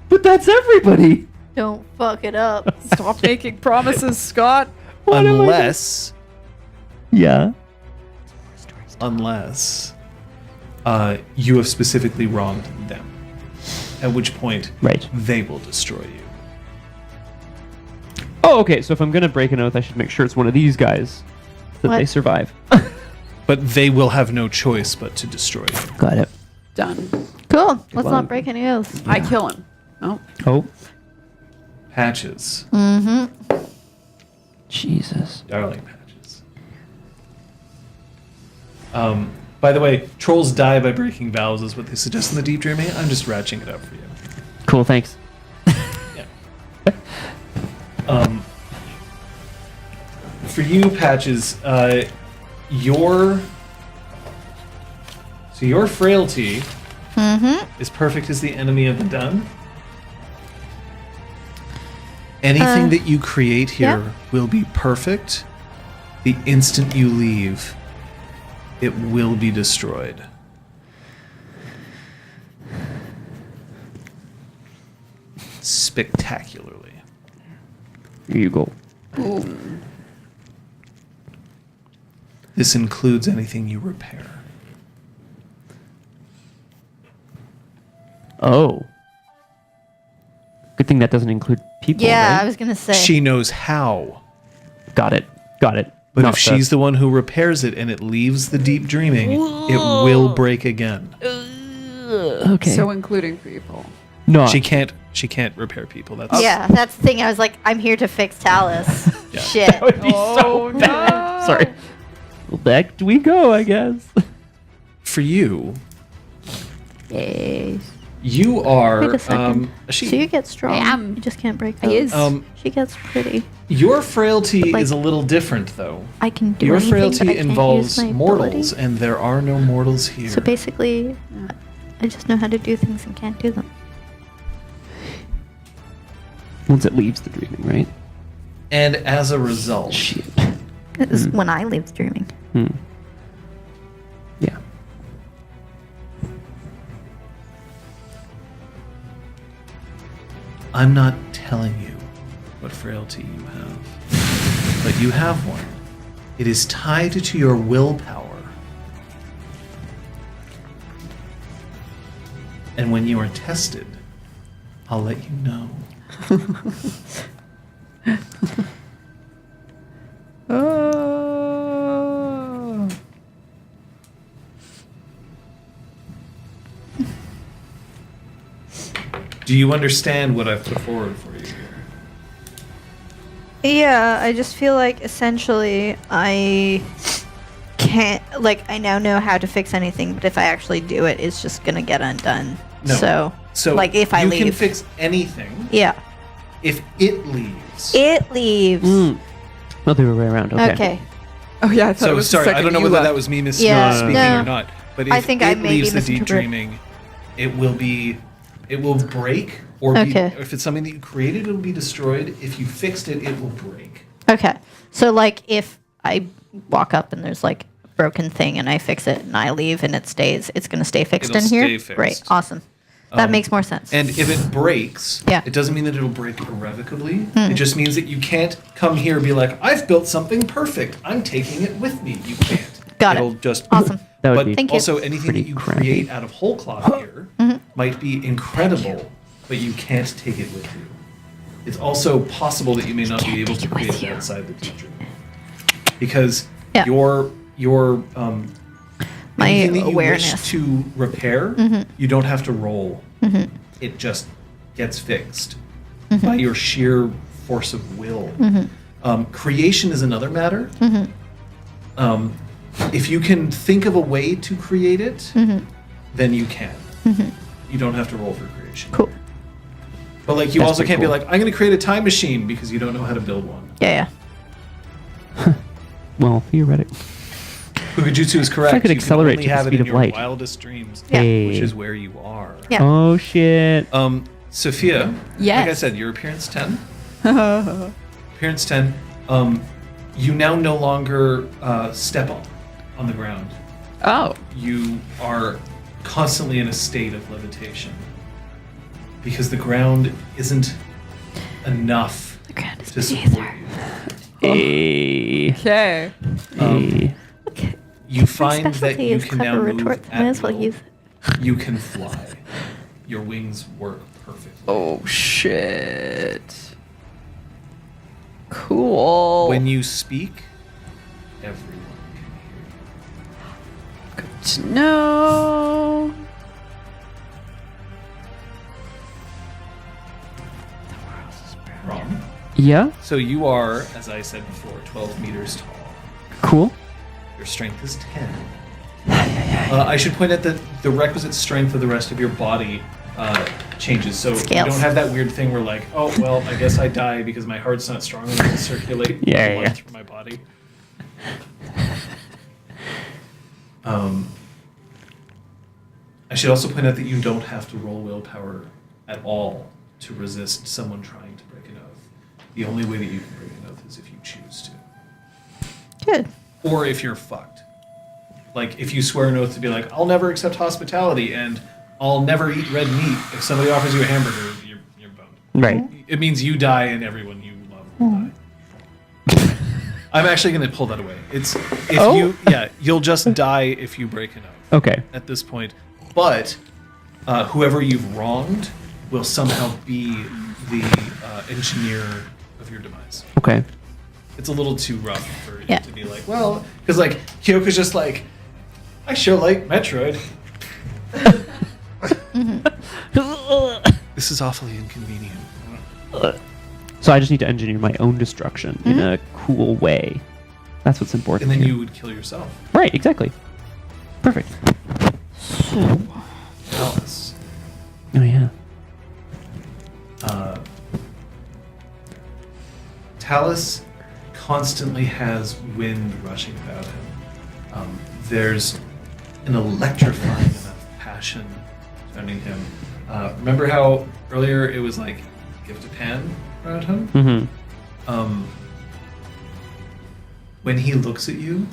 But that's everybody. Don't fuck it up. Stop making promises, Scott. What am I Unless, Yeah. unless you have specifically wronged them, at which point Right. they will destroy you. Oh, okay. So if I'm gonna break an oath, I should make sure it's one of these guys that What? they survive. But they will have no choice but to destroy you. Got it. Done. Cool. Let's luck. not break any oaths. I kill him. Oh. Oh, Patches. Jesus. Darling Patches. By the way, trolls die by breaking vows is what they suggest in the Deep Dreaming. I'm just ratcheting it up for you. Cool. Thanks. Yeah. For you, Patches, your frailty is perfect as the enemy of the done. Anything that you create here yeah. will be perfect. The instant you leave, it will be destroyed. Spectacularly. Here you go. This includes anything you repair. Oh. Good thing that doesn't include people. Yeah, right? I was gonna say. She knows how. Got it. Got it. But Not if she's the one who repairs it and it leaves the deep dreaming, it will break again. okay. So including people. no. She can't repair people. That's Yeah, that's the thing. I was like, I'm here to fix Talus. Yeah. Shit. That would be so bad. Sorry. Well, back we go, I guess. for you. Yes. You are Wait a second. she. So you get strong. I am. You just can't break I those. is. She gets pretty. Your frailty Like- is a little different though. I can do Your anything, but I frailty can't involves use my mortals, ability. and there are no mortals here. So basically, I just know how to do things and can't do them. Once it leaves the dreaming, right? And as a result, Shit. It's when I leave dreaming. Yeah. I'm not telling you what frailty you have, but you have one. It is tied to your willpower. And when you are tested, I'll let you know. Do you understand what I've put forward for you here? Yeah, I just feel like essentially I can't, like, I now know how to fix anything, but if I actually do it, it's just gonna get undone. No. So like, if I you leave. can fix anything Yeah. if it leaves. It leaves. Well, they were way around. Okay. Okay. Oh yeah, I thought it So was the sorry, I second don't know you whether left. that was me Yeah, misspeaking no. or not. But if I think I it maybe leaves the deep misinterpret- dreaming, it will break, or Okay. if it's something that you created, it will be destroyed. If you fixed it, it will break. Okay. So like if I walk up and there's like a broken thing and I fix it and I leave and it stays, it's going to stay fixed It'll in here? stay fixed. Great. Awesome. That makes more sense. And if it breaks, Yeah. it doesn't mean that it'll break irrevocably. It just means that you can't come here and be like, I've built something perfect. I'm taking it with me. You can't. Got it. It'll just Awesome. That would but be Thank you. also anything that pretty you crappy. create out of whole cloth here might be incredible, but you can't take it with you. It's also possible that you may not be able to create it outside the teacher. Because Yeah. your My anything that you awareness. wish to repair, you don't have to roll. It just gets fixed by your sheer force of will. Creation is another matter. If you can think of a way to create it, then you can. You don't have to roll for creation. Cool. But like you That's also pretty can't be cool. like, I'm going to create a time machine because you don't know how to build one. Yeah, Well, theoretic. Fukujutsu is correct. If I could You can accelerate only to the have it speed in of your light. wildest dreams, Yeah. which is where you are. Yeah. Oh shit. Sophia, Yes. like I said, your appearance 10. Appearance 10. You now no longer step on the ground. Oh. You are constantly in a state of levitation because the ground isn't enough The ground is to beneath support her. you. Hey. Okay. Hey. Okay. You My find that specialty you is can now clever move retorts. Might at as well will. use it. You can fly. Your wings work perfectly. Oh shit. Cool. When you speak, everyone can hear you. No. Wrong. Yeah. So you are, as I said before, 12 meters tall. Cool. Your strength is 10. I should point out that the requisite strength of the rest of your body changes. So Scales. you don't have that weird thing where like, oh, well, I guess I die because my heart's not strong enough to circulate Yeah, blood yeah. through my body. I should also point out that you don't have to roll willpower at all to resist someone trying to break an oath. The only way that you can break an oath is if you choose to. Good. Or if you're fucked. Like, if you swear an oath to be like, I'll never accept hospitality and I'll never eat red meat. If somebody offers you a hamburger, you're boned. Right. It means you die and everyone you love will die. I'm actually going to pull that away. It's if you'll just die if you break an oath Okay. at this point. But whoever you've wronged will somehow be the engineer of your demise. Okay. It's a little too rough for Yeah. it to be like, well, because like Kyoko's just like, I sure like Metroid. This is awfully inconvenient. So I just need to engineer my own destruction in a cool way. That's what's important. And then here. you would kill yourself. Right. Exactly. Perfect. Alice. Oh yeah. Talus constantly has wind rushing about him. There's an electrifying enough passion surrounding him. Remember how earlier it was like gift of pan around him? Mm-hmm. When he looks at you,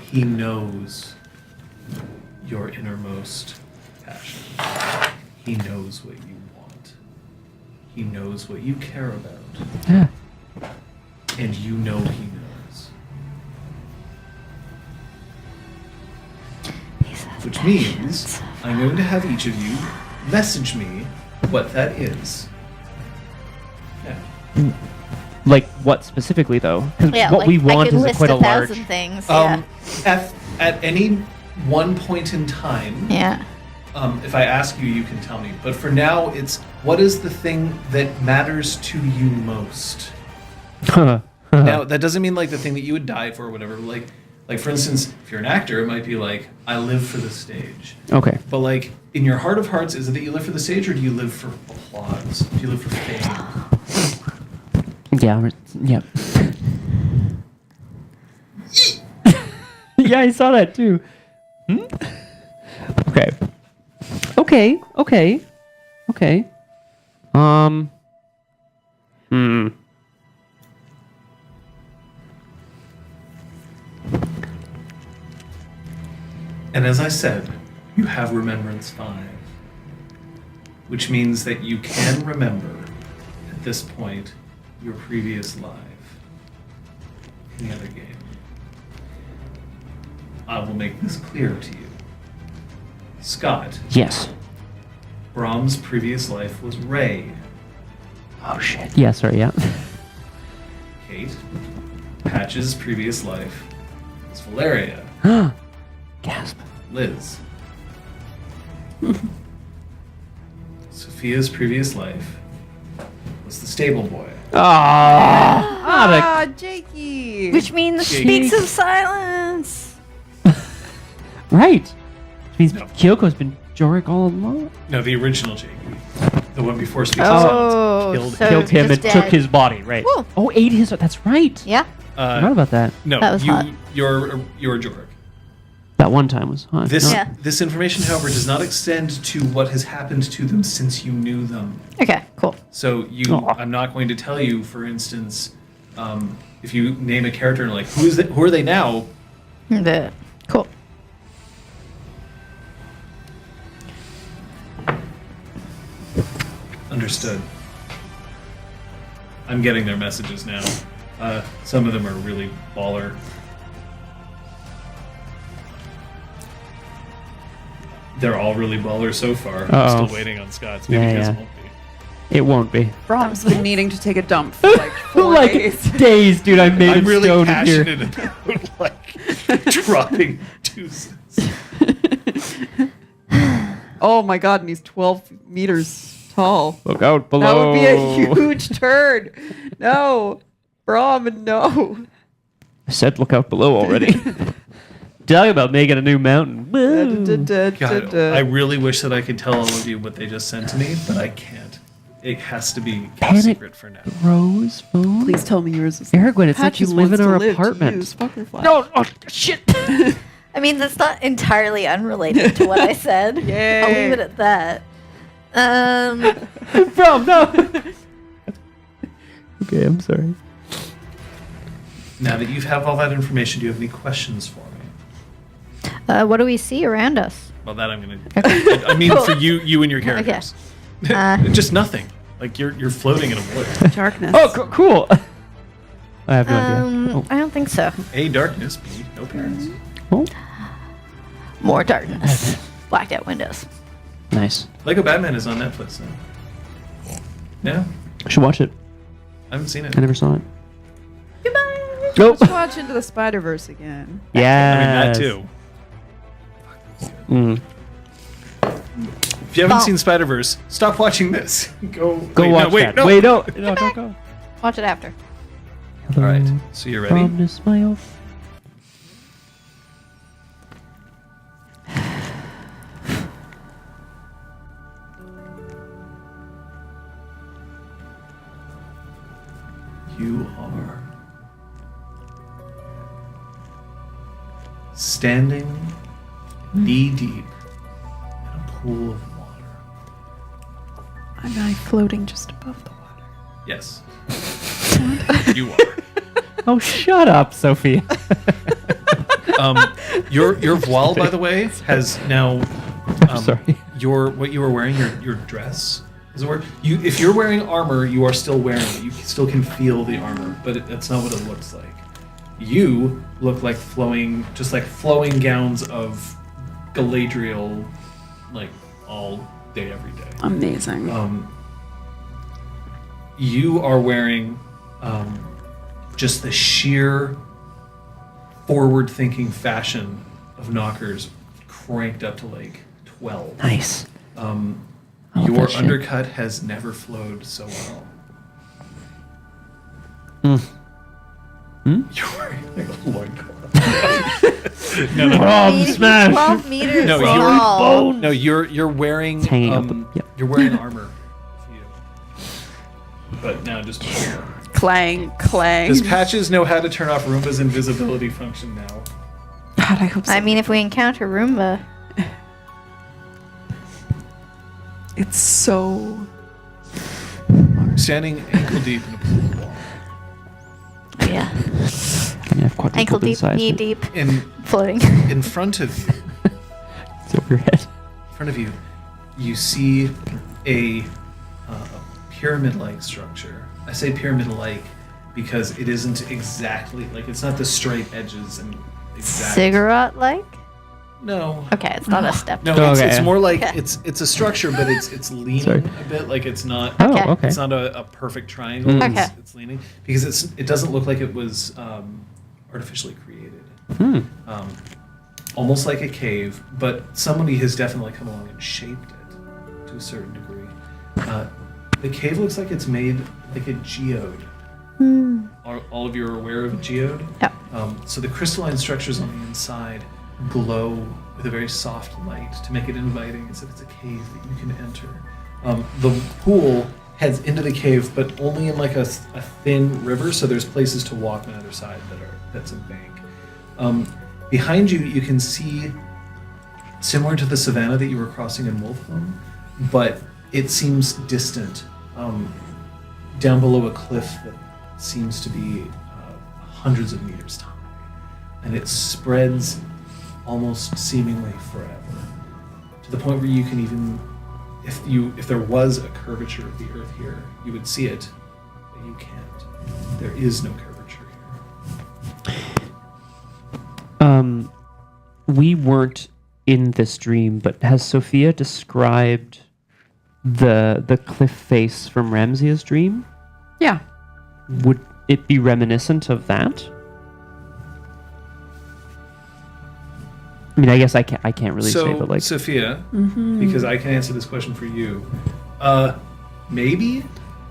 he knows your innermost passion. He knows what you want. He knows what you care about. Yeah. And you know he knows. Which means I'm going to have each of you message me what that is. Yeah. Like what specifically though? Because Yeah, what like, we I want could is list quite a large. 1,000 things. Yeah. At any one point in time, Yeah. if I ask you, you can tell me. But for now, it's what is the thing that matters to you most? Now, that doesn't mean like the thing that you would die for or whatever. Like for instance, if you're an actor, it might be like, I live for the stage. Okay. But like, in your heart of hearts, is it that you live for the stage or do you live for applause? Do you live for fame? Yeah. Yep. Yeah, I saw that too. Okay. Okay. And as I said, you have Remembrance 5, which means that you can remember, at this point, your previous life in the other game. I will make this clear to you. Scott, Yes. Brahm's previous life was Ray. Oh shit. Yeah. Sorry. Yeah. Kate, Patch's previous life was Valeria. Gasp. Liz. Sophia's previous life was the stable boy. Ah, Jakey. Which means Jake. speaks of silence. Right. Which means No. Kyoko's been Jorik all along. No, the original Jakey. The one before Speaks Oh, of Silence. Killed so Killed him just and took dead. his body. Right. Woo. Oh, ate his. That's right. Yeah. Forgot about that. No, That was hot. you're Jorg. That one time was hot. This Yeah. this information, however, does not extend to what has happened to them since you knew them. Okay, cool. So I'm not going to tell you, for instance, if you name a character and like who are they now? Cool. Understood. I'm getting their messages now. Some of them are really baller. They're all really baller so far. I'm Uh-oh. still waiting on Scott's. Maybe his won't be. It won't be. Brom's been needing to take a dump for like 4 like days. days, dude. I made I'm him really stone in here. passionate about like dropping deuces. Oh my god, and he's 12 meters tall. Look out That below. would be a huge turd. No. Brom, no. I said look out below already. Talk about making a new mountain. Woo. God, I really wish that I could tell all of you what they just sent to me, but I can't. It has to be kept Panic. secret for now. Rose phone. Please tell me yours is Aragorn, it's like you Patches live in wants to our live to apartment. use Fuckerfly. No, oh shit. I mean, that's not entirely unrelated to what I said. Yay. I'll leave it at that. Bro, no. Okay, I'm sorry. Now that you have all that information, do you have any questions for me? What do we see around us? Well, that I'm gonna. I mean, Cool. for you and your characters. Just nothing. Like you're floating in a void. Darkness. Oh, cool. I have no idea. I don't think so. A, darkness. B, no parents. Oh. More darkness. Blacked out windows. Nice. Lego Batman is on Netflix now. Yeah, I should watch it. I haven't seen it. I never saw it. Goodbye. Nope. Let's watch Into the Spider-Verse again. Yeah. I mean, that too. Mm. If you haven't seen Spider-Verse, stop watching this. Go wait, watch no, wait, that. No. Wait, no, don't go. Watch it after. All right, so you're ready? From the smile. You are standing knee deep in a pool of water. Am I floating just above the water? Yes. You are. Oh, shut up, Sophia. Your voile, by the way, has now. Sorry. What you were wearing, your dress. Does it work? If you're wearing armor, you are still wearing it. You still can feel the armor, but that's not what it looks like. You look like flowing gowns of Galadriel, like all day, every day. Amazing. You are wearing just the sheer forward-thinking fashion of knockers cranked up to like 12. Nice. love Your that shit. undercut has never flowed so well. You're wearing like a loincloth. no. He's smash. 12 meters No, tall. No, you're wearing hanging up yep. you're wearing armor. But now just Clang, clang. does Patches know how to turn off Roomba's invisibility function now? God, I hope so. I mean, if we encounter Roomba, It's so... Standing ankle deep in a pool of water. yeah, I mean, I've quadrupled ankle in deep, size, knee but deep, In floating. in front of you, It's over your head. you see a pyramid-like structure. I say pyramid-like because it isn't exactly like it's not the straight edges and exact. Cigarette-like? No. Okay, it's not a step. No, Okay. it's more like Okay. it's a structure, but it's leaning Sorry. a bit. Like it's not. Oh, Okay. okay. It's not a perfect triangle. Mm. Okay. It's leaning because it doesn't look like it was artificially created. Almost like a cave, but somebody has definitely come along and shaped it to a certain degree. The cave looks like it's made like a geode. All of you are aware of a geode? Yeah. So the crystalline structures on the inside glow with a very soft light to make it inviting, as if it's a cave that you can enter. The pool heads into the cave, but only in like a thin river. So there's places to walk on either side that's a bank. Behind you, you can see, similar to the savannah that you were crossing in Wolfholm, but it seems distant, down below a cliff that seems to be hundreds of meters high, and it spreads almost seemingly forever, to the point where you can even, if there was a curvature of the earth here, you would see it, but you can't. There is no curvature here. We weren't in this dream, but has Sophia described the cliff face from Ramsia's dream? Yeah. Would it be reminiscent of that? I mean, I guess I can't really say, but like Sophia, because I can answer this question for you. Maybe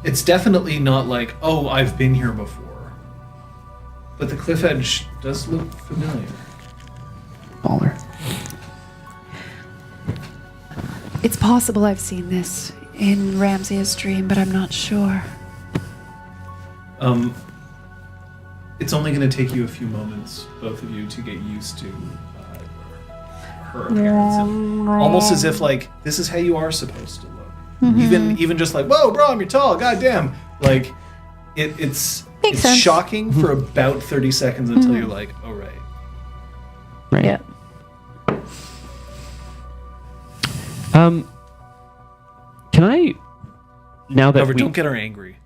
it's definitely not like, oh, I've been here before, but the cliff edge does look familiar. baller. It's possible I've seen this in Ramsia's dream, but I'm not sure. It's only going to take you a few moments, both of you, to get used to her appearance. And almost as if like this is how you are supposed to look. Even just like, whoa, bro, you're tall. Goddamn. Like it's sense. shocking for about 30 seconds until you're like, oh right. Right. Yeah. Can I now that However, we don't get her angry.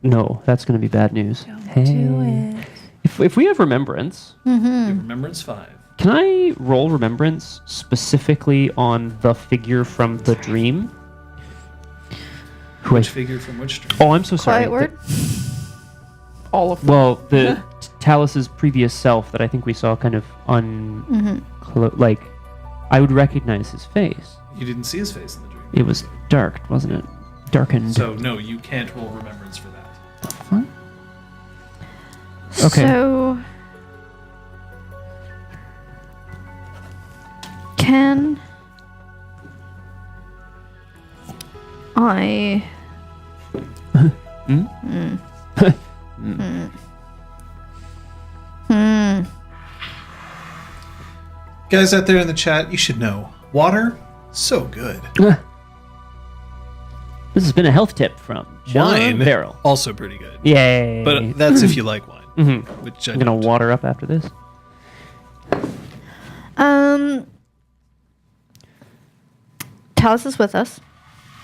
No, that's going to be bad news. Do it. If we have remembrance, Remembrance 5. can I roll remembrance specifically on the figure from the dream? Which figure from which dream? Oh, I'm so sorry. Quiet word. All of them. Well, the Talus's previous self that I think we saw kind of like, I would recognize his face. You didn't see his face in the dream. It was dark, wasn't it? Darkened. So no, you can't roll remembrance for that. What? Okay. So, can I? Guys out there in the chat, you should know. Water, so good. This has been a health tip from John Wine, Barrel. also pretty good. Yay! But that's if you like wine. Which I I'm gonna don't. water up after this. Talus is with us.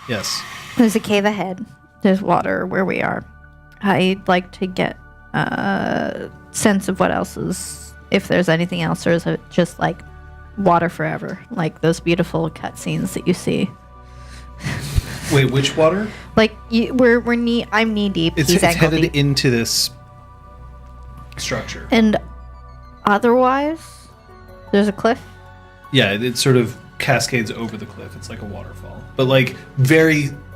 Yes. There's a cave ahead. There's water where we are. I'd like to get a sense of what else is, if there's anything else, or is it just like water forever, like those beautiful cutscenes that you see. Wait, which water? Like I'm knee deep. It's He's ankle headed deep. into this structure. And otherwise, there's a cliff. Yeah, it sort of cascades over the cliff. It's like a waterfall, but like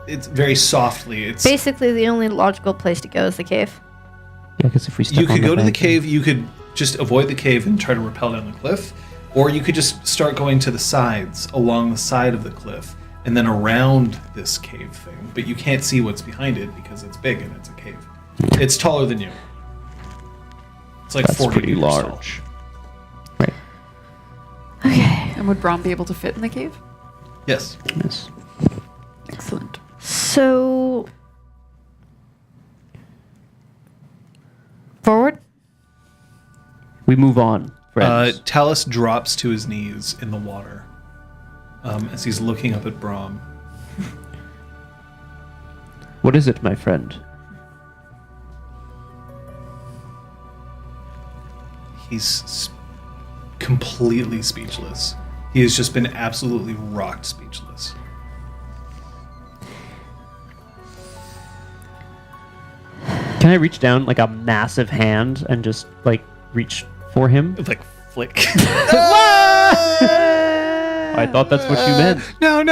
it's very softly. It's Basically, the only logical place to go is the cave. Yeah, because if we step you could on go to the bank- cave. You could just avoid the cave and try to rappel down the cliff, or you could just start going to the sides along the side of the cliff and then around this cave thing. But you can't see what's behind it because it's big and it's a cave. It's taller than you. It's like That's 40 pretty meters tall. large. Right. Okay. And would Brom be able to fit in the cave? Yes. Yes. Excellent. So forward. We move on, friends. Talus drops to his knees in the water as he's looking up at Brahm. What is it, my friend? He's completely speechless. He has just been absolutely rocked speechless. Can I reach down like a massive hand and just like reach for him? Like flick. I thought that's what you meant. No.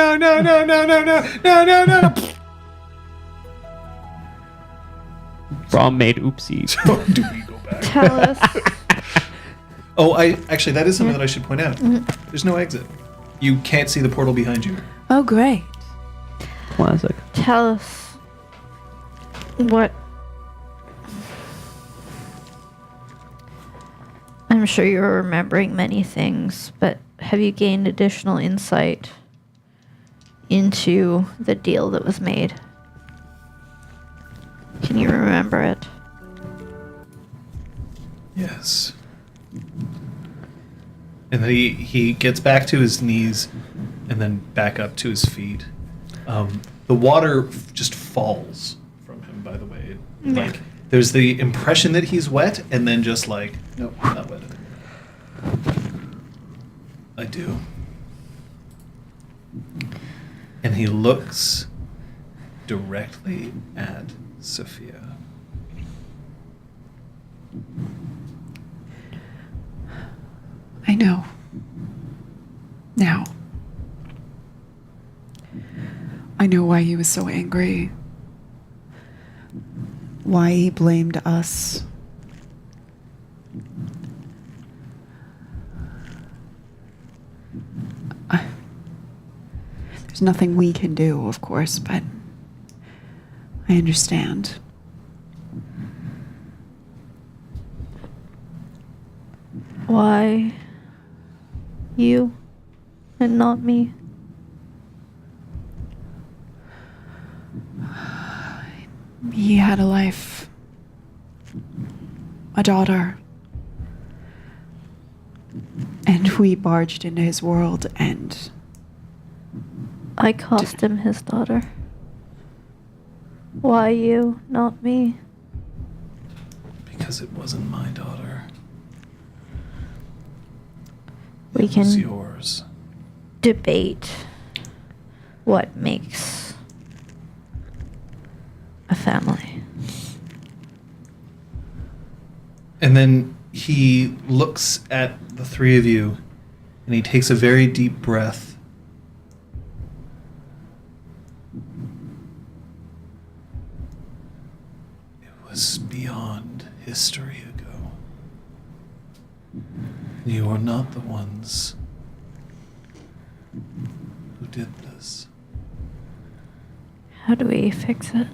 Brom made oopsie. So do we go back? Talus. Oh, actually that is something that I should point out. There's no exit. You can't see the portal behind you. Oh, great. Classic. Talus. What? I'm sure you're remembering many things, but have you gained additional insight into the deal that was made? Can you remember it? Yes. And then he gets back to his knees and then back up to his feet. The water just falls from him, by the way. Like, there's the impression that he's wet, and then just like, nope, not wet anymore. I do. And he looks directly at Sophia. I know. Now. I know why he was so angry. Why he blamed us. There's nothing we can do, of course, but I understand. Why you and not me? He had a life, a daughter, and we barged into his world and... I cost him his daughter. Why you, not me? Because it wasn't my daughter. We It was can yours. debate what makes a family. And then he looks at the three of you and he takes a very deep breath. It was beyond history ago. You are not the ones who did this. How do we fix it?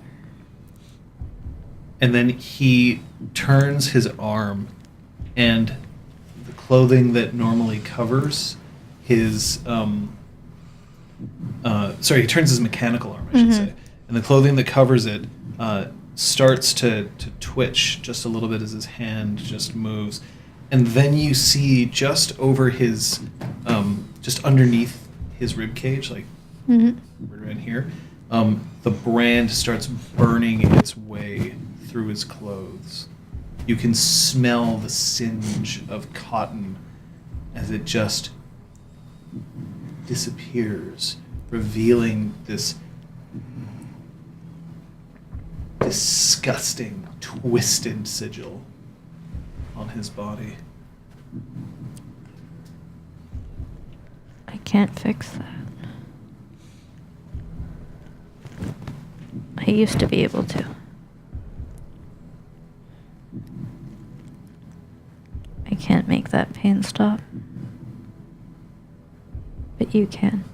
And then he turns his arm, and the clothing that normally covers his he turns his mechanical arm, I should say, and the clothing that covers it starts to twitch just a little bit as his hand just moves, and then you see just over his just underneath his rib cage, like right around here, the brand starts burning its way through his clothes. You can smell the singe of cotton as it just disappears, revealing this disgusting, twisted sigil on his body. I can't fix that. I used to be able to. I can't make that pain stop. But you can.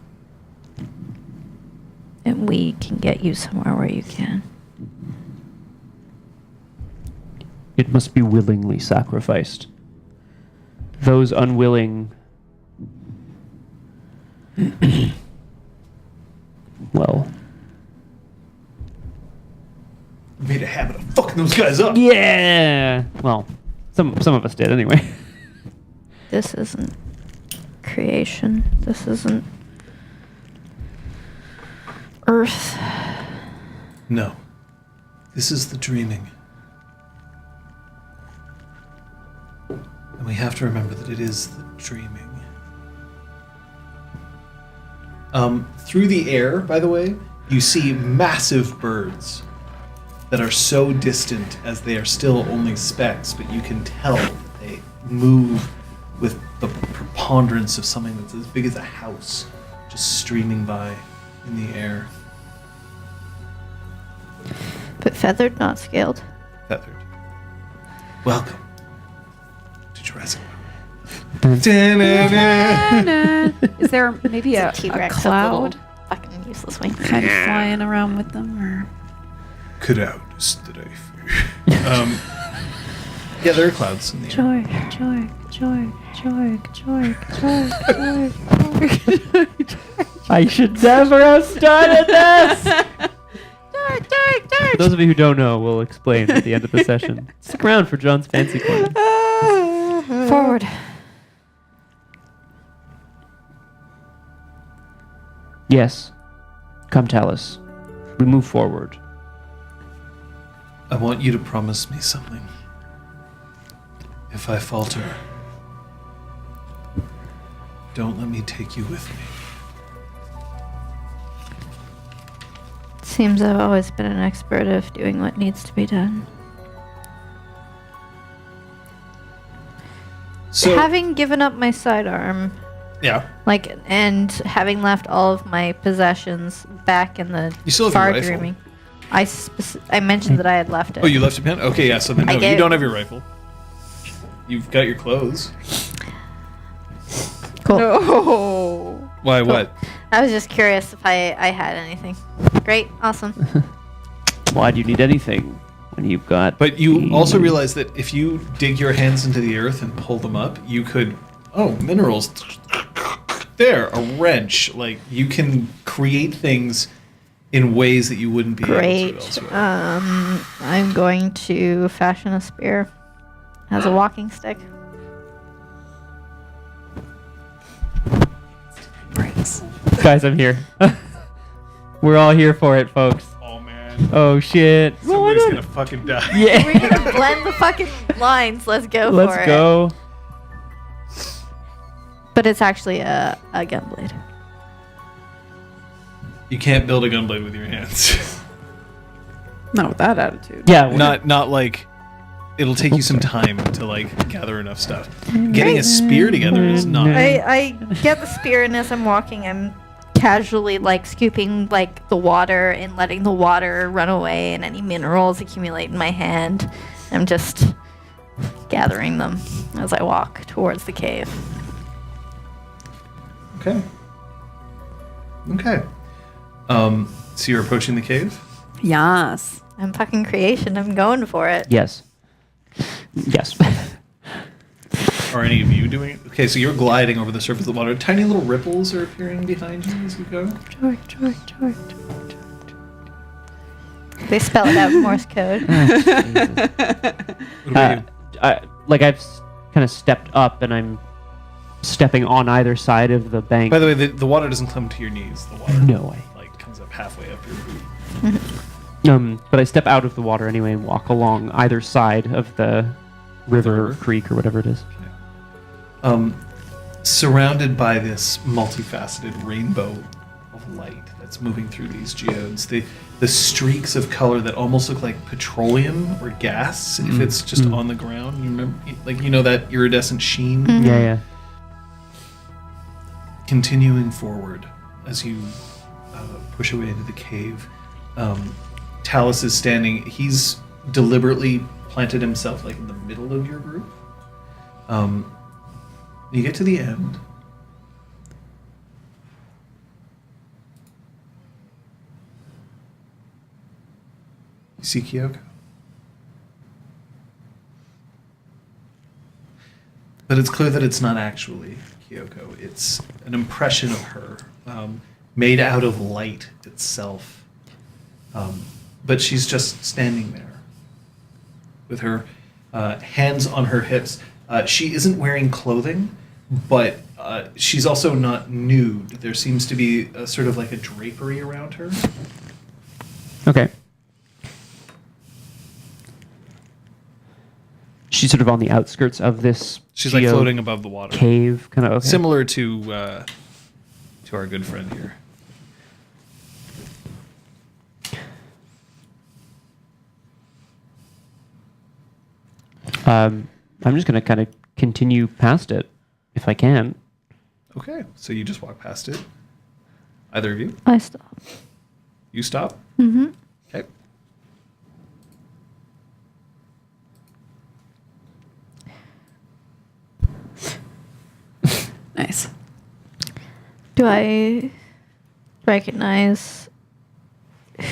And we can get you somewhere where you can. It must be willingly sacrificed. Those unwilling... well... Made a habit of fucking those guys up. Yeah! Well, some of us did anyway. This isn't creation. This isn't Earth. No. This is the dreaming. And we have to remember that it is the dreaming. Through the air, by the way, you see massive birds that are so distant as they are still only specks, but you can tell that they move with the preponderance of something that's as big as a house just streaming by in the air. But feathered, not scaled. Feathered. Welcome to Jurassic Is there maybe a T-Rex, cloud fucking useless wing. kind of flying around with them, or Clouds that I fear. Yeah, there are clouds in the air. I should never have started this! For those of you who don't know, we'll explain at the end of the session. Stick around for John's fancy corner. Forward. Yes. Come tell us. We move forward. I want you to promise me something. If I falter, don't let me take you with me. Seems I've always been an expert of doing what needs to be done. So, Having given up my sidearm, yeah. and having left all of my possessions back in the You still have far your rifle. dreaming, I mentioned that I had left it. Oh, you left your pen? Okay, yeah, so then I no, you gave- don't have your rifle. You've got your clothes. Cool. No. Why, what? I was just curious if I had anything. Great, awesome. Why do you need anything when you've got... But you also realize that if you dig your hands into the earth and pull them up, you could... Oh, minerals. There, a wrench. Like, you can create things in ways that you wouldn't be able Great. to elsewhere. I'm going to fashion a spear as a walking stick. Guys, I'm here. We're all here for it, folks. Oh, man. Oh, shit. Somebody's gonna fucking die. Yeah. We're gonna blend the fucking lines. Let's go for it. Let's go. But it's actually a gun blade. You can't build a gunblade with your hands. Not with that attitude. Yeah. not like... It'll take you some time to, like, gather enough stuff. Getting a spear together is not... I get the spear, and as I'm walking, I'm casually like scooping like the water and letting the water run away, and any minerals accumulate in my hand. I'm just gathering them as I walk towards the cave. Okay. Okay. So you're approaching the cave? Yes. I'm fucking creation. I'm going for it. Yes. Yes. Are any of you doing it? Okay, so you're gliding over the surface of the water. Tiny little ripples are appearing behind you as you go. They spell it out in Morse code. What about you? I've kind of stepped up and I'm stepping on either side of the bank. By the way, the water doesn't come to your knees. The water No way. like comes up halfway up your boot. But I step out of the water anyway and walk along either side of the river or creek or whatever it is. Surrounded by this multifaceted rainbow of light that's moving through these geodes, the streaks of color that almost look like petroleum or gas if it's just on the ground. You remember, like, you know, that iridescent sheen? Yeah. Continuing forward as you push away into the cave, Talus is standing. He's deliberately planted himself like in the middle of your group. You get to the end. You see Kyoko. But it's clear that it's not actually Kyoko. It's an impression of her, made out of light itself. But she's just standing there with her hands on her hips. She isn't wearing clothing, but she's also not nude. There seems to be a sort of like a drapery around her. Okay. She's sort of on the outskirts of this. She's like floating above the water. Cave, kind of. Okay. Similar to our good friend here. I'm just gonna kind of continue past it, if I can. Okay, so you just walk past it. Either of you? I stop. You stop? Mm-hmm. Okay. Nice. Do I recognize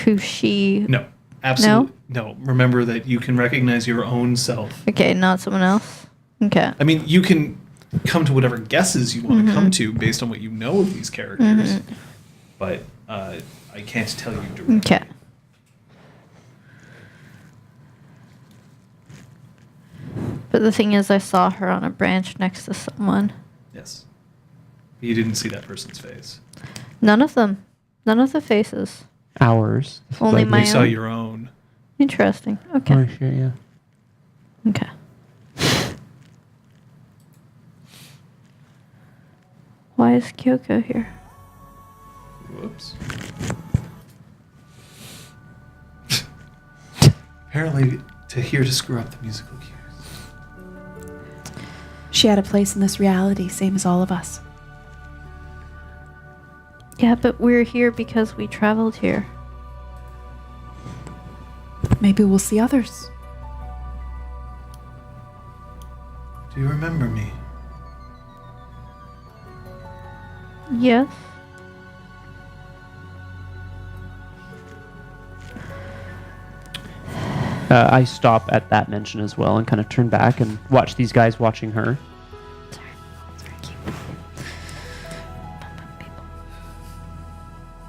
who she No. Absolutely. No. Remember that you can recognize your own self. Okay, not someone else. Okay. I mean, you can come to whatever guesses you want to come to based on what you know of these characters, but I can't tell you directly. Okay. But the thing is, I saw her on a branch next to someone. Yes. You didn't see that person's face. None of them. None of the faces. Ours. Only Like, my You saw own. your own. Interesting. Okay. Oh, shit, yeah. Okay. Why is Kyoko here? Whoops. Apparently, here to screw up the musical cues. She had a place in this reality, same as all of us. Yeah, but we're here because we traveled here. Maybe we'll see others. Do you remember me? Yes. I stop at that mention as well and kind of turn back and watch these guys watching her. Sorry. Sorry, keep.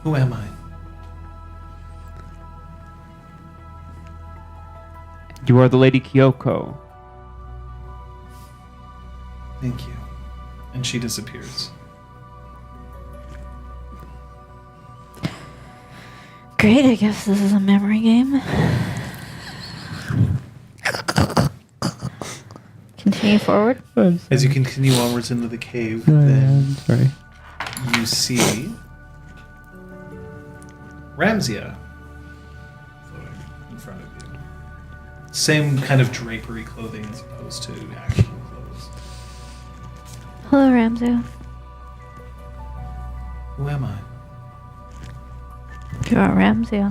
Who am I? You are the Lady Kyoko. Thank you. And she disappears. Great, I guess this is a memory game. Continue forward. As you continue onwards into the cave, then Sorry. you see Ramsia floating in front of you. Same kind of drapery clothing as opposed to actual clothes. Hello, Ramsey. Who am I? You are Ramsey.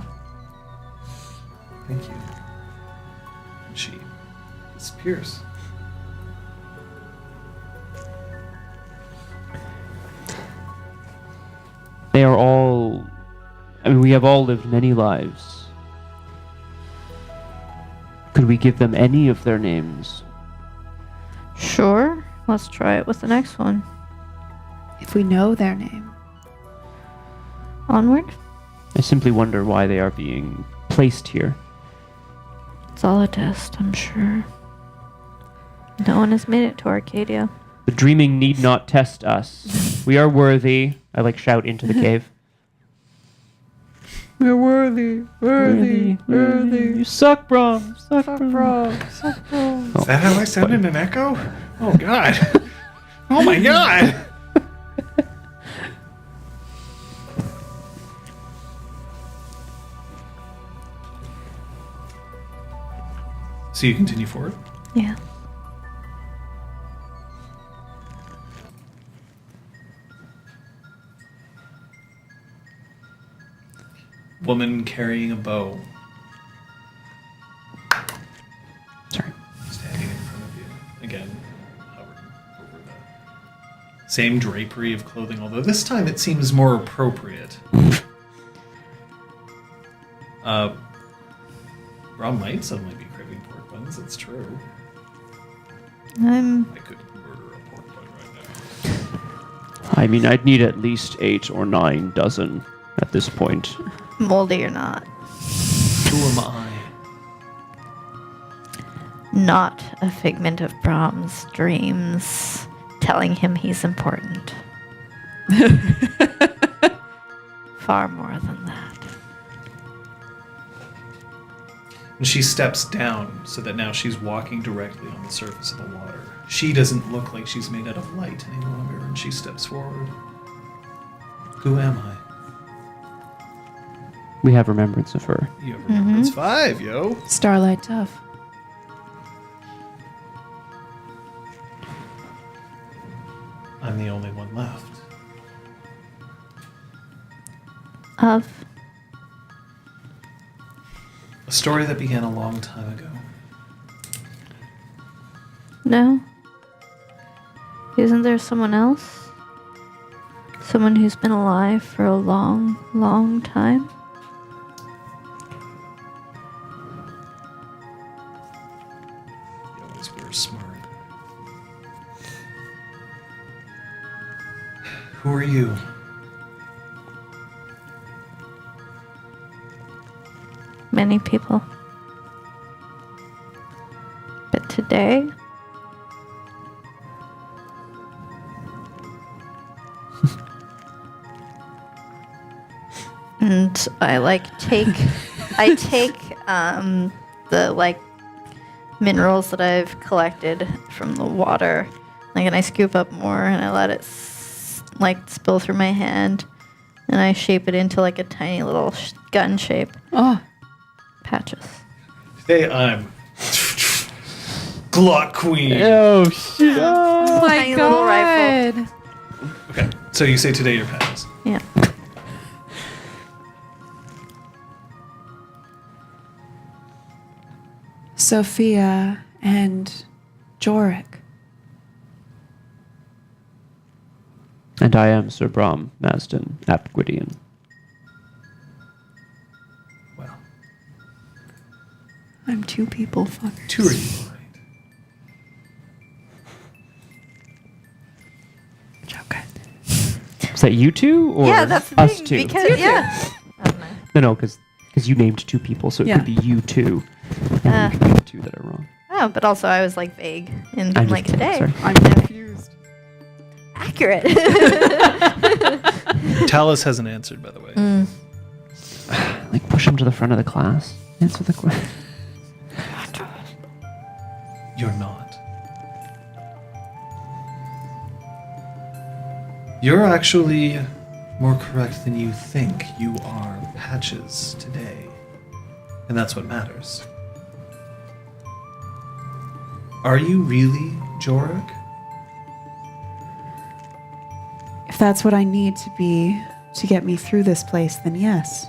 Thank you. And she disappears. They are all. I mean, we have all lived many lives. Could we give them any of their names? Sure. Let's try it with the next one. If we know their name. Onward. I simply wonder why they are being placed here. It's all a test, I'm sure. No one has made it to Arcadia. The dreaming need not test us. We are worthy. I shout into the cave. We're worthy. Worthy. You suck, Brom. Suck, Brom. Is that how I sound in an echo? Oh, God. Oh, my God. So you continue forward? Yeah. Woman carrying a bow. Sorry. Standing in front of you. Again, hovering over the same drapery of clothing, although this time it seems more appropriate. Ron might suddenly be craving pork buns, it's true. I'm I could murder a pork bun right now. I mean, I'd need at least 8 or 9 dozen at this point. moldy or not. Who am I? Not a figment of Brahm's dreams telling him he's important. Far more than that. And she steps down so that now she's walking directly on the surface of the water. She doesn't look like she's made out of light any longer, and she steps forward. Who am I? We have remembrance of her. You have remembrance 5, yo. Starlight Dove. I'm the only one left. Of. A story that began a long time ago. No? Isn't there someone else? Someone who's been alive for a long, long time? Who are you? Many people. But today, and I take the like minerals that I've collected from the water, like, and I scoop up more and I let it spill through my hand, and I shape it into like a tiny little gun shape. Oh, Patches. Today I'm Glock Queen. Oh shit! Oh my Tiny little rifle. god. Okay, so you say today your patches. Yeah. Sophia and Jorik. And I am Sir Brom Maston ap Gwydion. Well, I'm two people, fuck. two are you, right? Joker. Is that you two or Yeah, that's the us thing. two? Because yeah. I don't know. No, because you named two people, so it Yeah. could be you two. And it could be the two that are wrong. Oh, but also I was like vague and I'm like just- today. sorry. I'm confused. Accurate. Talus hasn't answered, by the way. Like push him to the front of the class. Answer the question. You're not. You're actually more correct than you think. You are Patches today. And that's what matters. Are you really Jorik? If that's what I need to be to get me through this place, then yes.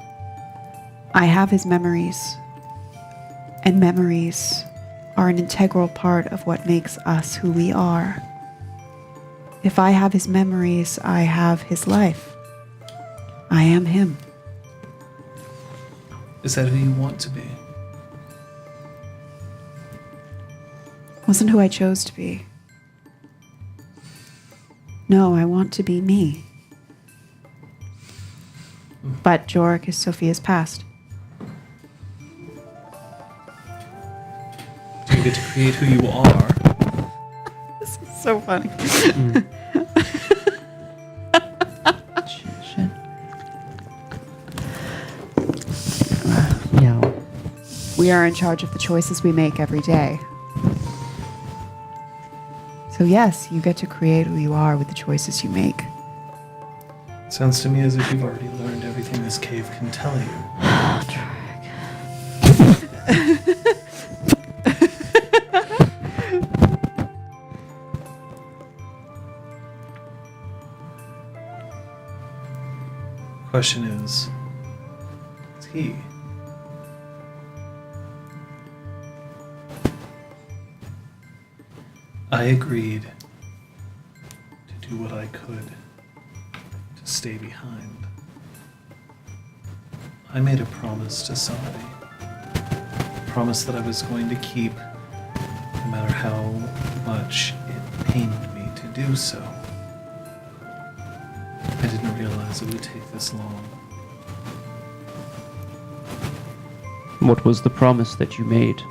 I have his memories. And memories are an integral part of what makes us who we are. If I have his memories, I have his life. I am him. Is that who you want to be? Wasn't who I chose to be. No, I want to be me. But Jorik is Sophia's past. Do you get to create who you are? This is so funny. Shit. Yeah. We are in charge of the choices we make every day. So yes, you get to create who you are with the choices you make. Sounds to me as if you've already learned everything this cave can tell you. Question is he? I agreed to do what I could to stay behind. I made a promise to somebody. A promise that I was going to keep, no matter how much it pained me to do so. I didn't realize it would take this long. What was the promise that you made?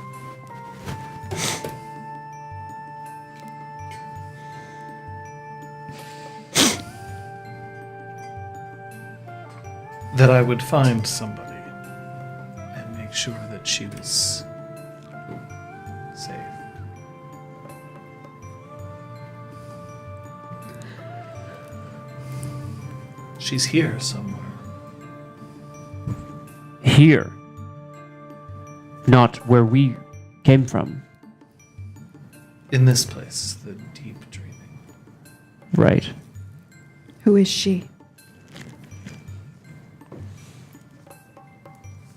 That I would find somebody and make sure that she was safe. She's here somewhere. Here. Not where we came from. In this place, the deep dreaming. Right. Who is she?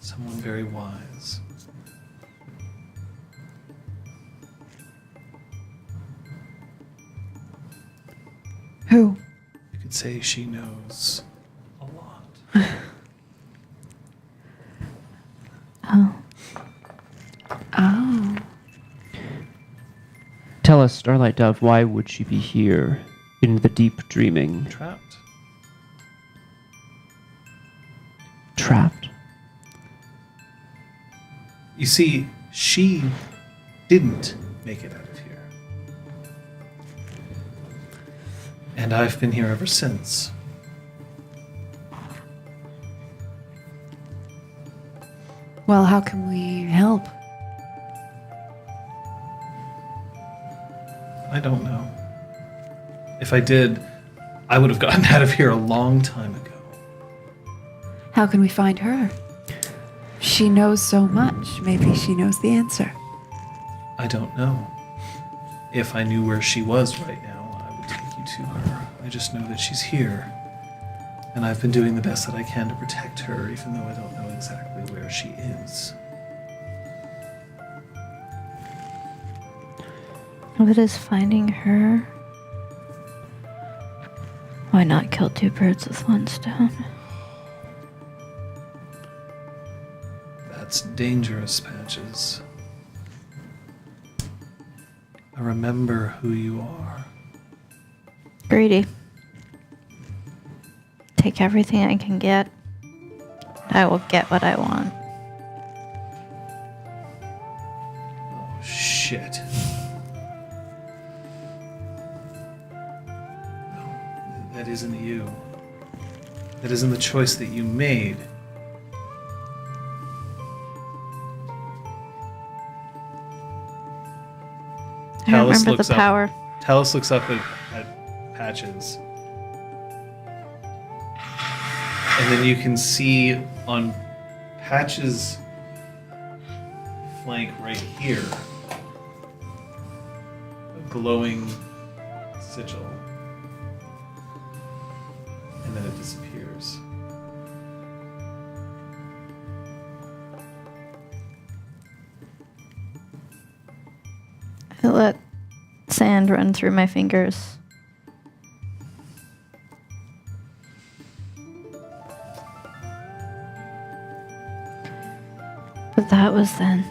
Someone very wise. Who? You could say she knows a lot. Oh. Oh. Tell us, Starlight Dove, why would she be here in the deep dreaming? Trapped. trapped. You see, she didn't make it out of here. And I've been here ever since. Well, how can we help? I don't know. If I did, I would have gotten out of here a long time ago. How can we find her? She knows so much. Maybe she knows the answer. I don't know. If I knew where she was right now, I would take you to her. I just know that she's here. And I've been doing the best that I can to protect her, even though I don't know exactly where she is. What is finding her? Why not kill two birds with one stone? That's dangerous, Patches. I remember who you are. Greedy. Take everything I can get. I will get what I want. Oh, shit. No, that isn't you. That isn't the choice that you made. I don't Talus remember looks the up. power. Talus looks up at Patches. And then you can see on Patches' flank right here a glowing sigil. And then it disappears. I let sand run through my fingers. But that was then.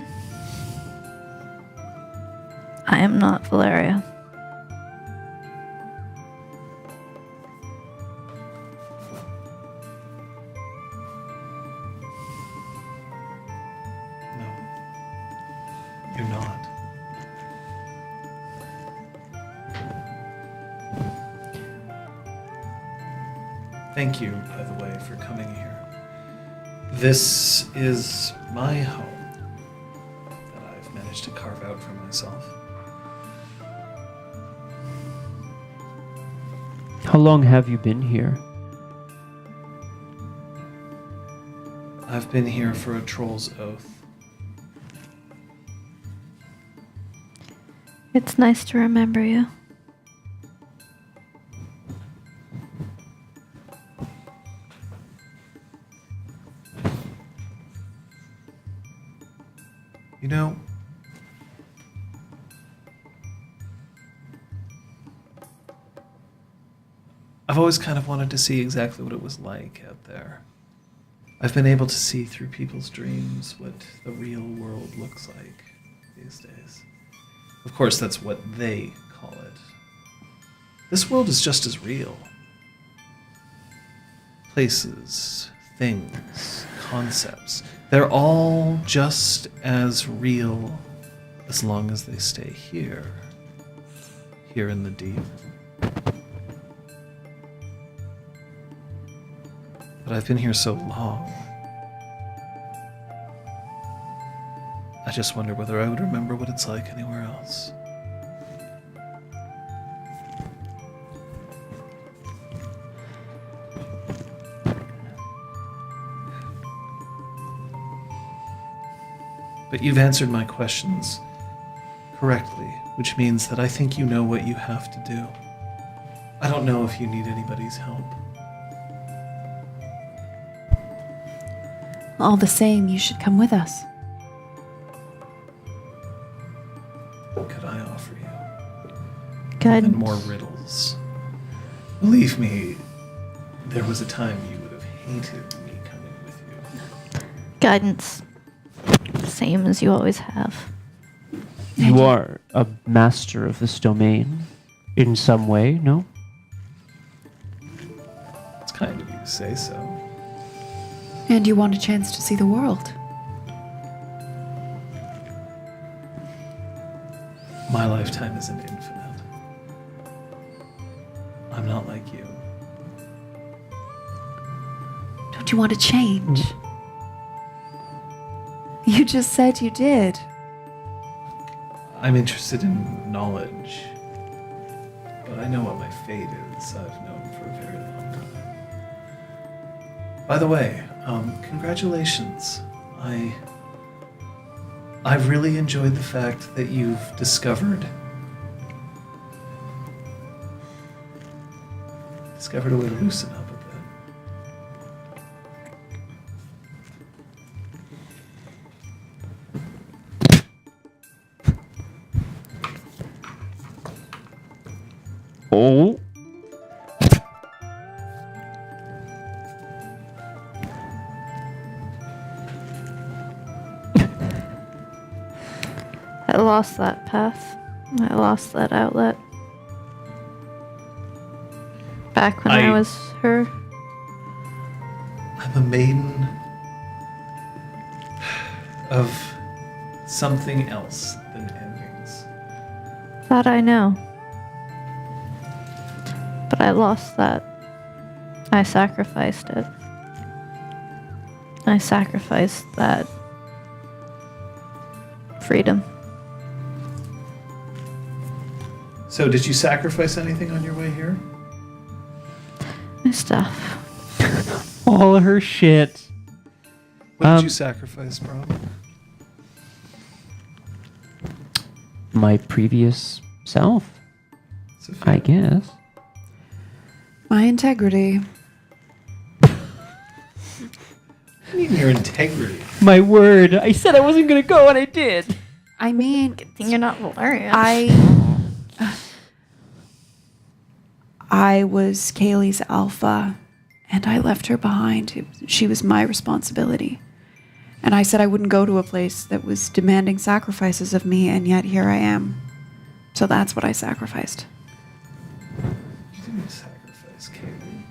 I am not Valeria. No. You're not. Thank you, by the way, for coming here. This is my home that I've managed to carve out for myself. How long have you been here? I've been here for a troll's oath. It's nice to remember you. You know, I've always kind of wanted to see exactly what it was like out there. I've been able to see through people's dreams what the real world looks like these days. Of course, that's what they call it. This world is just as real. Places, things, concepts, they're all just as real as long as they stay here in the deep. But I've been here so long. I just wonder whether I would remember what it's like anywhere else. But you've answered my questions correctly, which means that I think you know what you have to do. I don't know if you need anybody's help. All the same, you should come with us. What could I offer you? Guidance. And more riddles. Believe me, there was a time you would have hated me coming with you. Guidance. Same as you always have. You are a master of this domain in some way, no? It's kind of you to say so. And you want a chance to see the world. My lifetime isn't infinite. I'm not like you. Don't you want to change? You just said you did. I'm interested in knowledge. But I know what my fate is. I've known for a very long time. By the way, congratulations. I've really enjoyed the fact that you've discovered a way to loosen up a bit. Oh. I lost that path. I lost that outlet. Back when I was her. I'm a maiden of something else than endings. That I know. But I lost that. I sacrificed it. I sacrificed that freedom. So did you sacrifice anything on your way here? My stuff. All of her shit. What did you sacrifice, bro? My previous self, Sophia? I guess. My integrity. What do you mean your integrity? My word. I said I wasn't going to go and I did. I mean, You're not Valerian. I was Kaylee's alpha, and I left her behind. She was my responsibility. And I said I wouldn't go to a place that was demanding sacrifices of me, and yet here I am. So that's what I sacrificed. You didn't sacrifice Kaylee.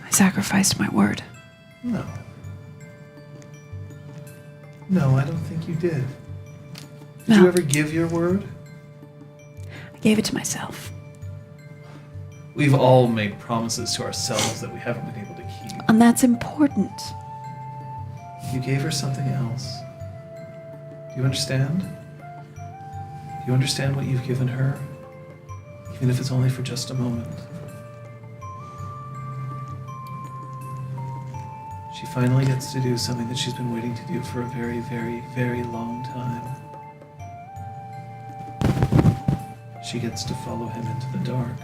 I sacrificed my word. No. No, I don't think you did. Did No. you ever give your word? I gave it to myself. We've all made promises to ourselves that we haven't been able to keep. And that's important. You gave her something else. Do you understand? Do you understand what you've given her? Even if it's only for just a moment. She finally gets to do something that she's been waiting to do for a very, very, very long time. She gets to follow him into the dark.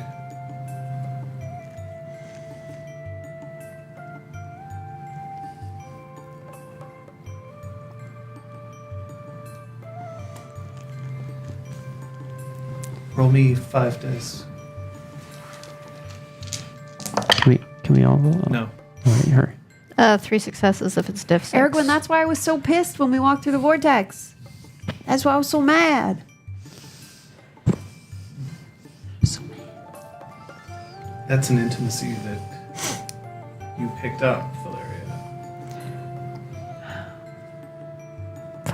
Roll me 5 dice. Can we all roll? No. All right, hurry. 3 successes if it's diff 6. Erwin, that's why I was so pissed when we walked through the vortex. That's why I was so mad. That's an intimacy that you picked up, Valeria.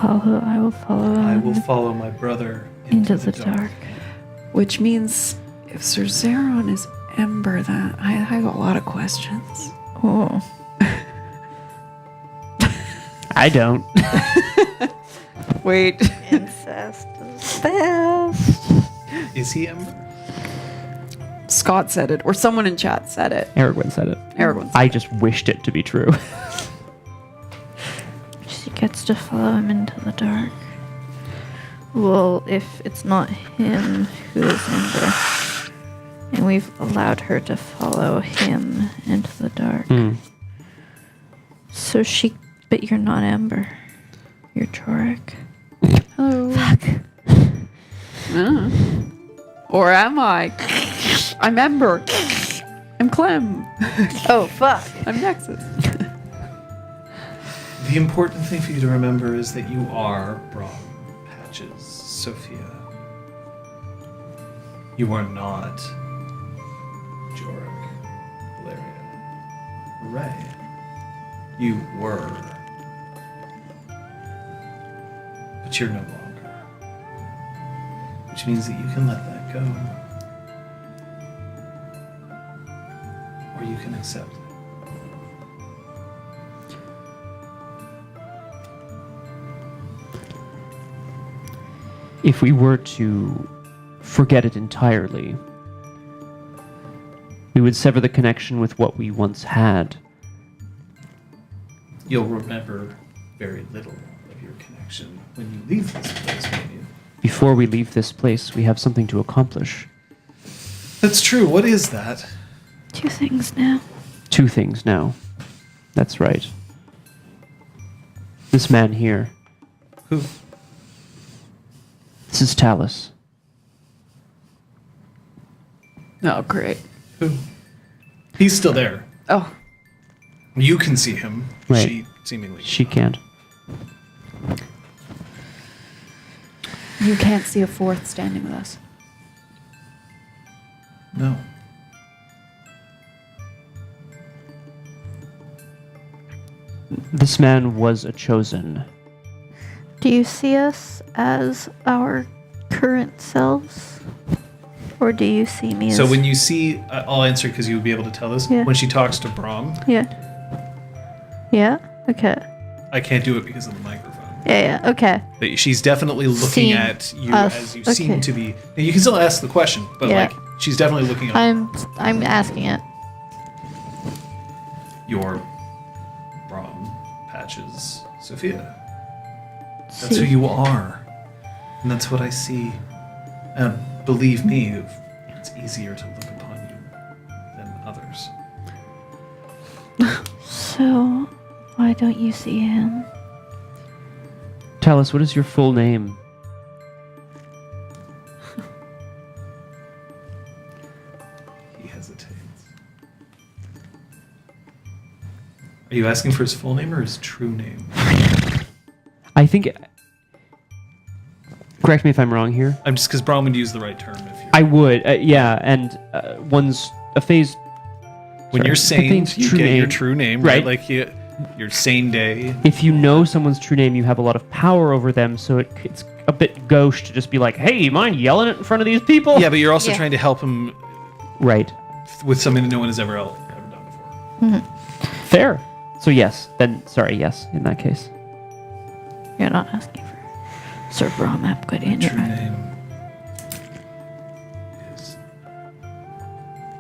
I will follow. I will follow my brother into the dark. Which means if Sir Zeron is Ember, that I have a lot of questions. Oh. I don't. Wait. Incest is best. Is he Ember? Scott said it, or someone in chat said it. Aragorn said it. Aragorn said I just wished it to be true. She gets to follow him into the dark. Well, if it's not him who is Ember, and we've allowed her to follow him into the dark. So but you're not Ember. You're Jorik. Hello. Fuck. Or am I? I'm Ember. I'm Clem. Oh, fuck. I'm Nexus. The important thing for you to remember is that you are Braum Patches, Sophia. You are not Jorik, Valeria, Ray. You were. But you're no longer. Which means that you can let that go. Or you can accept it. If we were to forget it entirely, we would sever the connection with what we once had. You'll remember very little of your connection when you leave this place, won't you? Before we leave this place, we have something to accomplish. That's true. What is that? 2 things now. 2 things now. That's right. This man here. Who? This is Talus. Oh, great. Who? He's still there. Oh, You can see him. Right. She seemingly. She can't. you can't see a fourth standing with us. No. This man was a chosen. Do you see us as our current selves? Or do you see me as... So when you see, I'll answer because you would be able to tell this. Yeah. When she talks to Brahm, Yeah. Yeah? Okay. I can't do it because of the microphone. Yeah, yeah, okay. But she's definitely looking Seeing at you us, as you okay. seem to be. Now, you can still ask the question, but Yeah. like she's definitely looking at I'm asking it. your Brahm patches, Sophia. That's See. who you are, and that's what I see. And believe me, it's easier to look upon you than others. So, why don't you see him? Talus, what is your full name? He hesitates. Are you asking for his full name or his true name? I think... Correct me if I'm wrong here. I'm just because Brahm would use the right term if you're. I would, yeah, and one's a phase... When sorry, you're sane, Pathane's you true get your name. true name, Right. right? Like your sane day. If you know someone's true name, you have a lot of power over them, so it's a bit gauche to just be like, hey, you mind yelling it in front of these people? Yeah, but you're also Yeah. trying to help him Right. with something that no one has ever done before. Fair. So yes, then, sorry, yes, in that case. You're not asking for Sir Brahm Apquid, True right? name is.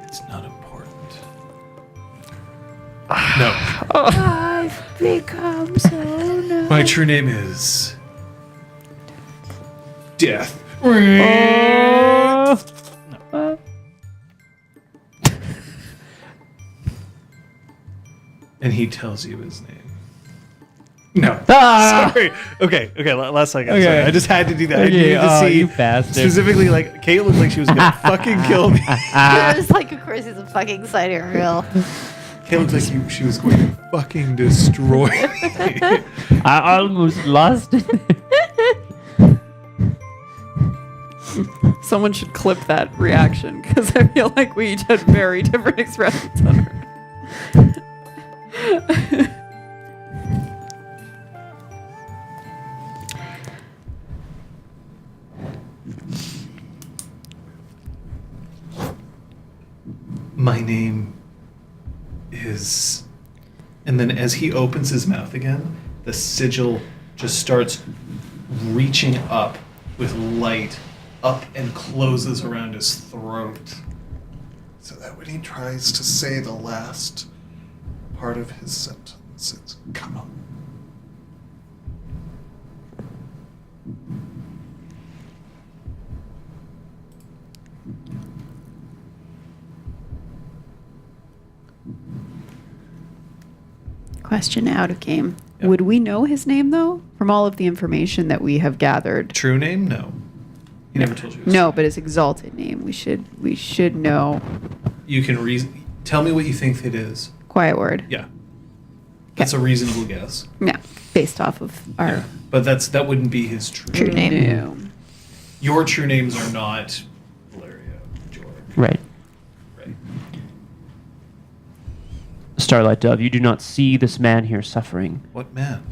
It's not important. No. I've become so numb. My true name is. Death. And he tells you his name. No. Sorry. Okay. Last second. Okay. Sorry. I just had to do that. I Okay, needed to see you bastard. specifically. Like Kate looked like she was gonna fucking kill me. I was like, of course he's a fucking sighting reel. Kate looked like she was going to fucking destroy me. I almost lost it. Someone should clip that reaction because I feel like we each had very different expressions on her. My name is. And then as he opens his mouth again, the sigil just starts reaching up with light up and closes around his throat. So that when he tries to say the last part of his sentence, it's come on. Question out of game. Yep. Would we know his name though? From all of the information that we have gathered. True name? No. He never told you his No, but his exalted name. We should know. You can tell me what you think it is. Quiet word. Yeah. That's a reasonable guess. Yeah. Based off of our Yeah. But that wouldn't be his true True name. name. No. Your true names are not Valeria, George. Right. Right. Starlight Dove, you do not see this man here suffering. What man?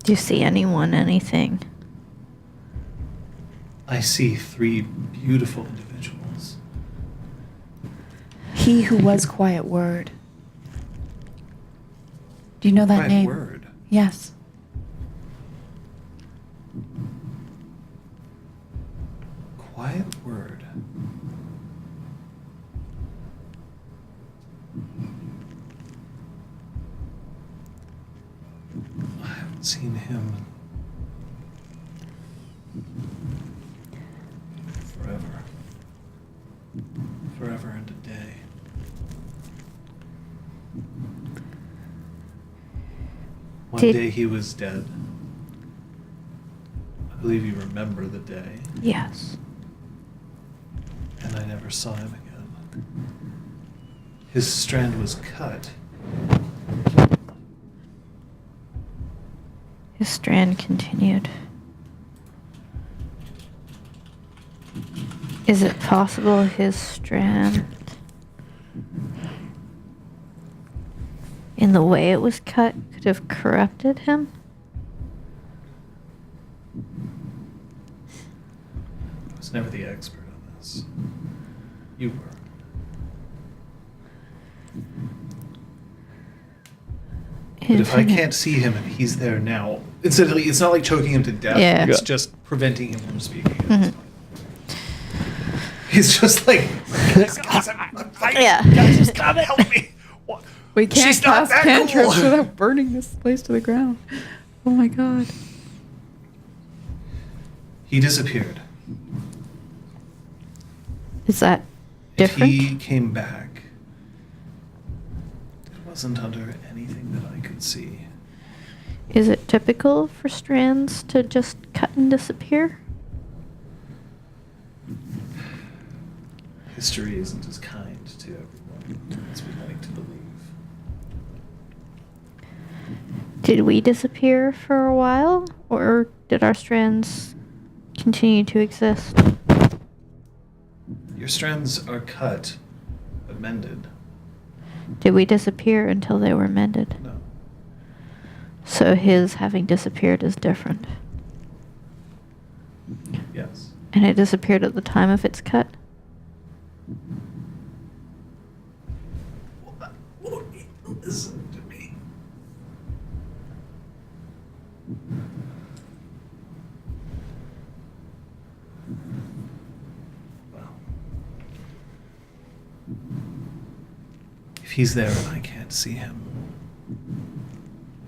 Do you see anyone, anything? I see 3 beautiful individuals. He who was Quiet Word. Do you know that Quiet name? Word. Yes. Quiet Word. I haven't seen him forever. Forever and a day. One Did- day he was dead. I believe you remember the day. Yes. And I never saw him again. His strand was cut. His strand continued. Is it possible his strand, in the way it was cut, could have corrupted him? I was never the expert on this. You were. But if I can't see him and he's there now, incidentally, it's not like choking him to death. Yeah. It's Yeah. just preventing him from speaking. He's just like, guys, I'm fighting. Yeah. Guys, just gotta help me. What? We can't She's not cast that cantrips cool. without burning this place to the ground. Oh my god. He disappeared. Is that If different? he came back, it wasn't under anything that I could see. Is it typical for strands to just cut and disappear? History isn't as kind to everyone as we like to believe. Did we disappear for a while, or did our strands continue to exist? Your strands are cut, but mended. Did we disappear until they were mended? No. So his having disappeared is different. Yes. And it disappeared at the time of its cut? Listen to me. Well, if he's there and I can't see him,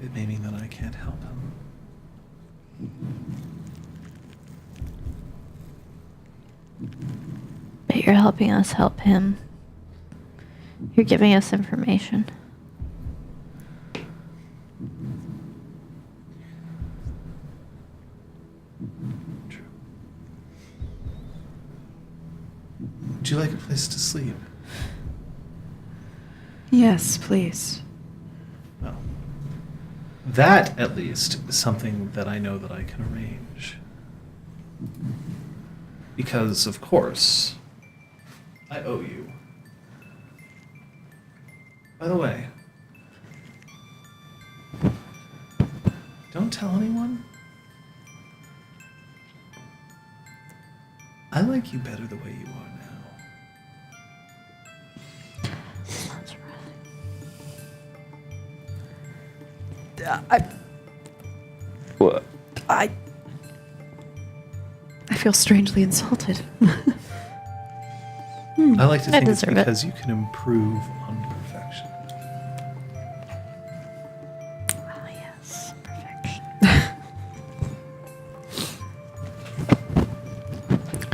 it may mean that I can't help him. But you're helping us help him. You're giving us information. True. Would you like a place to sleep? Yes, please. Well, that at least is something that I know that I can arrange. Because, of course, I owe you. By the way, don't tell anyone. I like you better the way you are now. What? I feel strangely insulted. I like to I think it's deserve it. because you can improve on perfection. Oh, yes. Perfection.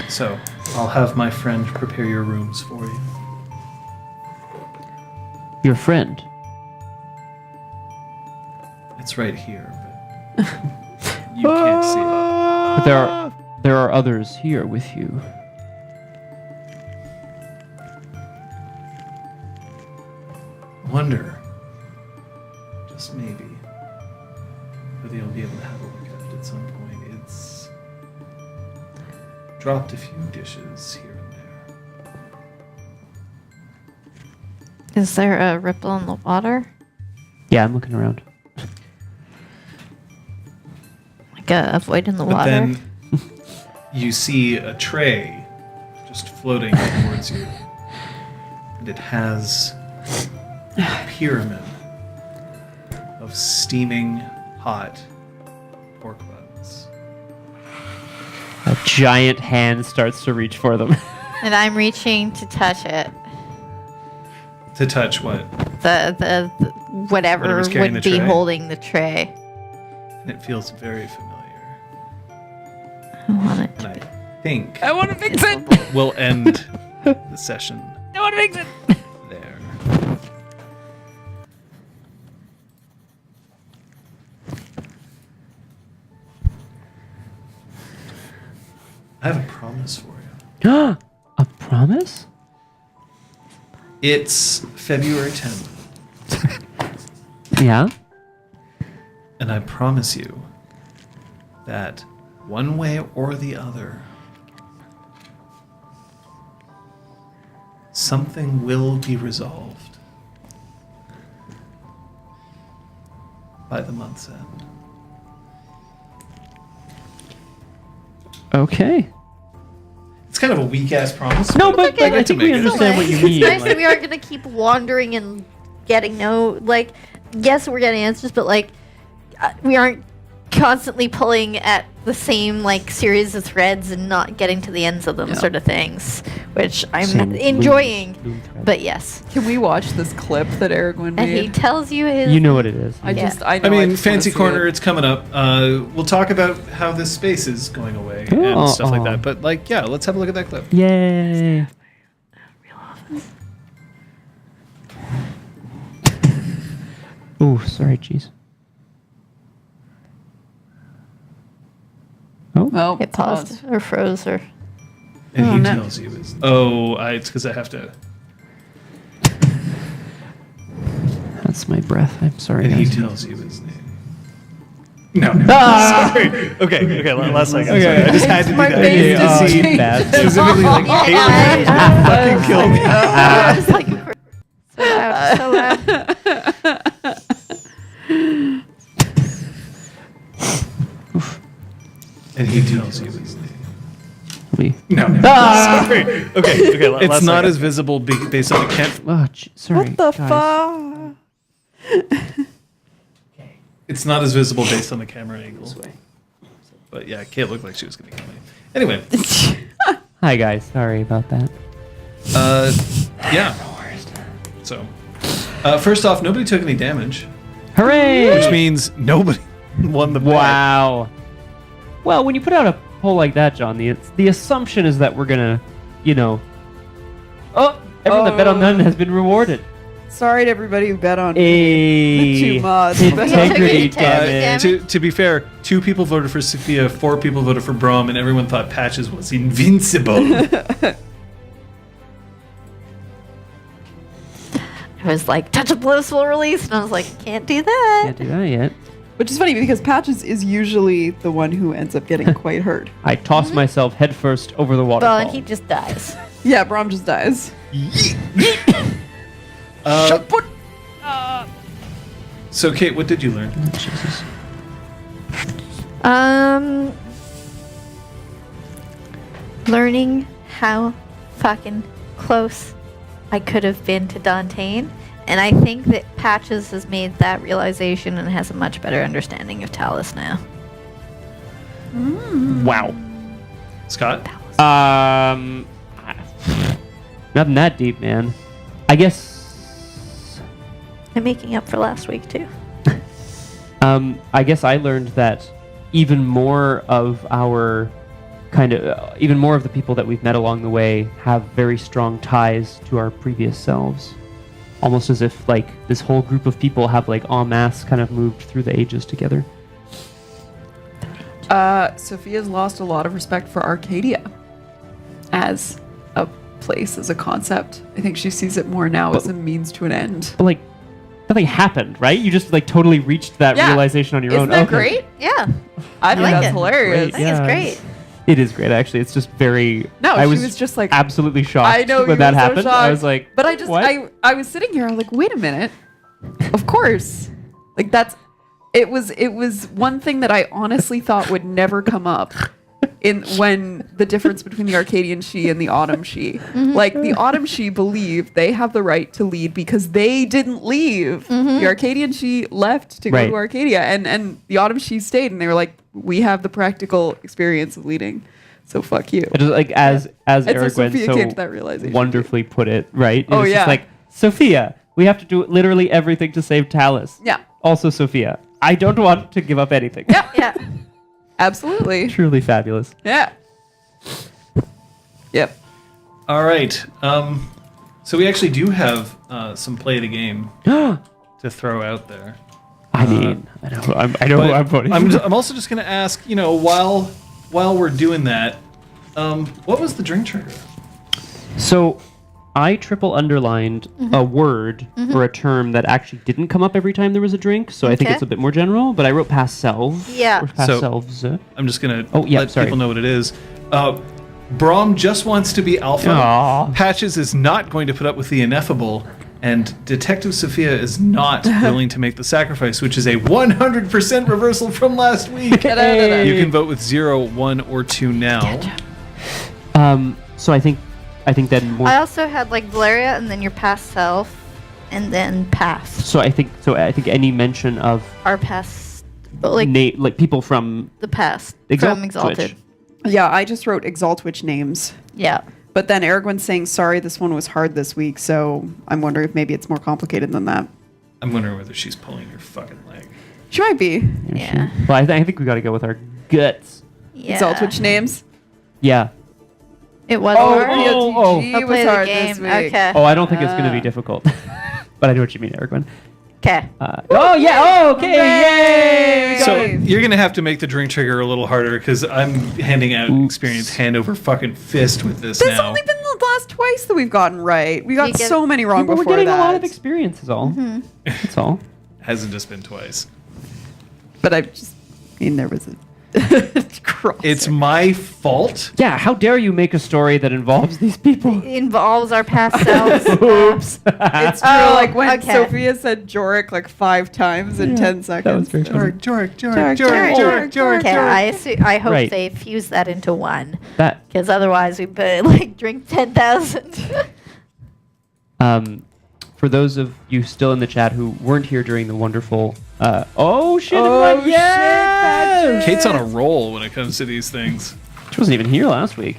So, I'll have my friend prepare your rooms for you. Your friend. It's right here, but you can't see it. But there are others here with you. Wonder, just maybe, whether you'll be able to have a look at it at some point. It's dropped a few dishes here and there. Is there a ripple in the water? Yeah, I'm looking around. Like a void in the But water? then you see a tray just floating towards you. And it has a pyramid of steaming hot pork buns. A giant hand starts to reach for them. And I'm reaching to touch it. To touch what? The whatever Whatever's carrying would the be tray? holding the tray. And it feels very familiar. I want it And to I be. think I want to fix it. we'll end the session I want to fix it. there. I have a promise for you. A promise? It's February 10th, Yeah. and I promise you that one way or the other, something will be resolved by the month's end. Okay. It's kind of a weak ass promise. No, but okay, I get to think we make it. understand what you It's mean. nice like- that we aren't going to keep wandering and getting yes, we're getting answers, but we aren't constantly pulling at the same series of threads and not getting to the ends of them, Yeah. sort of things, which I'm Same enjoying. loom thread. But yes, Can we watch this clip that Aragorn and he made? tells you his. You know what it is. I Yeah. just, I know. I mean, just wanna Fancy see Corner, it. it's coming up. We'll talk about how this space is going away and stuff like that. But yeah, let's have a look at that clip. Yay. Oh, sorry, jeez. Oh, Oh, It paused or froze or. And Oh, he no. tells you, it's because I have to. that's my breath. I'm sorry, And he guys. tells you his name. No. Sorry. Okay. Last second. Okay. Sorry. I just had to do My that. face to just see changed. bad. specifically like Yeah, Caitlin fucking kill me. I was like, so loud. And he tells you his name. Me. No. Sorry. Okay. It's last not second. as visible based on the camp. Oh, sorry. What the guys. fuck? It's not as visible based on the camera angle. But yeah, Kate looked like she was gonna kill me. Anyway, Hi, guys. Sorry about that. yeah. So, first off, nobody took any damage, Hooray! which means nobody won the bet. Wow. Well, when you put out a poll like that, John, the assumption is that we're gonna, everyone that bet on none has been rewarded. Sorry to everybody who bet on me. A Too much. integrity, Integrity, damn it. To be fair, 2 people voted for Sophia, 4 people voted for Brom, and everyone thought Patches was invincible. I was like, touch of bliss will release, and I was like, can't do that. Can't do that yet. Which is funny because Patches is usually the one who ends up getting quite hurt. I toss myself headfirst over the waterfall. Well, and he just dies. Yeah, Brom just dies. So, Kate, what did you learn? Jesus. Learning how fucking close I could have been to Dantain, and I think that Patches has made that realization and has a much better understanding of Talus now. Wow. Scott? Nothing that deep, man. I guess. I'm making up for last week too. I guess I learned that even more of our even more of the people that we've met along the way have very strong ties to our previous selves. Almost as if this whole group of people have en masse kind of moved through the ages together. Sophia's lost a lot of respect for Arcadia as a place, as a concept. I think she sees it more now as a means to an end. But nothing happened, right? You just totally reached that Yeah. realization on your Isn't own. that Okay. great? Yeah, I think like that's it. hilarious. I think it's great. It is great, actually. It's just very. No, I she was just like, absolutely shocked I know when you that were so happened. I shocked. was like, but I just what? I was sitting here. I was like, wait a minute. Of course, like that's it was one thing that I honestly thought would never come up in when the difference between the Arcadian she and the Autumn she. Like the Autumn she believe they have the right to lead because they didn't leave. The Arcadian she left to go Right. to Arcadia, and the Autumn she stayed, and they were like, we have the practical experience of leading. So fuck you. It was like as And so Eric Sophia so came to that realization. wonderfully put it, right? It Oh, was yeah. just like, Sophia, we have to do literally everything to save Talus. Yeah. Also, Sophia, I don't want to give up anything. Yeah. Absolutely. Truly fabulous. Yeah. Yep. All right. So we actually do have some play the game to throw out there. I mean, I know who I'm voting. I'm also just going to ask, while we're doing that, what was the drink trigger? So, I triple underlined a word or a term that actually didn't come up every time there was a drink, so I think Okay. it's a bit more general, but I wrote past self. Yeah. Or past So- selves. I'm just going to let sorry. people know what it is. Braum just wants to be alpha. Aw. Patches is not going to put up with the ineffable. And Detective Sophia is not willing to make the sacrifice, which is a 100% reversal from last week. Hey. You can vote with 0, 1, or 2 now. So I think that more. I also had like Valeria and then your past self and then past. So I think any mention of Our past, but like like people from the past Exalt from Exalted. Twitch. Yeah, I just wrote Exaltwitch names. Yeah. But then Aragorn's saying, sorry, this one was hard this week, so I'm wondering if maybe it's more complicated than that. I'm wondering whether she's pulling your fucking leg. She might be. Yeah. Well, I think we got to go with our guts. Yeah. Exaltwitch names. Yeah. It was Oh, hard. oh, PLTG I'll was play the hard game. this week. Okay. Oh, I don't think it's going to be difficult, but I know what you mean, Eric. Okay. Oh yeah. Oh, okay. Yay! We got So it. you're gonna have to make the drink trigger a little harder because I'm handing out experience hand over fucking fist with this There's now. only been the last twice that we've gotten right. We got You get- so many wrong But we're before getting that. a lot of experience, is all. That's all. Hasn't just been twice. But I just, there was a cross. It's my fault. Yeah. How dare you make a story that involves these people? Involves our past selves. Oops. It's true. Oh, like when okay. Sophia said Jorik like 5 times in 10 seconds. That was very funny. Okay, I hope Right. they fuse that into one, That because otherwise we put like drink 10,000. For those of you still in the chat who weren't here during the wonderful. Oh shit! Oh, everyone, shit, yes! Kate's on a roll when it comes to these things. She wasn't even here last week.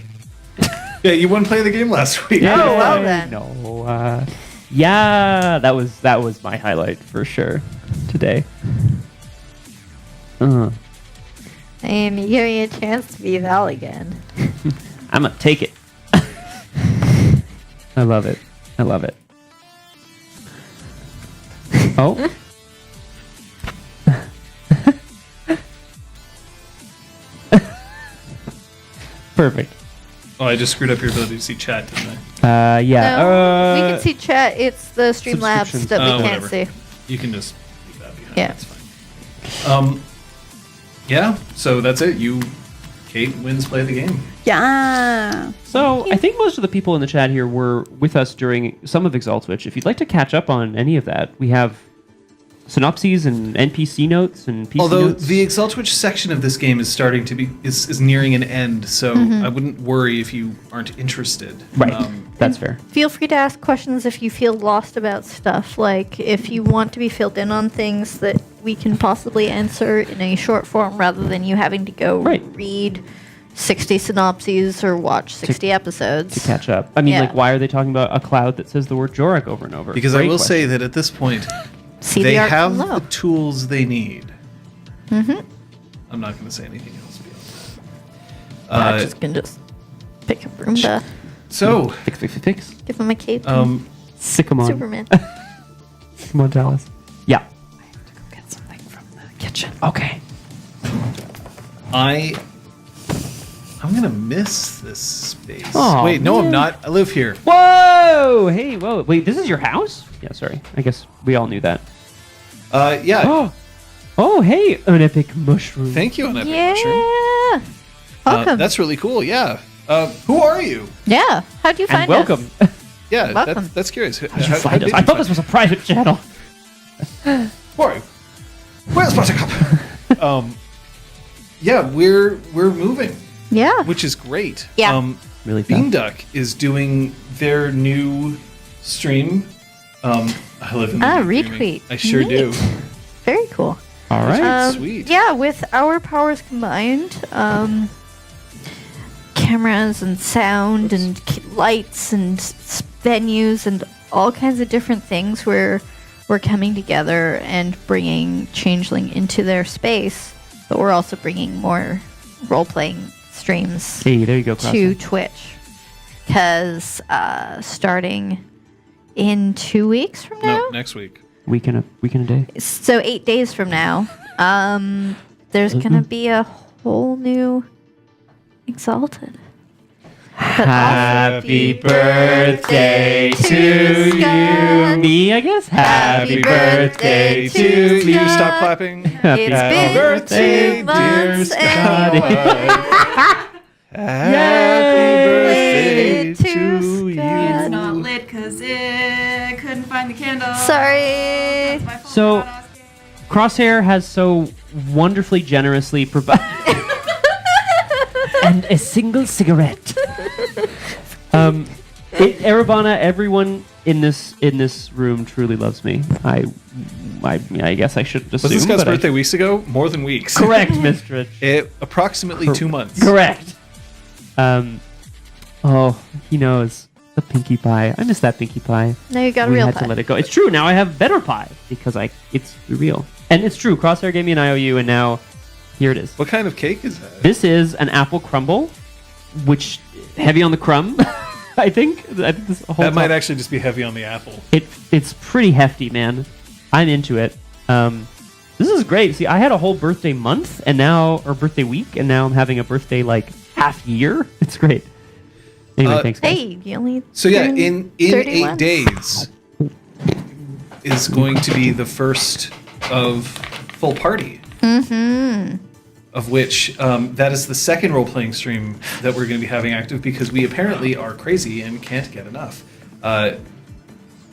Yeah, you wouldn't play the game last week. Oh, well then. No. Yeah, that was my highlight for sure today. And you give me a chance to be Val again. I'm gonna take it. I love it. I love it. Oh. Perfect. Oh, I just screwed up your ability to see chat, didn't I? Yeah. No, we can see chat. It's the Streamlabs Subscriptions. that we can't Whatever. see. You can just leave that behind. Yeah. That's fine. Yeah, so that's it. Kate wins play the game. Yeah. So I think most of the people in the chat here were with us during some of Exaltwitch. If you'd like to catch up on any of that, we have synopses and NPC notes and PC Although notes. the Exaltwitch section of this game is starting to be is nearing an end, so I wouldn't worry if you aren't interested. Right. That's fair. Feel free to ask questions if you feel lost about stuff. Like if you want to be filled in on things that we can possibly answer in a short form rather than you having to go Right. read 60 synopses or watch 60 episodes. To catch up. I mean, Yeah. like, why are they talking about a cloud that says the word Jorik over and over? Because I Great will question. say that at this point, See they the art have from below. the tools they need. I'm not going to say anything else beyond I that. just can just pick a Roomba, So, Fix. give him a cape. Sick 'em on. Superman. Come on, Dallas. Yeah. Go get something from the kitchen. Okay. I'm going to miss this space. Aw, Wait, no, I'm man. not. I live here. Whoa! Hey, whoa. Wait, this is your house? Yeah, sorry. I guess we all knew that. Yeah. Oh, hey, an epic mushroom. Thank you on Epic Yeah. Mushroom. Welcome. That's really cool. Yeah. Who are you? Yeah. How'd you find And welcome. us? Yeah, Welcome. that's curious. How'd you find us? I thought this was a private channel. Who are you? Where's Buttercup? Yeah, we're moving, Yeah. which is great. Yeah. Really fast. Beanduck is doing their new stream. I live in the new streaming. retweet. I sure do. Neat. Very cool. All right. Sweet. Yeah, with our powers combined, cameras and sound and lights and venues and all kinds of different things, we're coming together and bringing Changeling into their space, but we're also bringing more role-playing streams Hey, there you go, to Crosshair. Twitch. Because starting in 2 weeks from now, No, next week. Week and a day. so 8 days from now, there's gonna be a whole new Exalted. But Happy birthday to Scott. you. Me, I guess. Happy birthday to Will you you. stop clapping? It's Happy been birthday, 2 months dear and Happy birthday to Scott. you. Not lit because it couldn't find the candle. Sorry. So, Crosshair has so wonderfully generously provided. And a single cigarette. Erebana, everyone in this room truly loves me. I guess I shouldn't assume. Was this guy's but I- birthday weeks ago? More than weeks. Correct, Mistress. Approximately 2 months. Correct. Oh, he knows the Pinkie Pie. I miss that Pinkie Pie. Now you got a We real had pie. to let it go. It's true. Now I have better pie because it's real. And it's true. Crosshair gave me an IOU, and now here it is. What kind of cake is that? This is an apple crumble, which heavy on the crumb. I think this whole That might top- actually just be heavy on the apple. It's pretty hefty, man. I'm into it. This is great. See, I had a whole birthday month or birthday week, and now I'm having a birthday like half year. It's great. Anyway, thanks, guys. Hey, you only So yeah, turned in 31. 8 days is going to be the first of full party. Mm-hmm. Of which that is the second role-playing stream that we're going to be having active because we apparently are crazy and can't get enough. I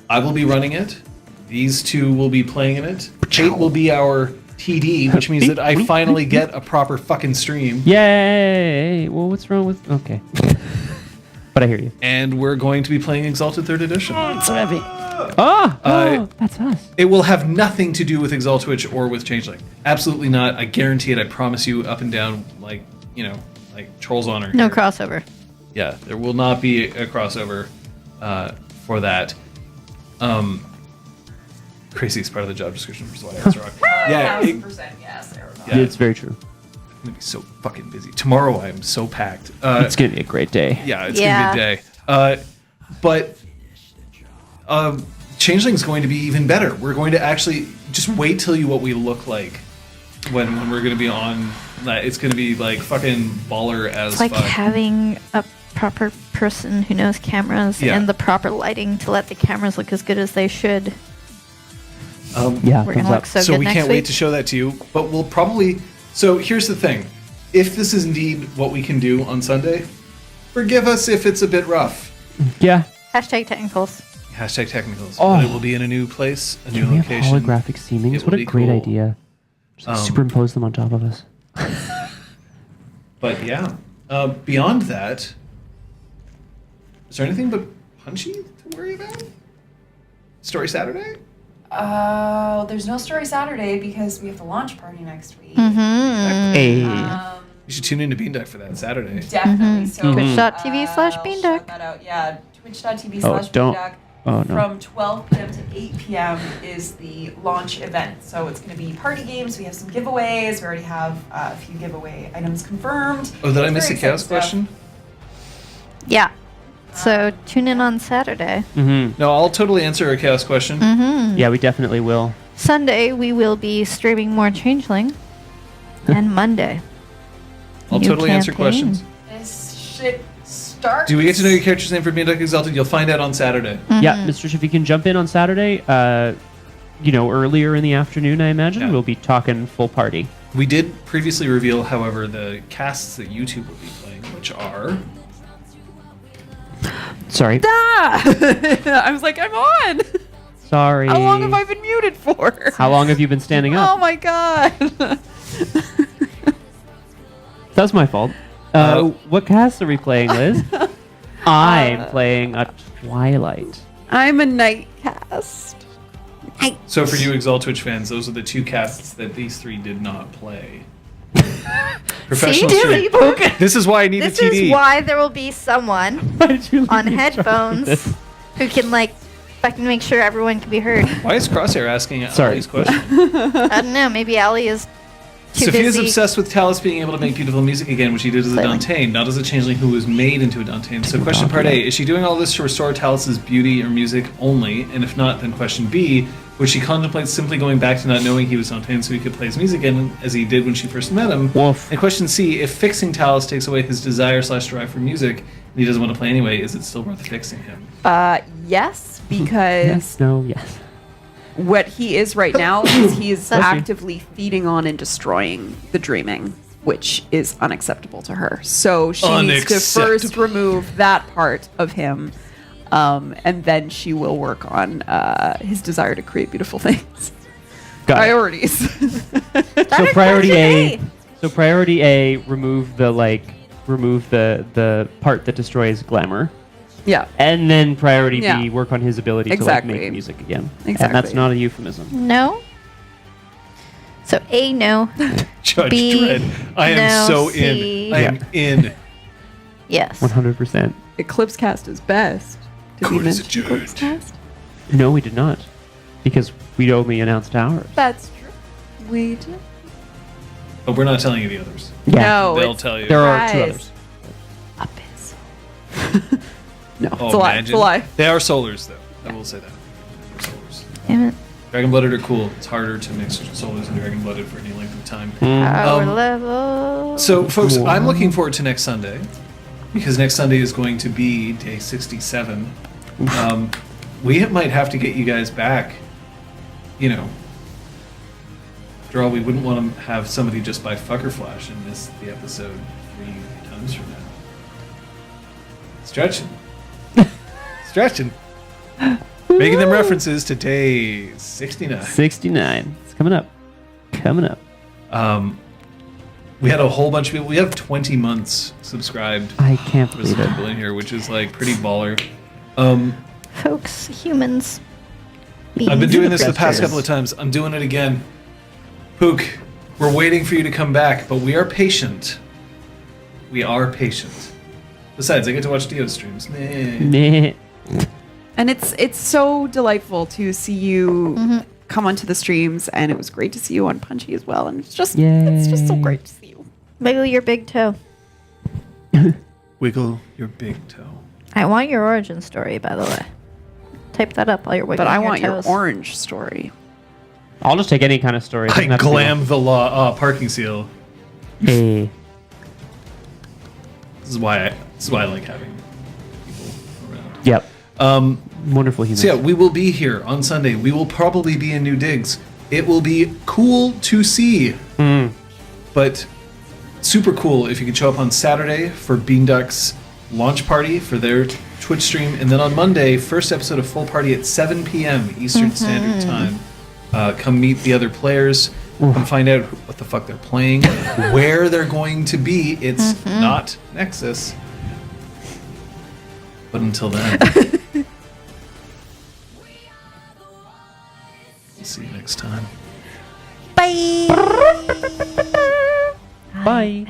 will be running it. These two will be playing in it. Kate will be our TD, which means that I finally get a proper fucking stream. Yay! Well, what's wrong with? Okay, but I hear you. And we're going to be playing Exalted 3rd Edition. It's so heavy. Oh, that's us. It will have nothing to do with Exaltwitch or with Changeling. Absolutely not. I guarantee it. I promise you, up and down, like Troll's Honor. No here. crossover. Yeah, there will not be a crossover for that. Crazy is part of the job description for why that's wrong. Yeah, Yes, Arizona. yeah, It's very true. I'm gonna be so fucking busy tomorrow. I am so packed. It's gonna be a great day. Yeah, it's Yeah. gonna be a day. But Changeling's going to be even better. We're going to actually just wait till you what we look like when we're going to be on. It's going to be like fucking baller as It's like fuck. having a proper person who knows cameras Yeah. and the proper lighting to let the cameras look as good as they should. Yeah, We're thumbs gonna up. look so So good we next can't week. wait to show that to you. But we'll probably. So here's the thing: if this is indeed what we can do on Sunday, forgive us if it's a bit rough. Yeah. Hashtag technicals. Hashtag technicals. Oh. But it will be in a new place, a new Can we have location. holographic seamings? It What will a be great cool. idea. Just like superimpose them on top of us. But yeah, beyond that, is there anything but Punchy to worry about? Story Saturday? There's no story Saturday because we have the launch party next week. Mm-hmm. Hey. You should tune into Beanduck for that Saturday. Definitely. So Twitch.tv/Beanduck. I'll shout that out. Yeah, twitch.tv/Beanduck. don't. Oh, no. From 12 p.m. to 8 p.m. is the launch event. So it's going to be party games. We have some giveaways. We already have a few giveaway items confirmed. Oh, did I It's miss a very chaos exciting stuff. question? Yeah. So tune in on Saturday. Mm-hmm. No, I'll totally answer a chaos question. Yeah, we definitely will. Sunday we will be streaming more Changeling. And Monday. I'll new totally answer campaign. questions. This shit starts. Do we get to know your character's name for Beanduck Exalted? You'll find out on Saturday. Yeah, Mr. If you can jump in on Saturday, earlier in the afternoon, I imagine. Yeah. We'll be talking full party. We did previously reveal, however, the casts that you two will be playing, which are... Sorry. I was like, I'm on. Sorry. How long have I been muted for? How long have you been standing Oh up? my god. That's my fault. What cast are we playing, Liz? I'm playing a Twilight. I'm a night cast. So for you Exalt Twitch fans, those are the two casts that these three did not play. Professional See, stream. Dilly? This is why I need This a TD. is why there will be someone Why did you leave on me in charge of headphones this? who can fucking make sure everyone can be heard. Why is Crosshair asking Sorry. these questions? I don't know. Maybe Allie is too Sophia's busy. obsessed with Talus being able to make beautiful music again, which she did as a Clearly. Dantean, not as a changeling who was made into a Dantean. So question part A, is she doing all this to restore Talus's beauty or music only? And if not, then question B, would she contemplate simply going back to not knowing he was Dantean so he could play his music again as he did when she first met him? Woof. And question C, if fixing Talus takes away his desire/drive for music, and he doesn't want to play anyway, is it still worth fixing him? Yes, because Yes, no, yes. what he is right now is he is Bless you. actively feeding on and destroying the dreaming, which is unacceptable to her. So she needs to first Unacceptable. remove that part of him, and then she will work on his desire to create beautiful things. Got it. Priorities. So priority A. So priority A, remove the part that destroys glamour. Yeah. And then priority Yeah. B, work on his ability to Exactly. make music again. And Exactly. that's not a euphemism. No. So A, no. Judge B, Dredd, I am no, so C. in. I am in. Yes. 100%. Eclipse cast is best. Did we Cool as a mention Eclipse judge. cast? No, we did not. Because we only announced ours. That's true. We did. But we're not telling you the others. No, They'll it's tell you. There are two Guys. others. Abyss. No, Oh, it's a lie. It's a imagine. lie. They are solars, though. I will say that. They're solars. Damn it. Dragon blooded are cool. It's harder to mix solars and dragon blooded for any length of time. Power Um, level. So, folks, I'm looking forward to next Sunday because next Sunday is going to be day 67. We might have to get you guys back. After all, we wouldn't want to have somebody just buy Fucker Flash and miss the episode 3 times from now. Stretching. Stretching. Making them references to day 69. 69. It's coming up. Coming up. We had a whole bunch of people. We have 20 months subscribed. I can't There's believe some it. people in here, which is pretty baller. Folks, humans. I've been doing this the That's past true. couple of times. I'm doing it again. Pook, we're waiting for you to come back, but we are patient. We are patient. Besides, I get to watch Dio streams. Meh. Meh. And it's so delightful to see you come onto the streams, and it was great to see you on Punchy as well. And it's just so Yay. great to see you. Wiggle your big toe. Wiggle your big toe. I want your origin story, by the way. Type that up while you're wiggling But I your want your toes. orange story. I'll just take any kind of story. It I doesn't have to be glam the law. Parking seal. Hey. This is why I like having people around. Yep. Wonderful humans. So yeah, we will be here on Sunday. We will probably be in New Digs. It will be cool to see, but super cool if you could show up on Saturday for Bean Duck's launch party for their Twitch stream, and then on Monday, first episode of Full Party at 7 p.m. Eastern Standard Time. Come meet the other players. Come find out what the fuck they're playing, where they're going to be. It's not Nexus. But until then, see you next time. Bye. Bye.